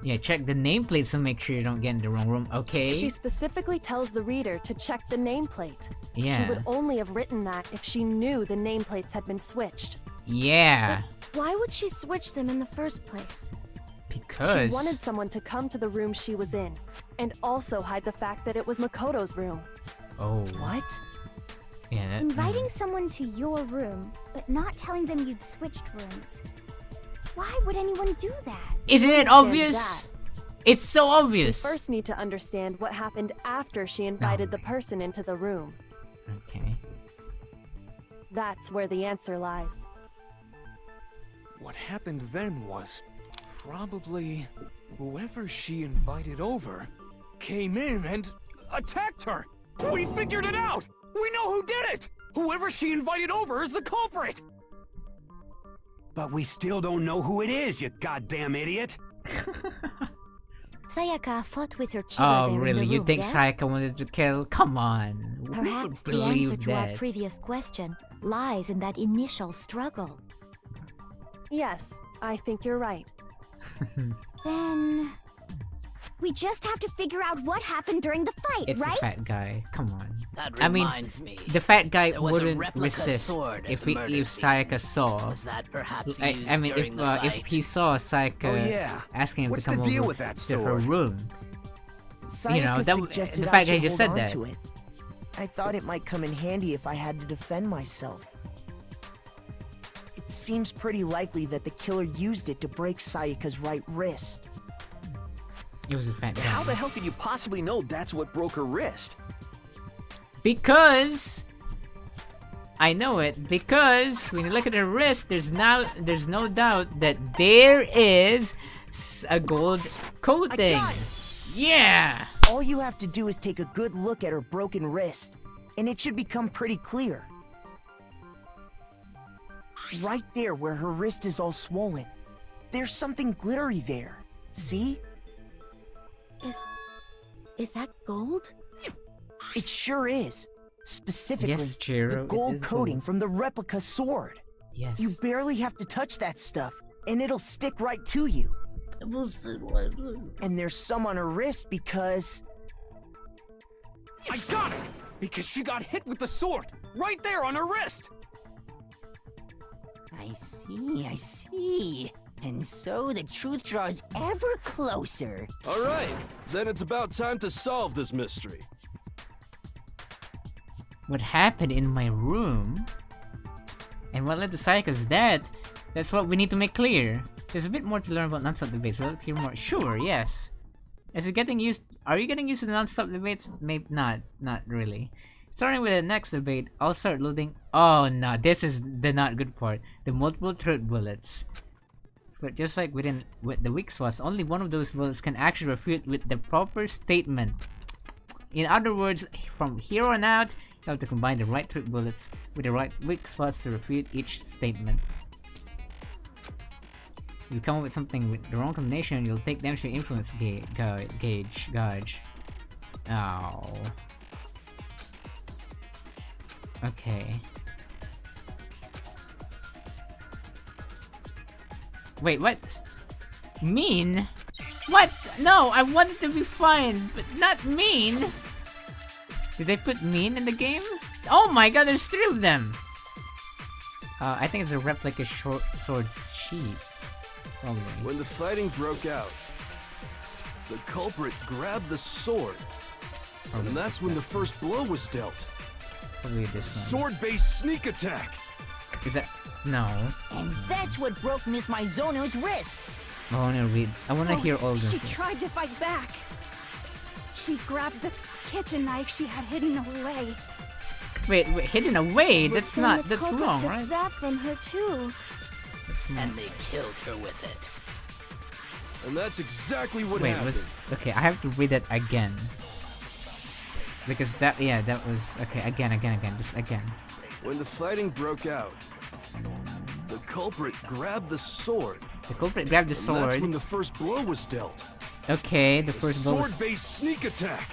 Yeah, check the nameplates to make sure you don't get in the wrong room. Okay. She specifically tells the reader to check the nameplate. She Yeah. would only have written that if she knew the nameplates had been switched. Yeah. Why would she switch them in the first place? Because. She wanted someone to come to the room she was in, and also hide the fact that it was Makoto's room. Oh. What? Yeah. That, Inviting someone to your room, but not telling them you'd switched rooms. Why would anyone do that? Isn't it Understand obvious? that. It's so We obvious. first need to understand what happened after she invited the person into the room. Okay. That's where the answer lies. What happened then was probably whoever she invited over came in and attacked her. We figured it out. We know who did it. Whoever she invited over is the culprit. But we still don't know who it is, you goddamn idiot! Sayaka fought with her killer Oh, there really? in the You room, think yes? Sayaka wanted to kill? Come on. Who would Perhaps the believe answer to our that? previous question lies in that initial struggle. Yes, I think you're right. Then... We just have to figure out what happened during the fight, It's right? the fat guy. Come on. That I mean, reminds me. the fat guy There was a wouldn't replica resist sword at if the he, murder if scene. Sayaka saw. Was that perhaps I used mean, during the fight? if he saw Sayaka Oh, yeah. asking him What's to come the deal over with that to her sword? room, Sayaka you know, suggested the I fact that he should just hold said on that. to it. I thought it might come in handy if I had to defend myself. It seems pretty likely that the killer used it to break Sayaka's right wrist. It was a fat guy. How the hell could you possibly know that's what broke her wrist? Because I know it. Because when you look at her wrist, there's no doubt that there is a gold coating. I got it. Yeah. All you have to do is take a good look at her broken wrist, and it should become pretty clear. Right there where her wrist is all swollen, there's something glittery there. See? Is that gold? It sure is. Specifically, Yes, Chiro, the it gold is coating gold. from the replica sword. Yes. You barely have to touch that stuff, and it'll stick right to you. And there's some on her wrist because... I got it! Because she got hit with the sword, right there on her wrist! I see. And so the truth draws ever closer. All right, then it's about time to solve this mystery. What happened in my room? And what led to Sayaka's death? That's what we need to make clear. There's a bit more to learn about non-stop debates. Will it hear more? Sure, yes. Are you getting used to the non-stop debates? Maybe not really. Starting with the next debate, I'll start loading. Oh no, this is the not good part. The multiple truth bullets. But just like with the weak spots, only one of those bullets can actually refute with the proper statement. In other words, from here on out, you have to combine the right truth bullets with the right weak spots to refute each statement. If you come up with something with the wrong combination, you'll take damage to your influence gauge. Oh. Okay. Wait, what? Mean? What? No, I want it to be fun, but not mean! Did they put mean in the game? Oh my god, there's 3 of them! I think it's a replica sword sheath. Probably. When the fighting broke out, the culprit grabbed the sword. Probably and that's when the first blow was dealt. Probably this one. Sword-based sneak attack! Is that... No. And that's what broke Miss Mizono's wrist. I wanna hear all of She this. tried to fight back. She grabbed the kitchen knife she had hidden away. Wait, hidden away? But That's then not... the That's culprit wrong, took right? that from her too. And they killed her with it. And that's exactly what Wait, happened. okay, I have to read that again. Because that was... Okay, again, just again. When the fighting broke out, the culprit grabbed the sword. The culprit grabbed the and sword. that's when the first blow was dealt. Okay, the first blow was... Sword-based sneak attack!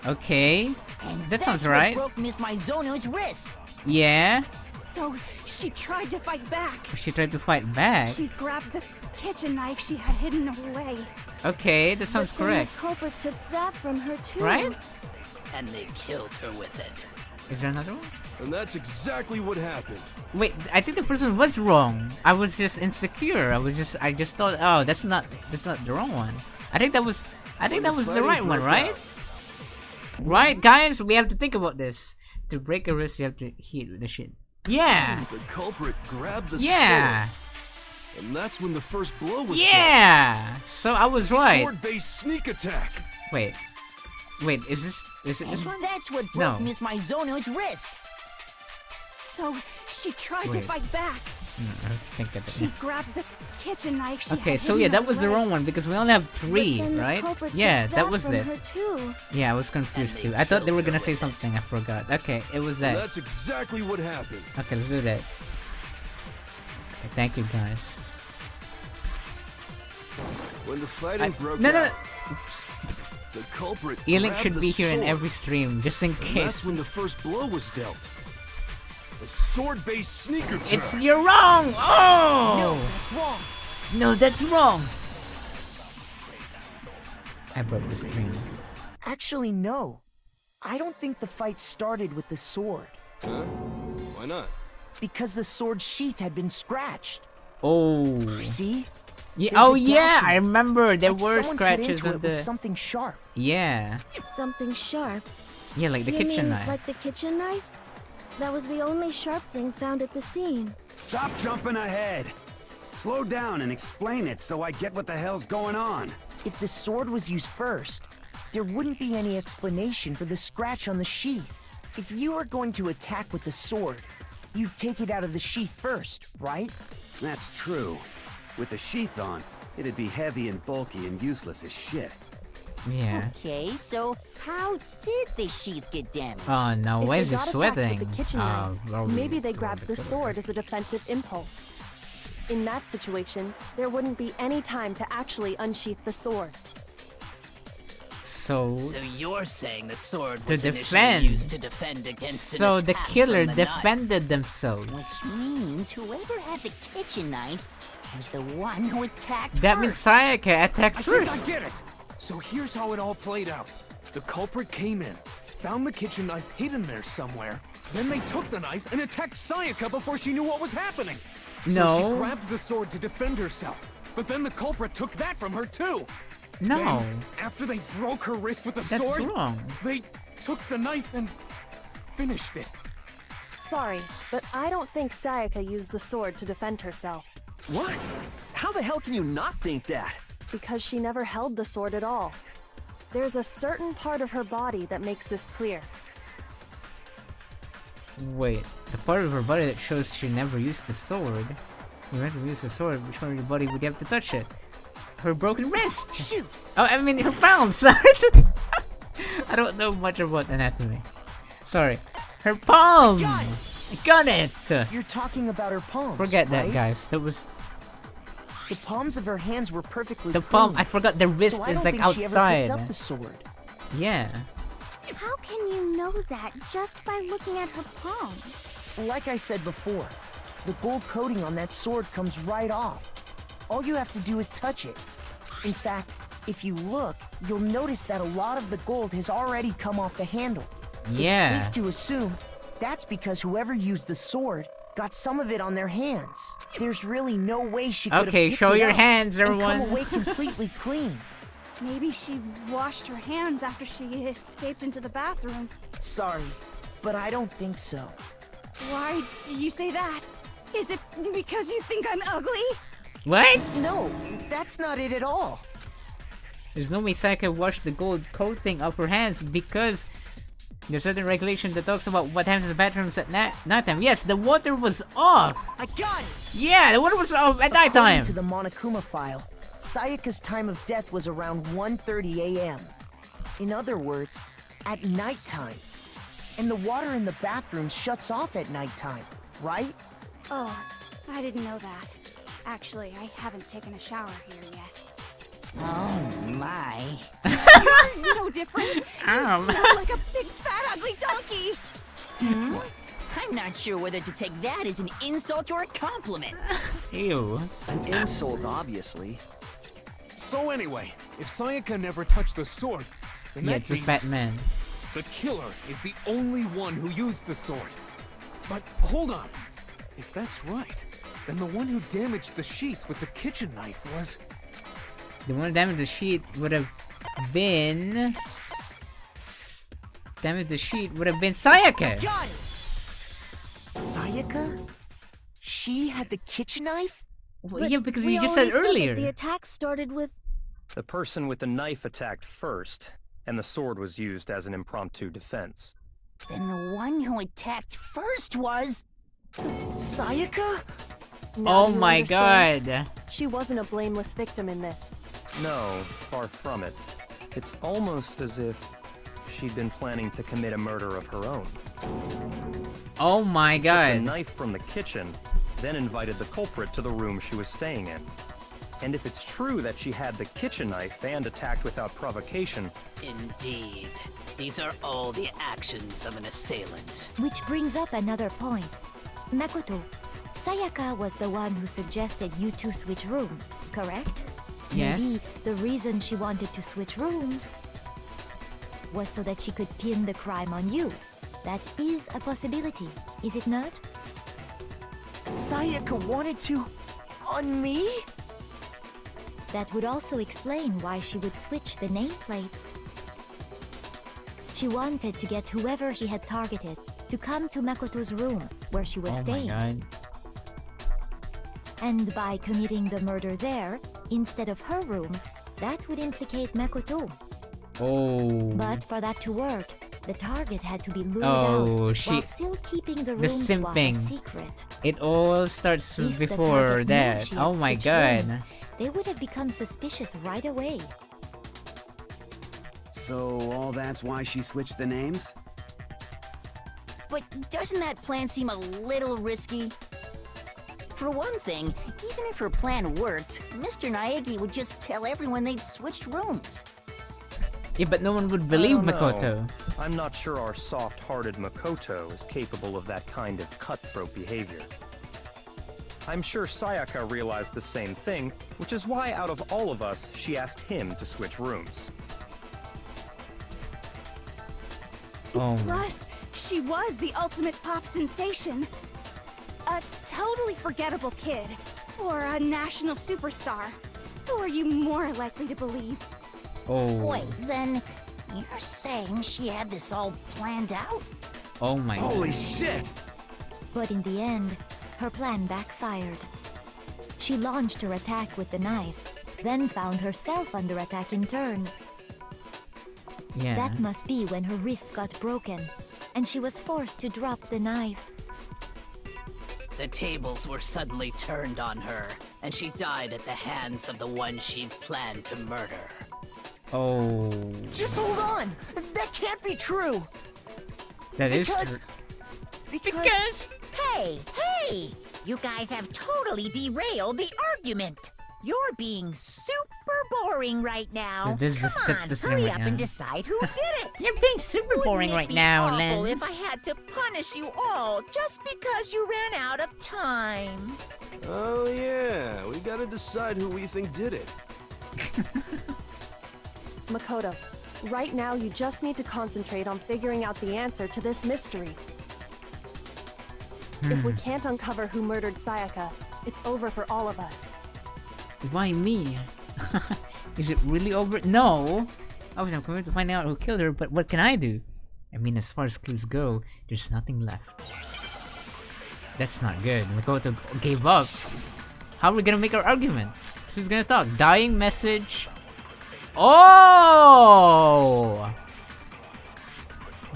Okay, And that that's sounds what right. broke Miss Mizono's wrist. Yeah, So she tried to fight back. she tried to fight back. She grabbed the kitchen knife she had hidden away. Okay, that sounds But then correct. the culprit took that from her too. Right? And they killed her with it. Is there another one? And that's exactly what happened. Wait, I think the first one was wrong. I was just insecure. I just thought, oh, that's not the wrong one. I think that was the right one, right? Right, guys, we have to think about this. To break a wrist, you have to hit the shit. Yeah. The culprit grabbed the Yeah. sword. And that's when the first blow was Yeah. So I was right. Sword-based sneak attack. Wait, is it this one? That's what broke No. Miss Mizono's wrist. So she tried to Wait. fight back. I think that. She grabbed the kitchen knife she Okay, had so hidden yeah, that was the away. wrong one because we only have 3, But then the right? culprit took Yeah, that was from it. her too. Yeah, I was confused too. I thought they were gonna say something. I forgot. Okay, it was And that. that's exactly what happened. Okay, let's do that. Okay, thank you guys. When the fighting broke No, out, the culprit E-Link grabbed should the be here in sword. every stream, just in And that's case. when the first blow was dealt. A sword-based sneak attack. You're wrong! Oh! No, that's wrong. No, that's wrong! I broke the stream. Actually, no. I don't think the fight started with the sword. Huh? Why not? Because the sword sheath had been scratched. Oh. See? Yeah. There's Oh a yeah, gash in I it. remember there Like were someone cut scratches into on it with the. something sharp. Yeah. Something sharp. Yeah, like the You kitchen mean knife. like the kitchen knife? That was the only sharp thing found at the scene. Stop jumping ahead. Slow down and explain it so I get what the hell's going on. If the sword was used first, there wouldn't be any explanation for the scratch on the sheath. If you were going to attack with the sword, you'd take it out of the sheath first, right? That's true. With the sheath on, it'd be heavy and bulky and useless as shit. Yeah. Okay, so how did the sheath get damaged? Oh no, If why they is it got attacked sweating? with the kitchen knife, probably- maybe they grabbed the sword as a defensive impulse. In that situation, there wouldn't be any time to actually unsheath the sword. So. So you're saying the sword To was defend. initially used to defend against an So the attack killer from the knife. defended themselves. Which means whoever had the kitchen knife was the one who attacked That first. means Sayaka attacked I first. think I get it. So here's how it all played out. The culprit came in, found the kitchen knife hidden there somewhere, then they took the knife and attacked Sayaka before she knew what was happening. So No. she grabbed the sword to defend herself, but then the culprit took that from her too. No. Then, after they broke her wrist with the That's sword, wrong. they took the knife and finished it. Sorry, but I don't think Sayaka used the sword to defend herself. What? How the hell can you not think that? Because she never held the sword at all. There's a certain part of her body that makes this clear. Wait, the part of her body that shows she never used the sword. You never used the sword, which part of your body would you have to touch it? Her broken wrist! Shoot! Oh, I mean her palms! I don't know much about anatomy. Sorry. Her palm! I got it! You're talking about her palms. Forget that, right? guys. That was... The palms of her hands were perfectly The palm, clean. I forgot the wrist So I is don't like think she ever outside. picked up the sword. Yeah. How can you know that just by looking at her palms? Like I said before, the gold coating on that sword comes right off. All you have to do is touch it. In fact, if you look, you'll notice that a lot of the gold has already come off the handle. Yeah. It's safe to assume that's because whoever used the sword got some of it on their hands. There's really no way she could Okay, have picked show it your up hands, and everyone. come away completely clean. Maybe she washed her hands after she escaped into the bathroom. Sorry, but I don't think so. Why do you say that? Is it because you think I'm ugly? What? No, that's not it at all. There's no way Sayaka washed the gold coating off her hands because there's certain regulation that talks about what happens in the bathrooms at nighttime. Yes, the water was off! I got it! Yeah, the water was off at nighttime! According to the Monokuma file, Sayaka's time of death was around 1:30 a.m. In other words, at nighttime. And the water in the bathroom shuts off at nighttime, right? Oh, I didn't know that. Actually, I haven't taken a shower here yet. Oh my. You're no different. You Ow. smell like a big fat ugly donkey. Hmm? I'm not sure whether to take that as an insult or a compliment. Ew. An insult, obviously. So anyway, if Sayaka never touched the sword, then Yeah, that it's a means fat man. the killer is the only one who used the sword. But hold on. If that's right, then the one who damaged the sheath with the kitchen knife was... The one who damaged the sheet would have been... Damaged the sheet would have been Sayaka! Sayaka? She had the kitchen knife? Well, yeah, because we you just said already earlier. that the attack started with... The person with the knife attacked first, and the sword was used as an impromptu defense. Then the one who attacked first was... Sayaka? Now Oh do you my understand? god. She wasn't a blameless victim in this. No, far from it. It's almost as if she'd been planning to commit a murder of her own. Oh my Took the god. knife from the kitchen, then invited the culprit to the room she was staying in. And if it's true that she had the kitchen knife and attacked without provocation... Indeed. These are all the actions of an assailant. Which brings up another point. Makoto, Sayaka was the one who suggested you two switch rooms, correct? Yes. Maybe the reason she wanted to switch rooms was so that she could pin the crime on you. That is a possibility, is it not? Sayaka wanted to... on me? That would also explain why she would switch the nameplates. She wanted to get whoever she had targeted to come to Makoto's room where she was Oh my staying. god. And by committing the murder there, instead of her room, that would implicate Makoto. Oh. But for that to work, the target had to be lured Oh, out she... while still keeping the The room swap a simping. secret. It all starts If the before target knew that. she had Oh my switched god. rooms, they would have become suspicious right away. So all that's why she switched the names? But doesn't that plan seem a little risky? For one thing, even if her plan worked, Mr. Naegi would just tell everyone they'd switched rooms. Yeah, but no one would believe I don't know. Makoto. I'm not sure our soft-hearted Makoto is capable of that kind of cutthroat behavior. I'm sure Sayaka realized the same thing, which is why out of all of us, she asked him to switch rooms. Oh. Plus, she was the ultimate pop sensation. A totally forgettable kid. Or a national superstar. Who are you more likely to believe? Oh. Wait, then you're saying she had this all planned out? Oh my god. Holy shit! But in the end, her plan backfired. She launched her attack with the knife, then found herself under attack in turn. Yeah. That must be when her wrist got broken, and she was forced to drop the knife. The tables were suddenly turned on her, and she died at the hands of the one she'd planned to murder. Oh. Just hold on! That can't be true! That is Because... true. Because... Hey! You guys have totally derailed the argument. You're being super boring right now. That's Come the on, hurry right up now. and decide who did it. You're being super boring right now, Awful Len. if I had to punish you all just because you ran out of time. Oh yeah, we gotta decide who we think did it. Makoto, right now you just need to concentrate on figuring out the answer to this mystery. If we can't uncover who murdered Sayaka, it's over for all of us. Why me? Is it really over? No! I was going to find out who killed her, but what can I do? I mean, as far as clues go, there's nothing left. That's not good. Makoto gave up. How are we gonna make our argument? Who's gonna talk? Dying message. Oh!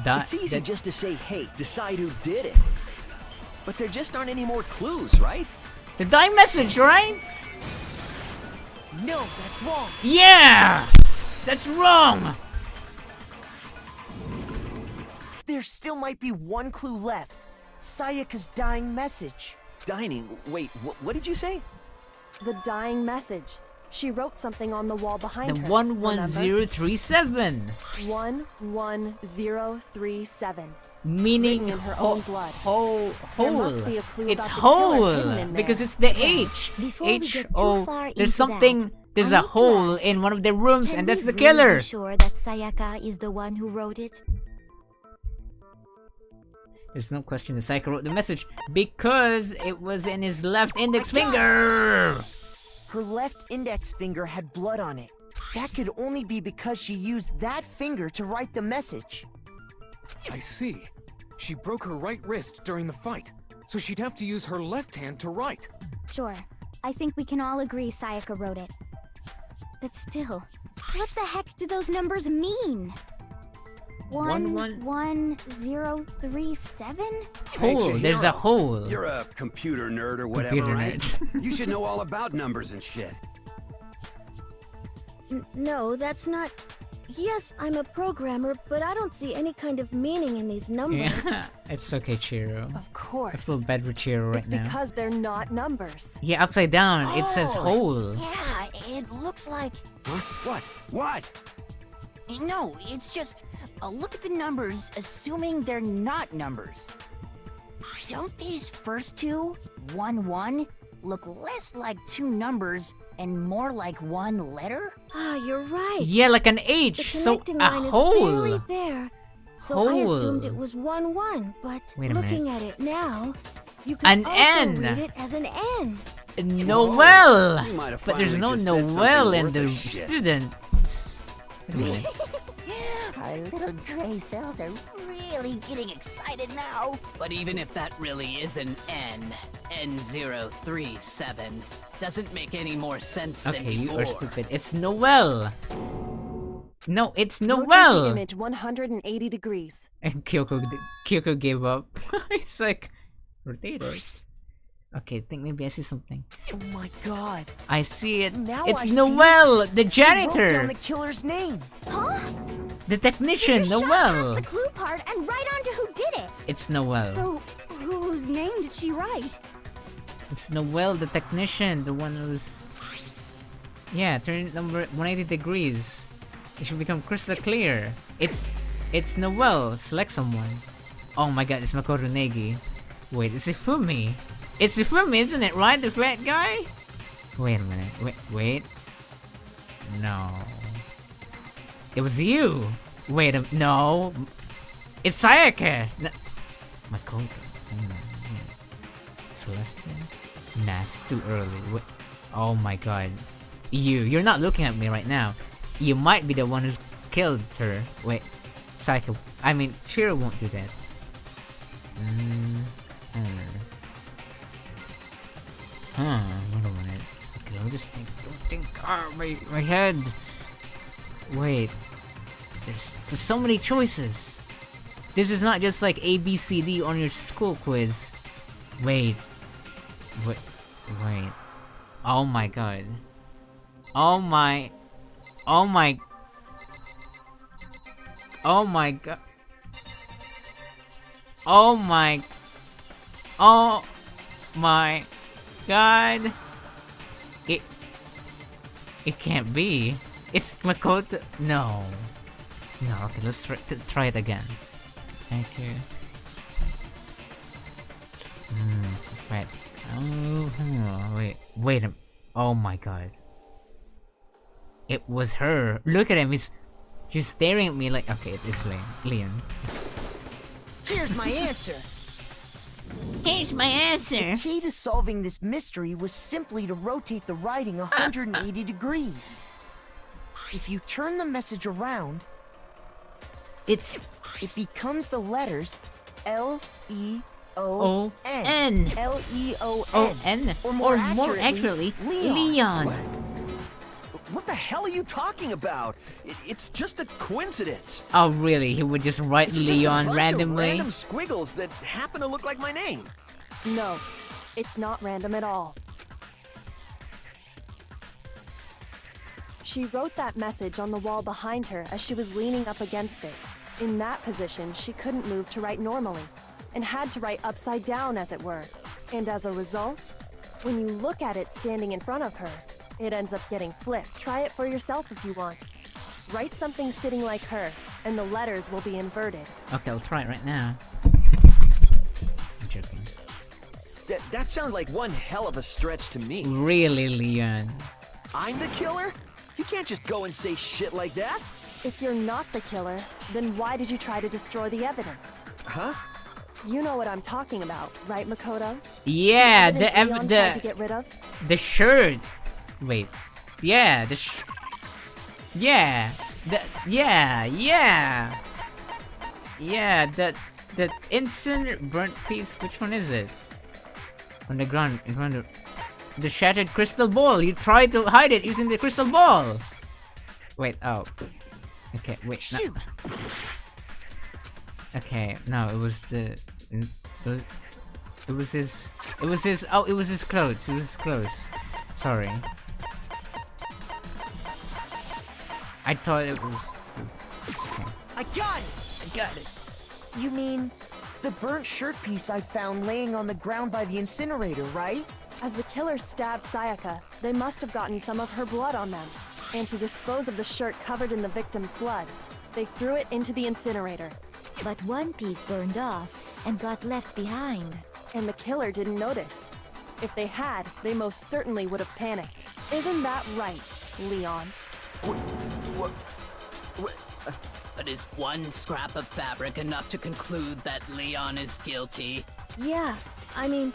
It's easy just to say, hey, decide who did it. But there just aren't any more clues, right? The dying message, right? No, that's wrong. Yeah! That's wrong! There still might be one clue left. Sayaka's dying message. Dining? Wait, what did you say? The dying message. She wrote something on the wall behind The her. 11037. 11037. Meaning Written in her own blood. whole. There must be a clue It's about the killer hidden whole in because there. it's the H. Before we get too H-O. far There's into something. that, There's I a need to hole ask, in one of the rooms, Can and that's we the really killer. be sure that Sayaka is the one who wrote it? There's no question that Sayaka wrote the message because it was in his left index finger. Her left index finger had blood on it. That could only be because she used that finger to write the message. I see. She broke her right wrist during the fight, so she'd have to use her left hand to write. Sure. I think we can all agree Sayaka wrote it. But still, what the heck do those numbers mean? 11037? Hole. There's a hole. You're a computer nerd or whatever, Computer right? nerd. You should know all about numbers and shit. No, that's not... Yes, I'm a programmer, but I don't see any kind of meaning in these numbers. Yeah, it's okay, Chiro. Of course. I feel bad for Chiro right It's now. because they're not numbers. Yeah, upside down. It says hole. Yeah, it looks like... Huh? What? No, it's just... look at the numbers, assuming they're not numbers. Don't these first two, 1-1, look less like two numbers and more like one letter? Ah, you're right. Yeah, like an H. The So connecting a line is hole. barely there. So I assumed it Hole. was 1-1, but Wait a looking minute. at it now, you can An also N. read it as an N. Noel. You might have But there's no finally just said Noel something in worth the a shit. student. Anyway. Our little gray cells are really getting excited now. But even if that really is an N, N037, doesn't make any more sense than Okay, you before. are stupid. It's Noel. No, it's Rotate the Noel. image 180 degrees. And Kyoko gave up. It's like rotate it. Okay, I think maybe I see something. Oh my god. I see it. Now It's I see Noel, the She wrote janitor, down the killer's name. Huh? the technician. Just shot Noel. past the clue part and right on to who did it. It's Noel. So, whose name did she write? It's Noel, the technician, the one who's... Yeah, turn it number 180 degrees. It should become crystal clear. It's Noel. Select someone. Oh my god, it's Makoto Negi. Wait, it's Ifumi. It's Ifumi, isn't it, right? The fat guy? Wait a minute. Wait. No. It was you. Wait a... No. It's Sayaka. No. Makoto. Celestial? Nah, it's too early. What? Oh my god. You're not looking at me right now. You might be the one who killed her. Wait, Psycho. I mean, Shiro won't do that. Wait a minute. Okay, I'll just think. My head. Wait. There's so many choices. This is not just like A, B, C, D on your school quiz. Wait. Oh my god. Oh my god. Oh my god. It can't be. It's Makoto. No. Okay, let's try it again. Thank you. Right. Wait. Oh my god. It was her. Look at him. She's staring at me like. Okay, it's Leon. Here's my answer. Here's my answer. The key to solving this mystery was simply to rotate the writing 180 degrees. If you turn the message around, it becomes the letters L-E-O-N. L-E-O-N. Or more accurately, Leon. What the hell are you talking about? It's just a coincidence. Oh really? He would just write It's Leon just a bunch randomly? Of random squiggles that happen to look like my name. No, it's not random at all. She wrote that message on the wall behind her as she was leaning up against it. In that position, she couldn't move to write normally, and had to write upside down, as it were. And as a result, when you look at it standing in front of her, it ends up getting flipped. Try it for yourself if you want. Write something sitting like her, and the letters will be inverted. Okay, I'll try it right now. I'm joking. That sounds like one hell of a stretch to me. Really, Leon? I'm the killer? You can't just go and say shit like that. If you're not the killer, then why did you try to destroy the evidence? Huh? You know what I'm talking about, right, Makoto? Yeah, the evidence Leon tried to get rid of? The shirt. Wait. Yeah, the instant burnt piece. Which one is it? On the ground, in front of the shattered crystal ball. You tried to hide it using the crystal ball. Wait. Oh. Okay. Wait. Shoot. No. Okay. No, it was It was his. Oh, it was his clothes. It was his clothes. Sorry. I thought it was. Okay. I got it. You mean the burnt shirt piece I found laying on the ground by the incinerator, right? As the killer stabbed Sayaka, they must have gotten some of her blood on them. And to dispose of the shirt covered in the victim's blood, they threw it into the incinerator. But one piece burned off and got left behind. And the killer didn't notice. If they had, they most certainly would have panicked. Isn't that right, Leon? But is one scrap of fabric enough to conclude that Leon is guilty? Yeah, I mean,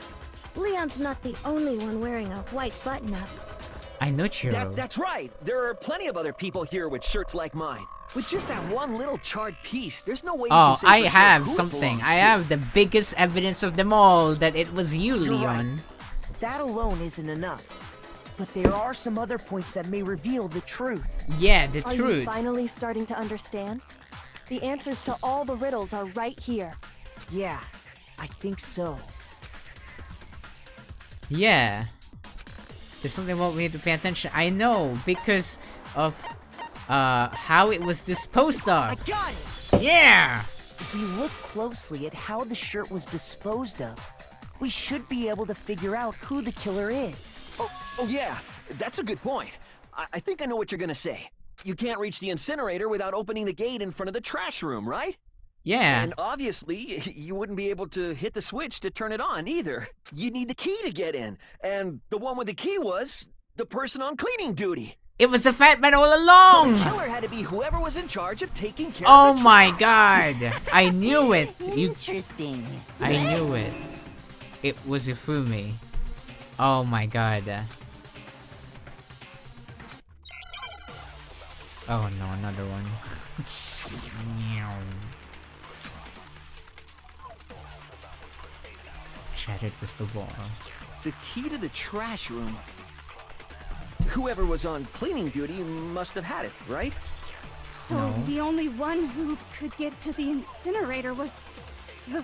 Leon's not the only one wearing a white button-up. I know, Chiro. That's right. There are plenty of other people here with shirts like mine. With just that one little charred piece, there's no way you can say I for have sure who it something. belongs I to. have the biggest evidence of them all that it was you, You're Leon. right. That alone isn't enough. But there are some other points that may reveal the truth. Yeah, the Are truth. you finally starting to understand? The answers to all the riddles are right here. Yeah, I think so. Yeah. There's something about we need to pay attention. I know, because of how it was disposed I of. got it! Yeah! If we look closely at how the shirt was disposed of, we should be able to figure out who the killer is. Oh yeah, that's a good point. I think I know what you're gonna say. You can't reach the incinerator without opening the gate in front of the trash room, right? Yeah. And obviously, you wouldn't be able to hit the switch to turn it on either. You'd need the key to get in. And the one with the key was the person on cleaning duty. It was the fat man all along! So the killer had to be whoever was in charge of taking care Oh of the my trash. god! I knew it! Interesting. I knew it. it was Ifumi. Oh my god. Oh no, another one. Shattered crystal ball. The key to the trash room. Whoever was on cleaning duty must have had it, right? So No. the only one who could get to the incinerator was the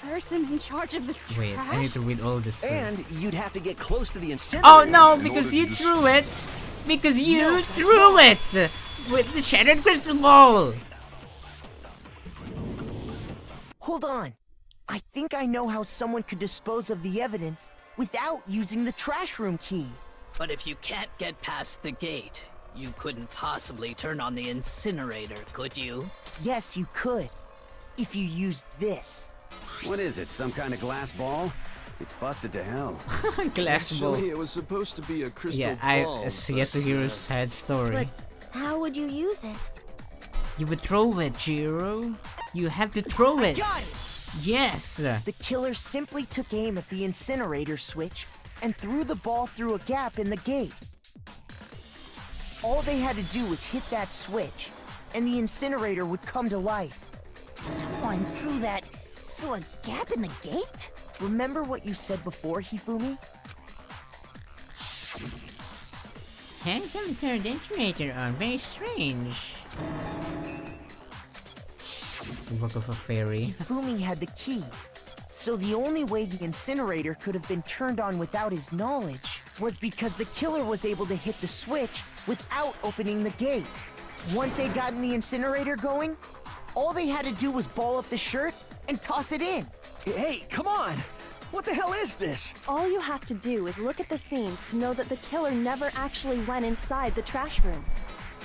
person in charge of the Wait, trash? I need to read all this. And you'd have to get close to the incinerator. Oh no, because you threw it! Because you threw it! With the shattered crystal ball! Hold on. I think I know how someone could dispose of the evidence without using the trash room key. But if you can't get past the gate, you couldn't possibly turn on the incinerator, could you? Yes, you could. If you used this. What is it, some kind of glass ball? It's busted to hell. Glass ball. Actually, it was supposed to be a crystal Yeah, ball. Yasuhiro's sad story. But how would you use it? You would throw it, Jiro. You have to throw it. Got it! Yes! The killer simply took aim at the incinerator switch and threw the ball through a gap in the gate. All they had to do was hit that switch, and the incinerator would come to life. Someone threw a gap in the gate? Remember what you said before, Hifumi? Handsome turned incinerator on. Very strange. The work of a fairy. Hifumi had the key, so the only way the incinerator could have been turned on without his knowledge was because the killer was able to hit the switch without opening the gate. Once they'd gotten the incinerator going, all they had to do was ball up the shirt and toss it in. Hey, come on! What the hell is this? All you have to do is look at the scene to know that the killer never actually went inside the trash room.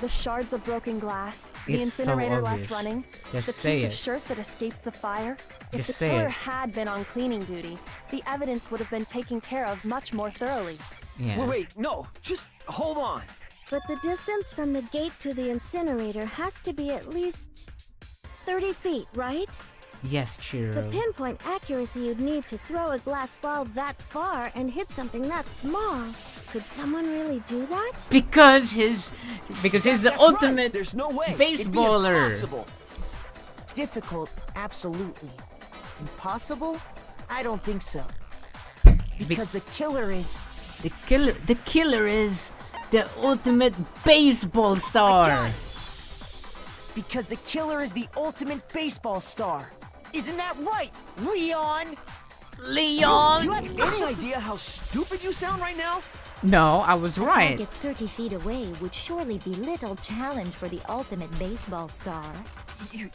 The shards of broken glass, the It's so incinerator left obvious. running, Just the say piece of it. shirt that escaped the fire. If Just the say killer it. had been on cleaning duty, the evidence would have been taken care of much more thoroughly. Yeah. Wait, no, just hold on. But the distance from the gate to the incinerator has to be at least 30 feet, right? Yes, The Chiro. pinpoint accuracy you'd need to throw a glass ball that far and hit something that small. Could someone really do that? Because he's the That's ultimate right. There's no way. baseballer. It'd be impossible. Difficult, absolutely. Impossible? I don't think so. Because the killer is... The killer is the ultimate baseball star. Because the killer is the ultimate baseball star. Isn't that right, Leon? Leon! Do you have any idea how stupid you sound right now? No, I was A right. target 30 feet away would surely be little challenge for the ultimate baseball star. You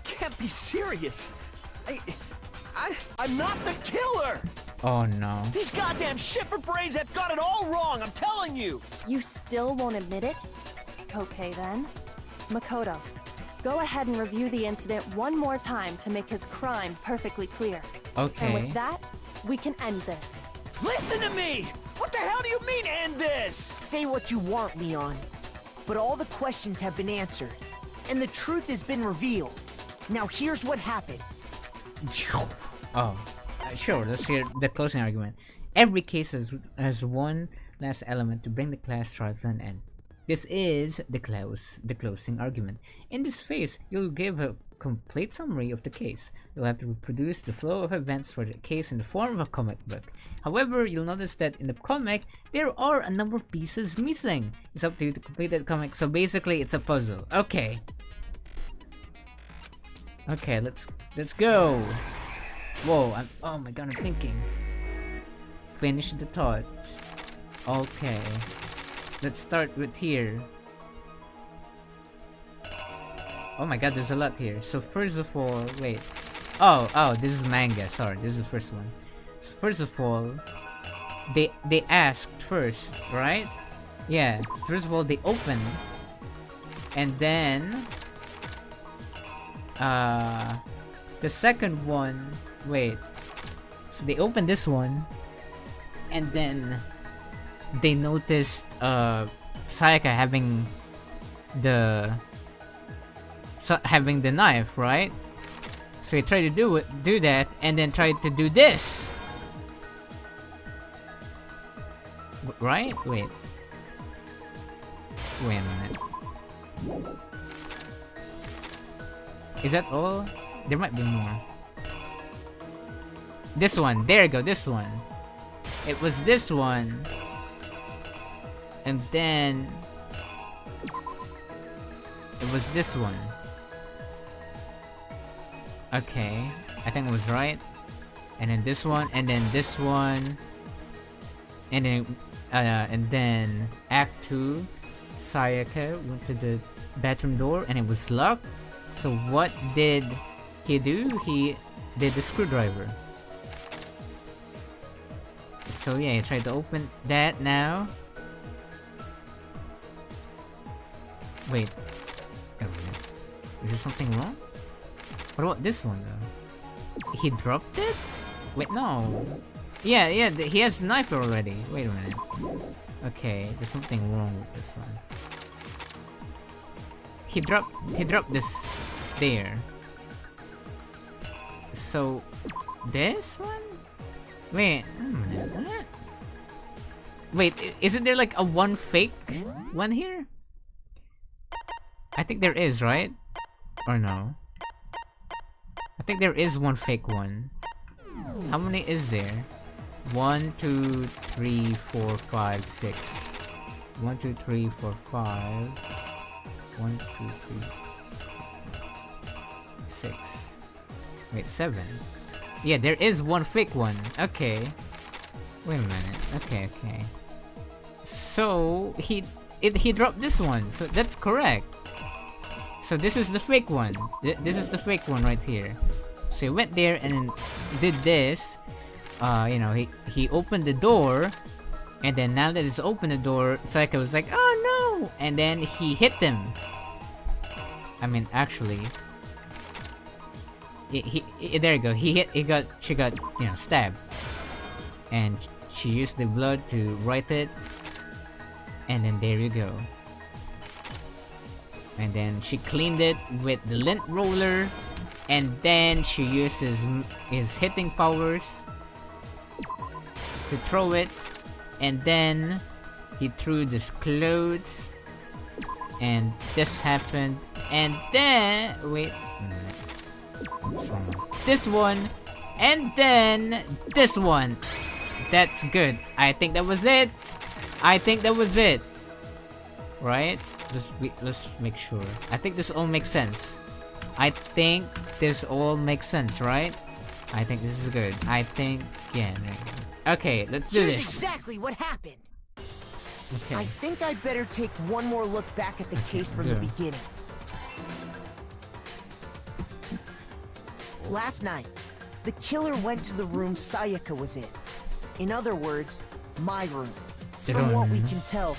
can't be serious. I'm not the killer! Oh no. These goddamn shipper brains have got it all wrong, I'm telling you! You still won't admit it? Okay then. Makoto, go ahead and review the incident one more time to make his crime perfectly clear. Okay. And with that, we can end this. Listen to me! What the hell do you mean, end this? Say what you want, Leon. But all the questions have been answered, and the truth has been revealed. Now here's what happened. Oh, sure. Let's hear the closing argument. Every case has one last element to bring the class trial to an end. This is the closing argument. In this phase, you'll give a complete summary of the case. You'll have to reproduce the flow of events for the case in the form of a comic book. However, you'll notice that in the comic, there are a number of pieces missing. It's up to you to complete that comic, so basically it's a puzzle. Okay. Okay, let's go. Whoa, oh my god, I'm thinking. Finish the thought. Okay. Let's start with here. Oh my god, there's a lot here. So first of all, wait. Oh, this is manga. Sorry, this is the first one. So first of all, they asked first, right? Yeah. First of all, they opened, and then the second one. Wait. So they opened this one, and then they noticed Sayaka having the knife, right? So he tried to do that and then tried to do this. Right? Wait. Wait a minute. Is that all? There might be more. This one. There you go. This one. It was this one. And then... it was this one. Okay. I think I was right. And then this one. And then this one. And then Act 2, Sayaka went to the bathroom door and it was locked. So what did he do? He did the screwdriver. So yeah, he tried to open that now. Wait. Is there something wrong? What about this one though? He dropped it? Wait, no. Yeah, he has a knife already. Wait a minute. Okay, there's something wrong with this one. He dropped this there. So, this one? Wait, what? Wait, isn't there like a one fake one here? I think there is, right? Or no? I think there is one fake one. How many is there? 1, 2, 3, 4, 5, 6. 1, 2, 3, 4, 5. 1, 2, 3, 6. Wait, 7. Yeah, there is one fake one. Okay. Wait a minute. Okay. So he dropped this one. So that's correct. So this is the fake one. This is the fake one right here. So he went there and did this. You know, he opened the door, and then now that it's opened the door, Sayaka was like, "Oh no!" And then he hit them. I mean, actually, there you go. She got, you know, stabbed, and she used the blood to write it, and then there you go. And then she cleaned it with the lint roller, and then she uses his hitting powers to throw it, and then he threw the clothes, and this happened, and then wait a minute. This one, and then this one. That's good. I think that was it. Right? Let's make sure. I think this all makes sense. Right? I think this is good. I think, yeah. Okay, let's do Here's this. exactly what happened. Okay. I think I'd better take one more look back at the case from the good. beginning. Last night, the killer went to the room Sayaka was in. In other words, my room. From what we can tell,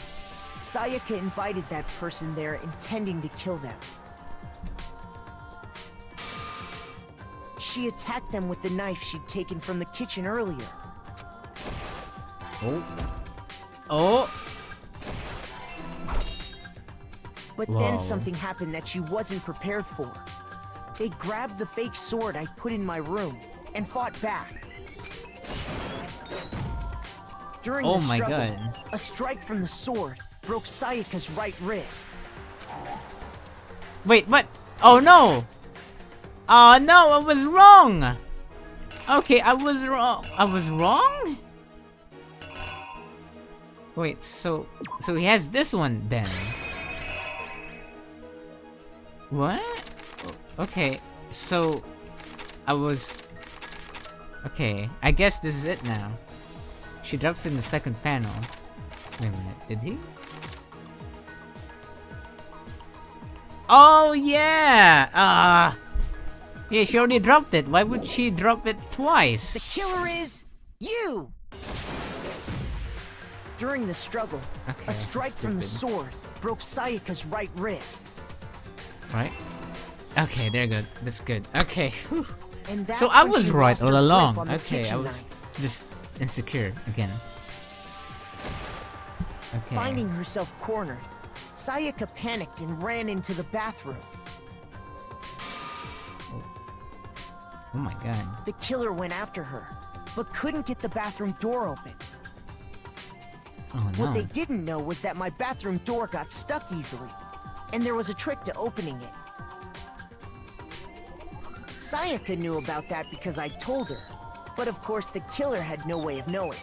Sayaka invited that person there intending to kill them. She attacked them with the knife she'd taken from the kitchen earlier. Oh. But then something happened that she wasn't prepared for. They grabbed the fake sword I put in my room and fought back. During the struggle, a strike from the sword broke Sayaka's right wrist. Wait, what? Oh no! Oh no, I was wrong! Okay, I was wrong? Wait, so he has this one then. What? Okay, so okay, I guess this is it now. She drops in the second panel. Wait a minute, did he? Oh yeah! Yeah, she already dropped it. Why would she drop it twice? The killer is you! During the struggle, a strike from the sword broke Sayaka's right wrist. Right? Okay, there you go. That's good. Okay. Whew. And that's so I when was she right lost all her grip along. on the Okay, I kitchen was knife. just insecure again. Okay. Finding herself cornered, Sayaka panicked and ran into the bathroom. Oh my god. The killer went after her, but couldn't get the bathroom door open. Oh What no. they didn't know was that my bathroom door got stuck easily, and there was a trick to opening it. Sayaka knew about that because I told her, but of course the killer had no way of knowing.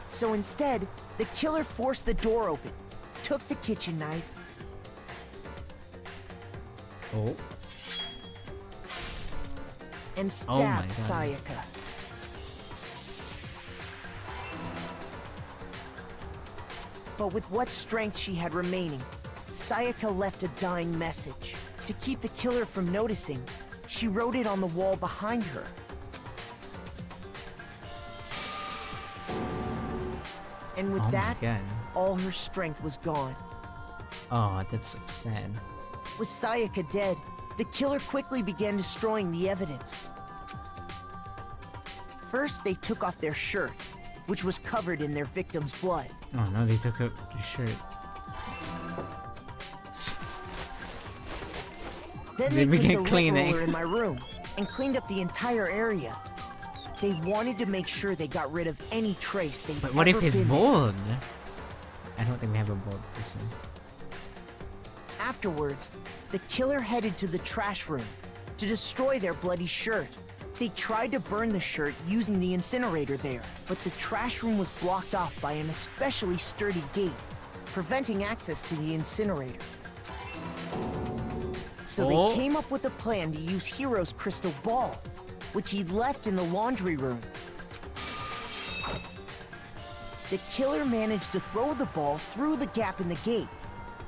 So instead, the killer forced the door open, took the kitchen knife, Oh. and Oh my stabbed God. Sayaka. But with what strength she had remaining, Sayaka left a dying message. To keep the killer from noticing, she wrote it on the wall behind her. And with Oh my that, God. all her strength was gone. Oh, that's so sad. With Sayaka dead, the killer quickly began destroying the evidence. First, they took off their shirt, which was covered in their victim's blood. Oh no, they took up the shirt. Then They they took began the lint cleaning. roller in my room and cleaned up the entire area. They wanted to make sure they got rid of any trace they'd But what if ever he's been there. bald? I don't think we have a bald person. Afterwards, the killer headed to the trash room to destroy their bloody shirt. They tried to burn the shirt using the incinerator there, but the trash room was blocked off by an especially sturdy gate, preventing access to the incinerator. So Oh. they came up with a plan to use Hiro's crystal ball, which he'd left in the laundry room. The killer managed to throw the ball through the gap in the gate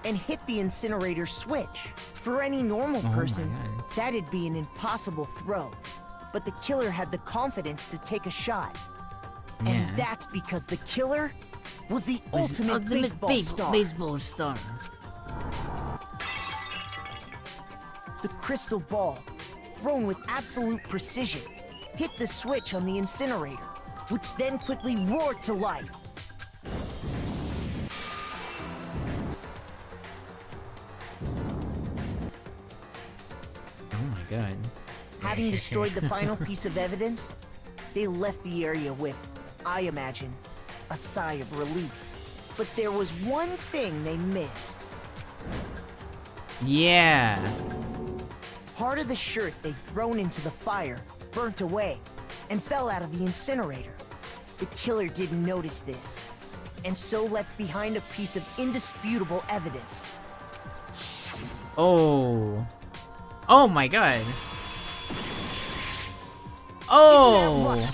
and hit the incinerator switch. For any normal Oh my person, God. that'd be an impossible throw. But the killer had the confidence to take a shot. Yeah. And that's because the killer was the Was the ultimate baseball star. star. The crystal ball, thrown with absolute precision, hit the switch on the incinerator, which then quickly roared to life. Oh my God. Having destroyed the final piece of evidence, they left the area with, I imagine, a sigh of relief. But there was one thing they missed. Yeah. Part of the shirt they'd thrown into the fire burnt away and fell out of the incinerator. The killer didn't notice this, and so left behind a piece of indisputable evidence. Oh. Oh my God. Oh.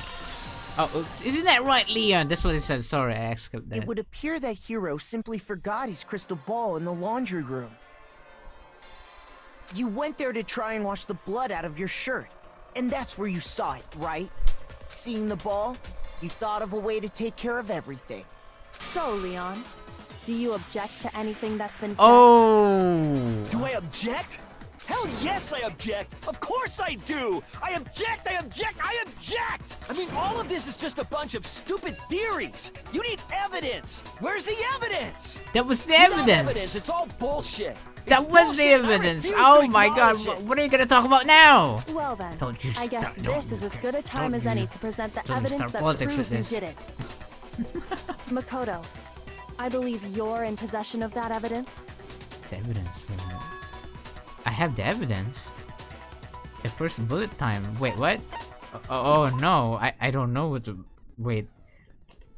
Oh, oops. Isn't that right, Leon? That's what it says. Sorry, I skipped that. It would appear that Hiro simply forgot his crystal ball in the laundry room. You went there to try and wash the blood out of your shirt, and that's where you saw it, right? Seeing the ball, you thought of a way to take care of everything. So, Leon, do you object to anything that's been said? Oh. Do I object? Hell yes, I object! Of course I do! I object! I object! I object! I mean, all of this is just a bunch of stupid theories! You need evidence! Where's the evidence? That was the Without evidence. evidence, it's all bullshit! That It's was the bullshit, and I evidence. refuse Oh to my God. acknowledge it. What are you gonna talk about now? Well then, Don't you I guess start- this don't- is as good a time don't as any you- to present the don't evidence start that politics proves with you this. did it. Makoto, I believe you're in possession of that evidence. The evidence. Wait a minute. I have the evidence. The first bullet time. Wait, what? Oh no, I don't know what to. Wait.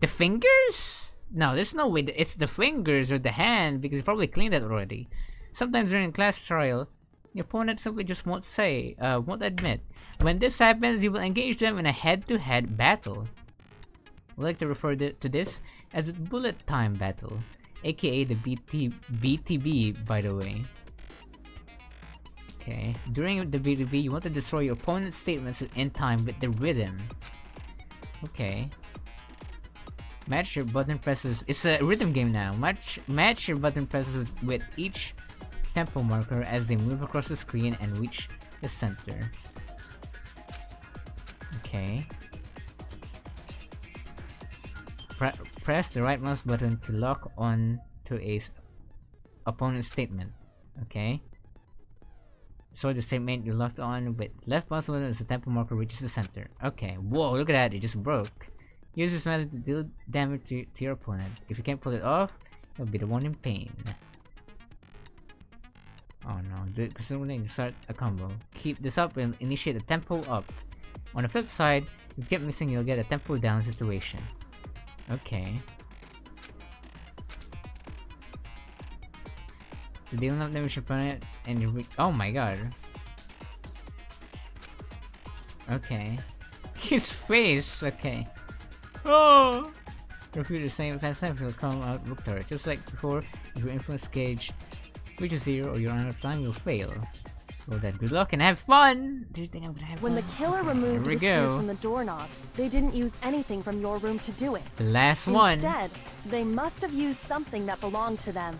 The fingers? No, there's no way. It's the fingers or the hand because you probably cleaned it already. Sometimes during class trial, your opponent simply just won't admit. When this happens, you will engage them in a head-to-head battle. We like to refer to this as a bullet time battle, aka the BTB, by the way. Okay, during the BTB, you want to destroy your opponent's statements in time with the rhythm. Okay. Match your button presses. It's a rhythm game now. Match your button presses with each tempo marker as they move across the screen and reach the center. Okay. Press the right mouse button to lock on to a opponent's statement. Okay. So the statement you locked on with left mouse button as the tempo marker reaches the center. Okay. Whoa, look at that. It just broke. Use this method to deal damage to your opponent. If you can't pull it off, you'll be the one in pain. Oh no, do it presumably to start a combo. Keep this up and initiate a tempo up. On the flip side, if you get missing, you'll get a tempo down situation. Okay. To deal enough damage to opponent and you oh my god. Okay. His face, okay. Oh! Repeat the same fast time will come out victorious. Just like before, if your influence gauge reaches 0 or you're out of time, you'll fail. Well then, good luck and have fun! Do you think I'm gonna have When fun? the killer removed the Here we screws go. from the doorknob, they didn't use anything from your room to do it. The last one. Instead, they must have used something that belonged to them.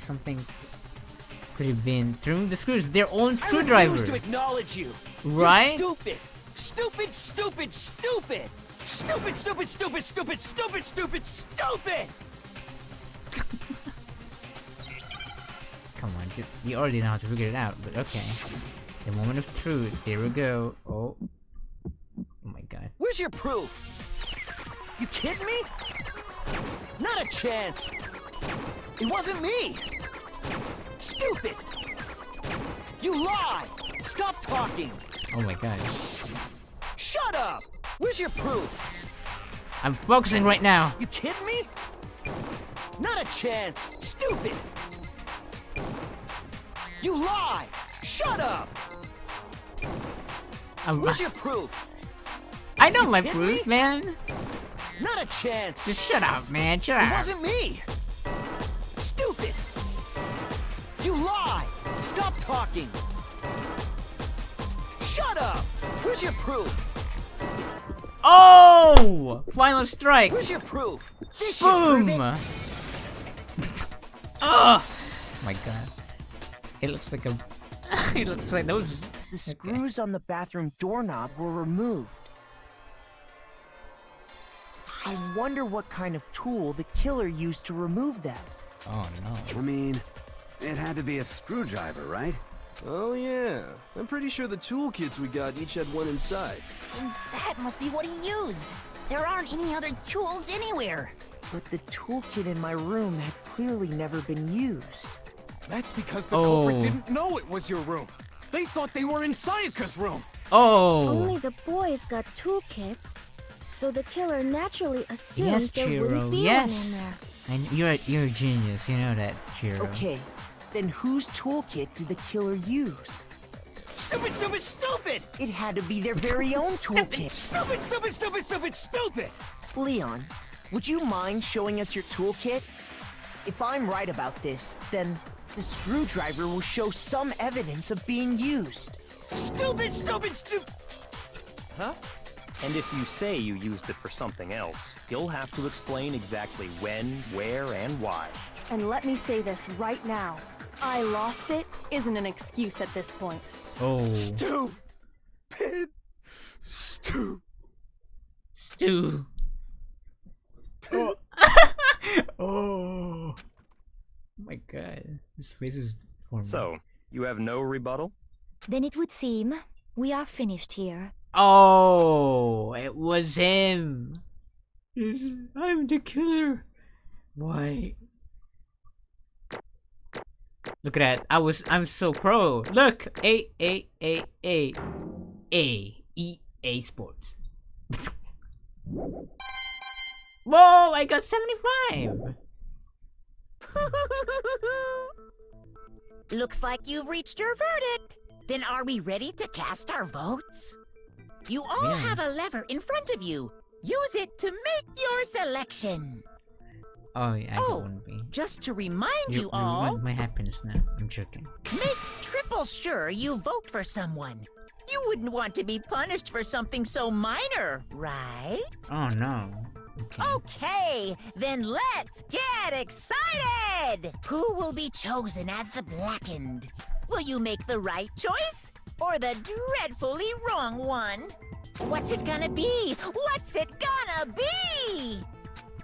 Something could have been through the screws. Their own I screwdriver. refuse to acknowledge you. Right? You're stupid. Stupid, stupid, stupid. Stupid, stupid, stupid, stupid, stupid, stupid, stupid. Come on, you already know how to figure it out, but okay. The moment of truth. Here we go. Oh. Oh my god. Where's your proof? You kidding me? Not a chance. It wasn't me. Stupid. You lie. Stop talking. Oh my god. Shut up. Where's your proof? I'm focusing right now. You kidding me? Not a chance. Stupid. You lie. Shut up. Where's your proof? I know You my kidding proof, me? man. Not a chance. Just shut up, man. Shut It up. wasn't me. Stupid. You lie. Stop talking. Shut up. Where's your proof? Oh! Final strike. Where's your proof? This should prove Boom! it. Oh my god. It looks like a. It looks like those. The screws on the bathroom doorknob were removed. I wonder what kind of tool the killer used to remove them. Oh no. I mean, it had to be a screwdriver, right? Oh yeah, I'm pretty sure the toolkits we got each had one inside. And that must be what he used. There aren't any other tools anywhere. But the toolkit in my room had clearly never been used. That's because the culprit didn't know it was your room. They thought they were in Sayaka's room. Oh. Only the boys got toolkits, so the killer naturally assumed Yes, there Chiro. wouldn't be one in Yes. there. And you're a genius. You know that, Chiro. Okay, then whose toolkit did the killer use? Stupid, stupid, stupid! It had to be their very own toolkit. Stupid, stupid, stupid, stupid, stupid! Leon, would you mind showing us your toolkit? If I'm right about this, then the screwdriver will show some evidence of being used. Stupid, stupid, stupid! Huh? And if you say you used it for something else, you'll have to explain exactly when, where, and why. And let me say this right now. I lost it isn't an excuse at this point. Oh. Stupid. Stew. Stew. Oh. Oh. My god. His face is forming. So, you have no rebuttal? Then it would seem we are finished here. Oh, it was him. I'm the killer. Why? Look at that. I'm so pro. Look. A Sports. Whoa, I got 75. Looks like you've reached your verdict. Then are we ready to cast our votes? You all Yeah. have a lever in front of you. Use it to make your selection. Oh, yeah, I don't want to be. Just to remind you You all, want my happiness now. I'm joking. make triple sure you vote for someone. You wouldn't want to be punished for something so minor, right? Oh, no. Okay, then let's get excited! Who will be chosen as the Blackened? Will you make the right choice or the dreadfully wrong one? What's it gonna be? What's it gonna be?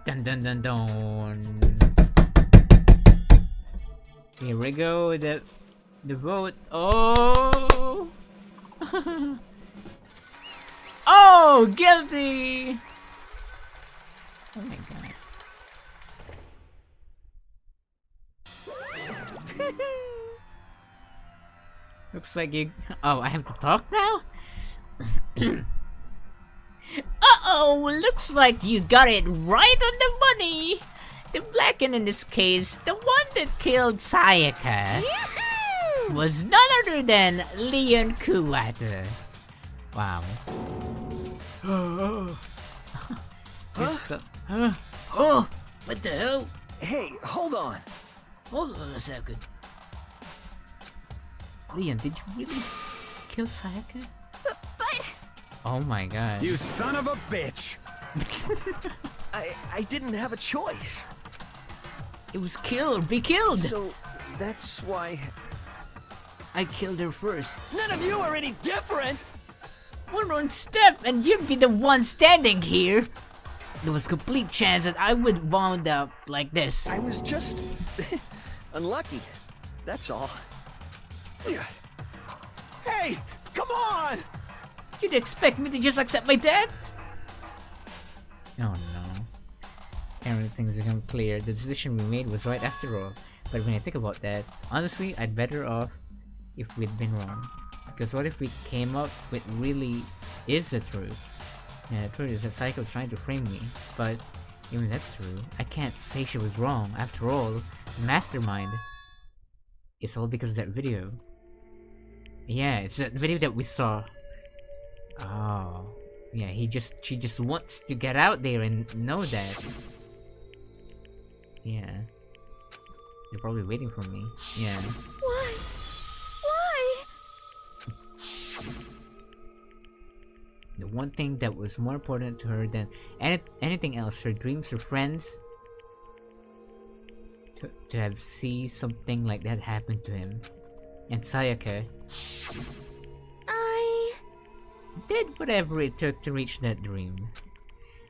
Dun dun dun dun. Here we go. The vote. Oh! Oh! Guilty! Oh my god. Looks like you... Oh, I have to talk now? Uh-oh! Looks like you got it right on the money! The Blacken in this case, the one that killed Sayaka, was none other than Leon Kuwata. Wow. Oh! What the hell? Hey, hold on. Hold on a second. Leon, did you really kill Sayaka? But... Oh my god. You son of a bitch! I didn't have a choice. It was kill or be killed! So, that's why... I killed her first. None of you are any different! One wrong step and you'd be the one standing here! There was complete chance that I would wound up like this. I was just... unlucky. That's all. Hey! Come on! You'd expect me to just accept my death? Oh no. Everything's become clear. The decision we made was right after all. But when I think about that, honestly, I'd better off if we'd been wrong. Because what if we came up with really is the truth? Yeah, the truth is that Psycho was trying to frame me. But even if that's true, I can't say she was wrong. After all, the mastermind. It's all because of that video. Yeah, it's that video that we saw. Oh. Yeah, she just wants to get out there and know that. Yeah. They're probably waiting for me. Yeah. Why? Why? The one thing that was more important to her than anything else, her dreams, her friends, to have see something like that happen to him. And Sayaka did whatever it took to reach that dream.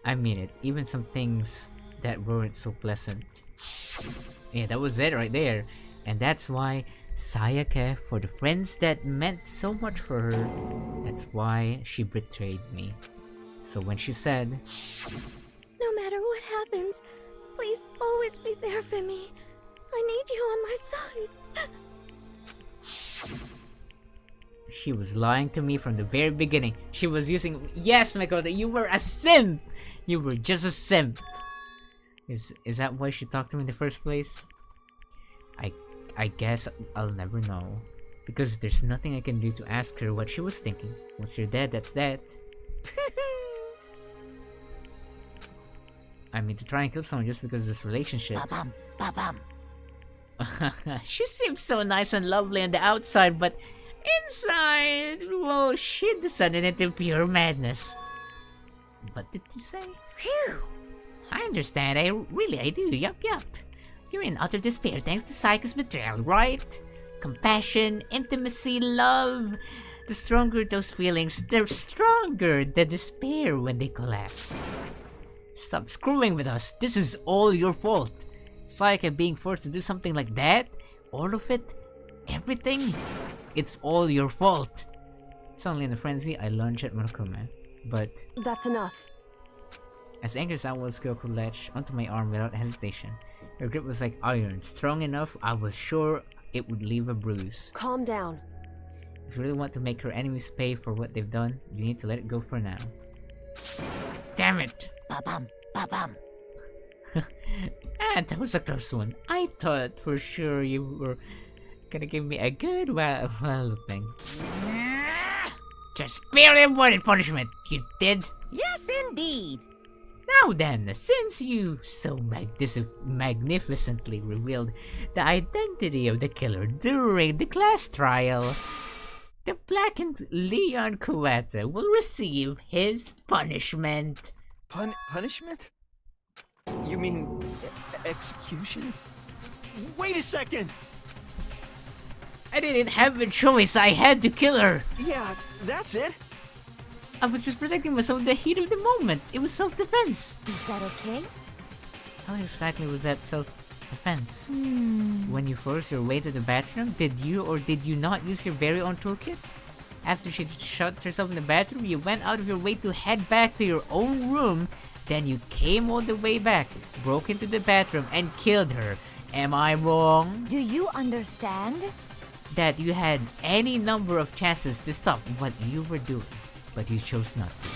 I mean it, even some things that weren't so pleasant. Yeah, that was it right there. And that's why Sayaka, for the friends that meant so much for her, that's why she betrayed me. So when she said, No matter what happens, please always be there for me. I need you on my side. she was lying to me from the very beginning. She was using... Yes, Makoto, you were a simp! You were just a simp. Is that why she talked to me in the first place? I guess I'll never know. Because there's nothing I can do to ask her what she was thinking. Once you're dead, that's that. I mean, to try and kill someone just because of this relationship. Ba-bum, ba-bum. She seems so nice and lovely on the outside, but inside, well, she descended into pure madness. What did you say? Phew! I understand, I do, yup. You're in utter despair thanks to Psycho's betrayal, right? Compassion, intimacy, love. The stronger those feelings, the stronger the despair when they collapse. Stop screwing with us, this is all your fault. Psycho being forced to do something like that? All of it? Everything? It's all your fault. Suddenly in a frenzy, I lunged at Monokuma. But... That's enough. As angry as I was, Kyoko latched onto my arm without hesitation. Her grip was like iron, strong enough I was sure it would leave a bruise. Calm down. If you really want to make her enemies pay for what they've done, you need to let it go for now. Damn it! Ba-bum, ba-bum. That was a close one. I thought for sure you were gonna give me a good thing. Just barely avoided punishment, you did. Yes, indeed. Now then, since you so magnificently revealed the identity of the killer during the class trial, the blackened Leon Kuwata will receive his punishment. Punishment? You mean execution? Wait a second! I didn't have a choice, I had to kill her! Yeah, that's it. I was just protecting myself in the heat of the moment. It was self-defense. Is that okay? How exactly was that self-defense. When you forced your way to the bathroom, did you or did you not use your very own toolkit? After she shut herself in the bathroom, you went out of your way to head back to your own room. Then you came all the way back, broke into the bathroom, and killed her. Am I wrong? Do you understand? That you had any number of chances to stop what you were doing, but you chose not to.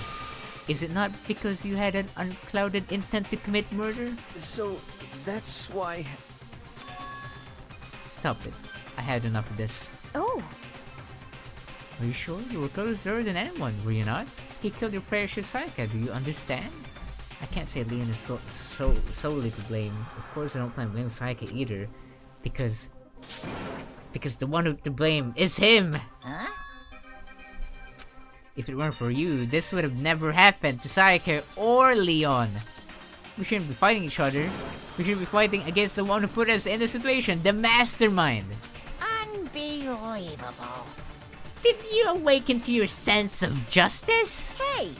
Is it not because you had an unclouded intent to commit murder? So, that's why... Stop it. I had enough of this. Oh. Are you sure? You were closer than anyone, were you not? He killed your precious Saika, do you understand? I can't say Leon is solely to blame. Of course I don't plan to blame Saika either. Because the one to blame is him! Huh? If it weren't for you, this would have never happened to Saika or Leon. We shouldn't be fighting each other. We should be fighting against the one who put us in the situation, the mastermind. Unbelievable. Did you awaken to your sense of justice? Hey,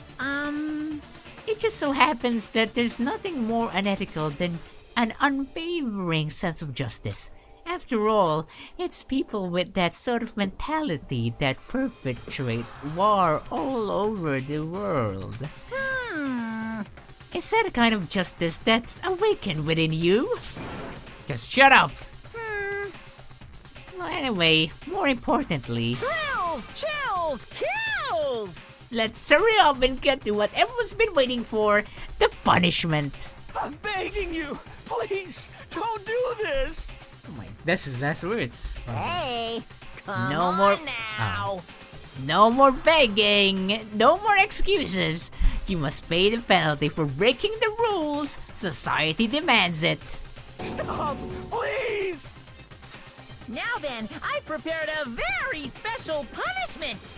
It just so happens that there's nothing more unethical than an unwavering sense of justice. After all, it's people with that sort of mentality that perpetuate war all over the world. Is that a kind of justice that's awakened within you? Just shut up! Well, anyway, more importantly... Thrills, chills, kills! Let's hurry up and get to what everyone's been waiting for, the punishment. I'm begging you, please, don't do this! Oh my, that's his last words. Hey, come No on more- now. No more begging, no more excuses. You must pay the penalty for breaking the rules. Society demands it. Stop, please! Now then, I prepared a very special punishment.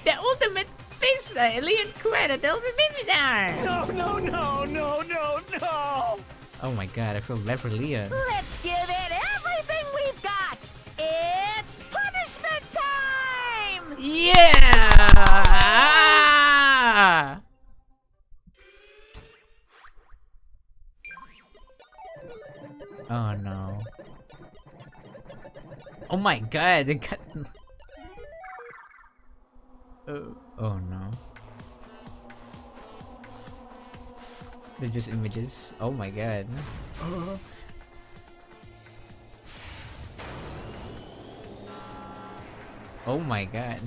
The ultimate pizza, alien credit, the ultimate pizza. No, no, no, no, no, no! Oh my god, I feel bad for Leon. Let's give it everything we've got. It's punishment time! Yeah! Oh no. Oh my god, they got... Oh no. They're just images. Oh my god. Oh my god.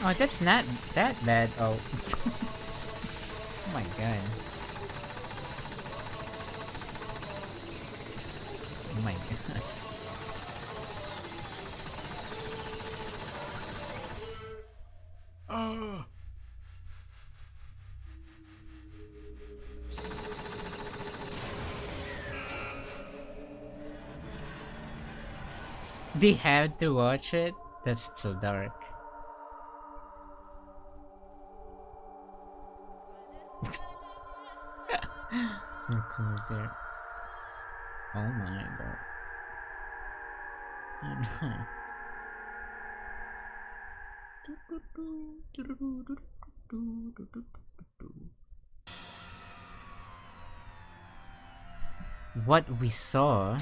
Oh, that's not that bad. Oh. Oh my god. Oh my god. Oh. They had to watch it? That's so dark. Oh my god. Oh no. What we saw,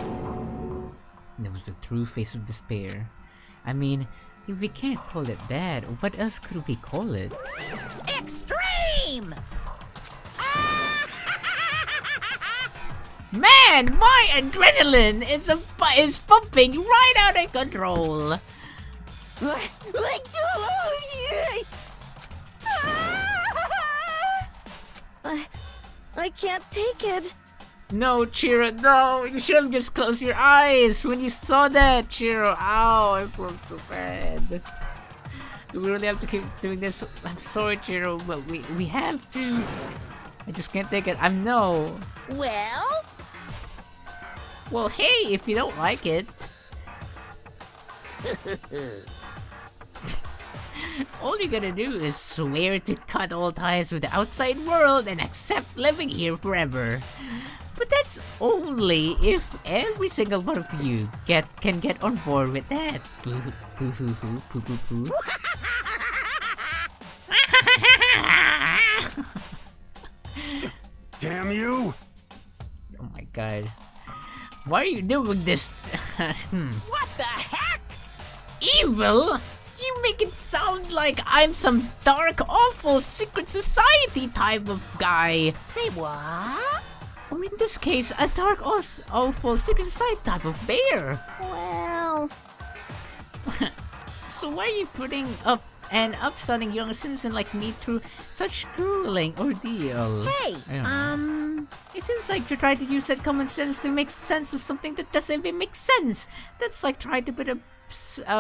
there was the true face of despair. I mean, if we can't call it bad, what else could we call it? Extreme! Man, my adrenaline is pumping right out of control. I can't take it. No, Chiro, no! You should have just closed your eyes when you saw that, Chiro. Ow, I feel so bad. Do we really have to keep doing this? I'm sorry, Chiro, but we have to. I just can't take it. I know. Well, Well, hey, if you don't like it. All you gotta do is swear to cut all ties with the outside world and accept living here forever. But that's only if every single one of you can get on board with that. Boo hoo hoo hoo poo poo poo. Damn you! Oh my god. Why are you doing this? What the heck? Evil? You make it sound like I'm some dark, awful secret society type of guy. Say what? Or in this case, a dark, awful secret society type of bear. Well... So why are you putting up an upstanding young citizen like me through such grueling ordeal? Hey, It seems like you're trying to use that common sense to make sense of something that doesn't even make sense. That's like trying to put a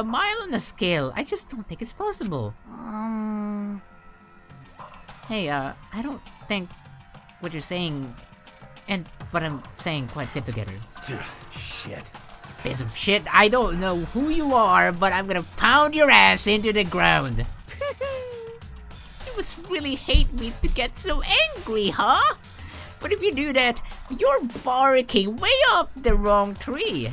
mile on a scale. I just don't think it's possible. Hey, I don't think what you're saying and what I'm saying quite fit together. Shit. Piece of shit, I don't know who you are, but I'm gonna pound your ass into the ground. You must really hate me to get so angry, huh? But if you do that, you're barking way up the wrong tree.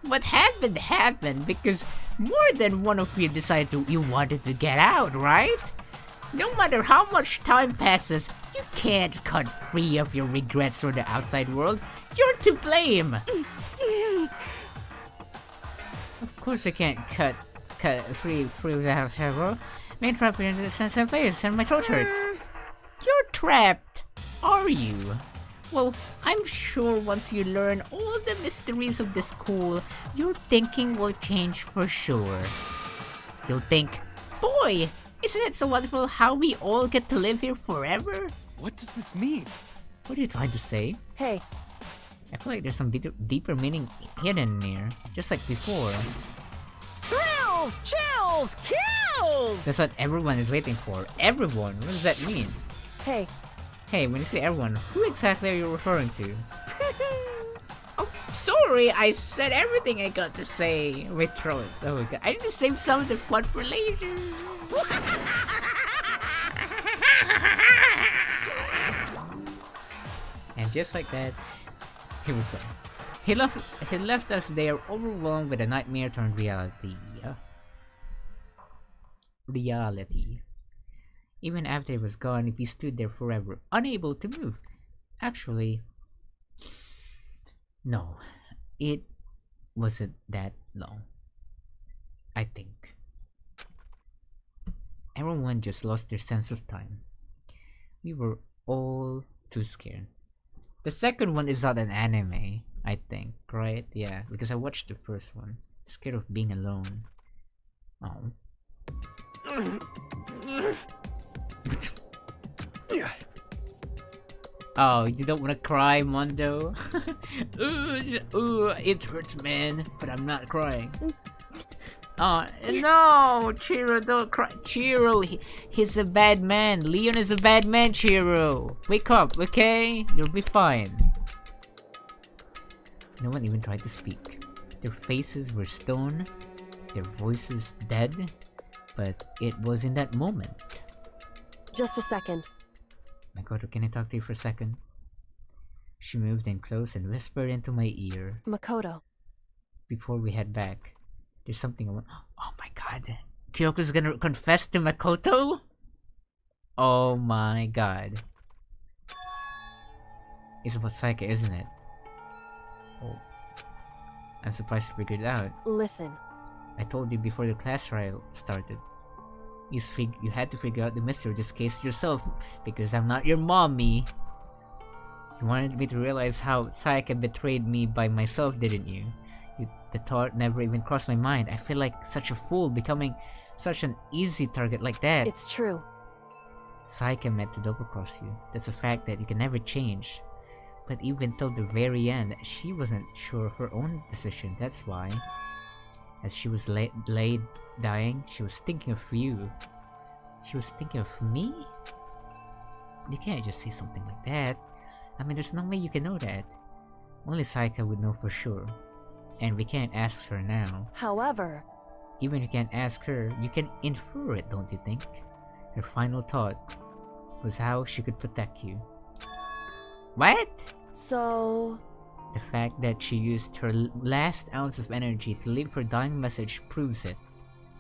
What happened because more than one of you decided you wanted to get out, right? No matter how much time passes, you can't cut free of your regrets for the outside world. You're to blame. Of course I can't cut free of the outside world. Main trap in the sense of place and my throat hurts. You're trapped, are you? Well, I'm sure once you learn all the mysteries of this school, your thinking will change for sure. You'll think, boy, isn't it so wonderful how we all get to live here forever? What does this mean? What are you trying to say? Hey. I feel like there's some deeper meaning hidden here, just like before. Thrills, chills, kills! That's what everyone is waiting for. Everyone? What does that mean? Hey. Hey, when you say everyone, who exactly are you referring to? Oh, sorry, I said everything I got to say. My throat. Oh my god. I need to save some of the fun for later. And just like that, he was gone. He left us there overwhelmed with a nightmare turned reality. Reality. Even after he was gone, we stood there forever, unable to move. Actually, no, it wasn't that long. I think. Everyone just lost their sense of time. We were all too scared. The second one is not an anime, I think, right? Yeah, because I watched the first one. Scared of being alone. Oh. Oh, you don't want to cry, Mondo? Ooh, it hurts, man, but I'm not crying. Oh, no, Chiro, don't cry. Chiro, he's a bad man. Leon is a bad man, Chiro. Wake up, okay? You'll be fine. No one even tried to speak. Their faces were stone, their voices dead, but it was in that moment. Just a second. Makoto, can I talk to you for a second? She moved in close and whispered into my ear. Makoto. Before we head back, there's something I want. Oh my god. Kyoko's gonna confess to Makoto? Oh my god. It's about Saika, isn't it? Oh. I'm surprised you figured it out. Listen. I told you before the class trial started. You had to figure out the mystery of this case yourself, because I'm not your mommy. You wanted me to realize how Sayaka betrayed me by myself, didn't you? The thought never even crossed my mind. I feel like such a fool becoming such an easy target like that. It's true. Sayaka meant to double-cross you. That's a fact that you can never change. But even till the very end, she wasn't sure of her own decision. That's why. As she was laid dying, she was thinking of you. She was thinking of me? You can't just say something like that. I mean, there's no way you can know that. Only Sayaka would know for sure. And we can't ask her now. However, even if you can't ask her, you can infer it, don't you think? Her final thought was how she could protect you. What? So... The fact that she used her last ounce of energy to leave her dying message proves it.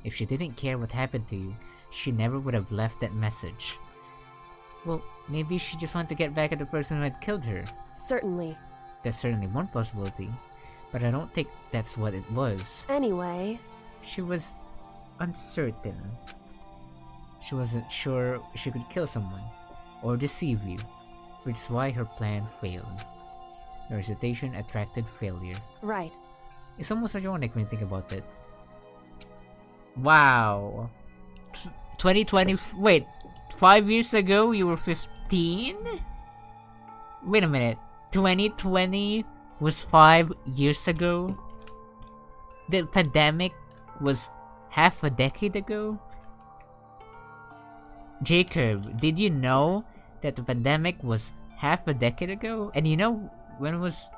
If she didn't care what happened to you, she never would have left that message. Well, maybe she just wanted to get back at the person who had killed her. Certainly. That's certainly one possibility. But I don't think that's what it was. Anyway... She was uncertain. She wasn't sure she could kill someone or deceive you, which is why her plan failed. Her hesitation attracted failure. Right. It's almost ironic when you think about it. Wow. 2020. Wait, 5 years ago you were 15? Wait a minute. 2020 was 5 years ago? The pandemic was half a decade ago? Jacob, did you know that the pandemic was half a decade ago? And you know when was...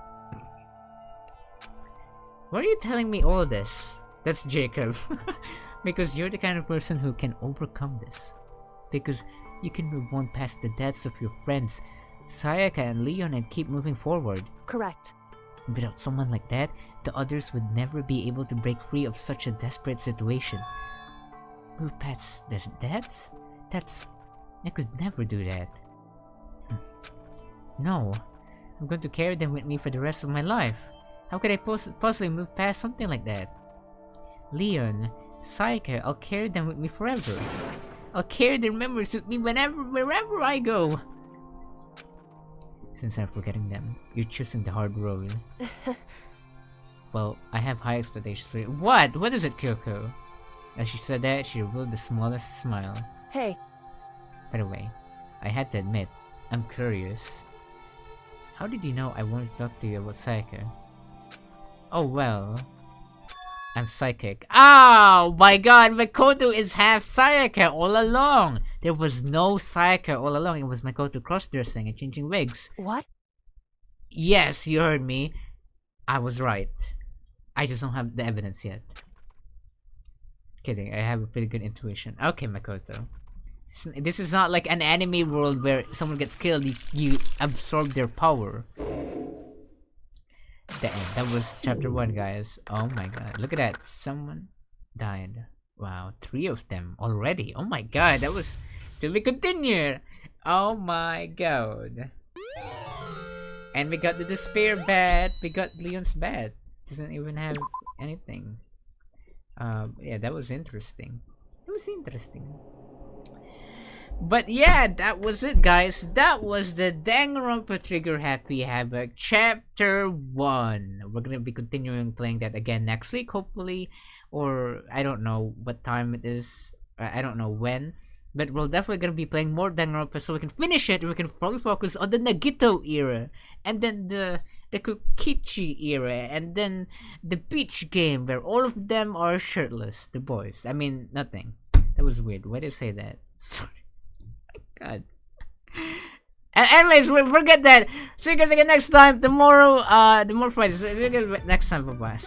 Why are you telling me all this? That's Jacob. Because you're the kind of person who can overcome this. Because you can move on past the deaths of your friends, Sayaka and Leon, and keep moving forward. Correct. Without someone like that, the others would never be able to break free of such a desperate situation. Move past their deaths? I could never do that. No. I'm going to carry them with me for the rest of my life. How could I possibly move past something like that? Leon, Sayaka, I'll carry them with me forever. I'll carry their memories with me wherever I go. Since I'm forgetting them, you're choosing the hard road. Well, I have high expectations for you. What? What is it, Kyoko? As she said that, she revealed the smallest smile. Hey. By the way, I had to admit, I'm curious. How did you know I wanted to talk to you about Sayaka? Oh well, I'm psychic. Oh my god, Makoto is half Sayaka all along! There was no Sayaka all along, it was Makoto cross-dressing and changing wigs. What? Yes, you heard me. I was right. I just don't have the evidence yet. Kidding, I have a pretty good intuition. Okay, Makoto. This is not like an anime world where someone gets killed, you absorb their power. Damn, that was chapter 1, guys. Oh my god, look at that. Someone died. Wow, 3 of them already. Oh my god, that was... To be continued. Oh my god. And we got the despair bat. We got Leon's bat. Doesn't even have anything. Yeah, that was interesting. It was interesting. But yeah, that was it, guys. That was the Danganronpa Trigger Happy Havoc Chapter 1. We're gonna be continuing playing that again next week, hopefully. Or, I don't know what time it is. I don't know when. But we're definitely gonna be playing more Danganronpa so we can finish it. And we can probably focus on the Nagito era. And then the Kokichi era. And then the beach game where all of them are shirtless. The boys. I mean, nothing. That was weird. Why did I say that? Sorry. God. And anyways, forget that. See you guys again next time. Tomorrow, the more Fridays. See you guys next time. Bye bye.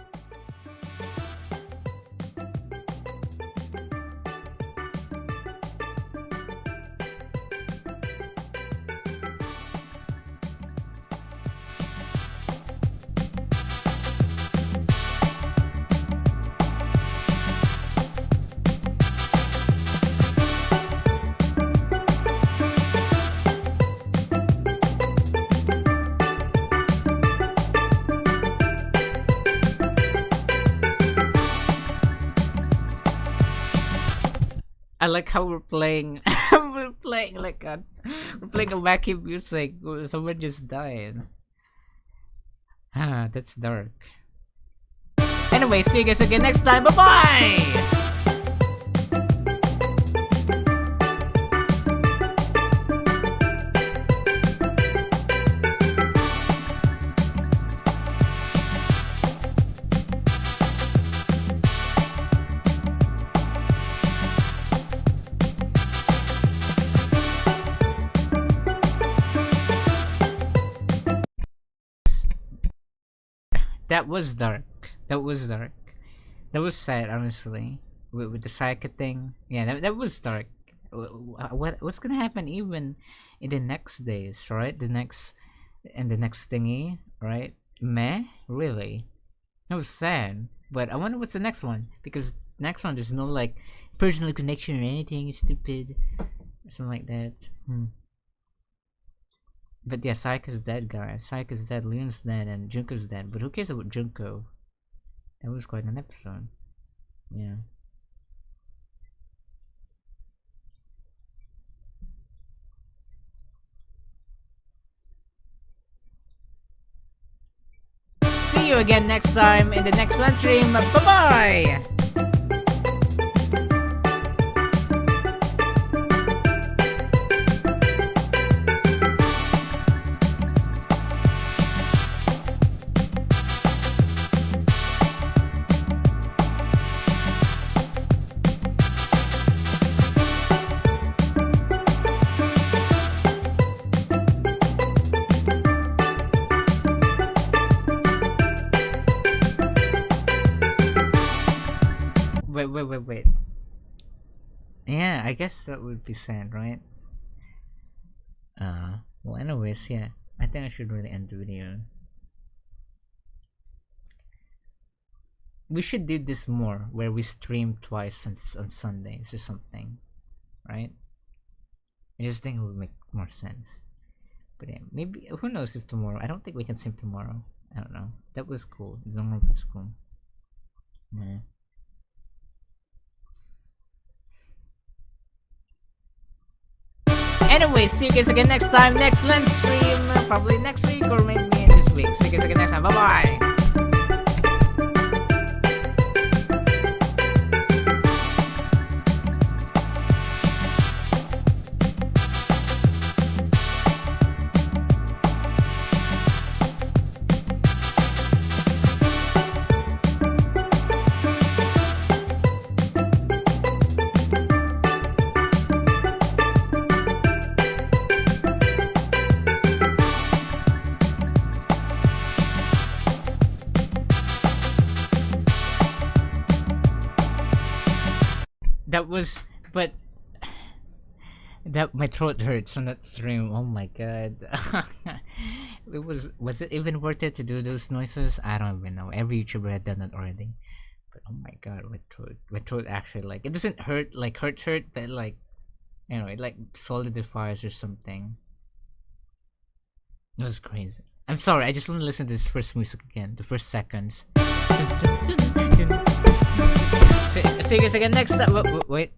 I like how we're playing. We're playing like we're playing a wacky music. Someone just died. Ah, that's dark. Anyway, see you guys again next time. Bye bye. That was dark. That was dark. That was sad, honestly. With the psychic thing. Yeah, that was dark. What's gonna happen even in the next days, right? The next thingy, right? Meh? Really? That was sad. But I wonder what's the next one, because next one there's no like personal connection or anything stupid or something like that. But yeah, Sayaka's dead, guys. Sayaka's dead, Leon's dead, and Junko's dead. But who cares about Junko? That was quite an episode. Yeah. See you again next time in the next LenStream. Bye-bye! Wait. Yeah, I guess that would be sad, right? Well, anyways, yeah. I think I should really end the video. We should do this more, where we stream twice on Sundays or something, right? I just think it would make more sense. But yeah, maybe, who knows if tomorrow, I don't think we can stream tomorrow. I don't know. That was cool. Danganronpa was cool. Yeah. Anyway, see you guys again next time, next LenStream, probably next week or maybe this week. See you guys again next time. Bye bye. That was, but that my throat hurts on that stream. Oh my god. Was it even worth it to do those noises? I don't even know. Every YouTuber had done it already. But oh my god, my throat actually, like, it doesn't hurt like hurt, but like, you know, it like solidifies or something. It was crazy. I'm sorry, I just want to listen to this first music again, the first seconds. See you guys again next time. Wait.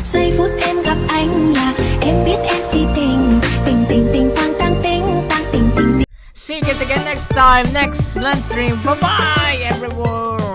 Giây phút em gặp anh là em biết em si tình, tình tình tình tang tang tình tang tình tình. See you guys again next time, next LenStream. Bye bye, everyone.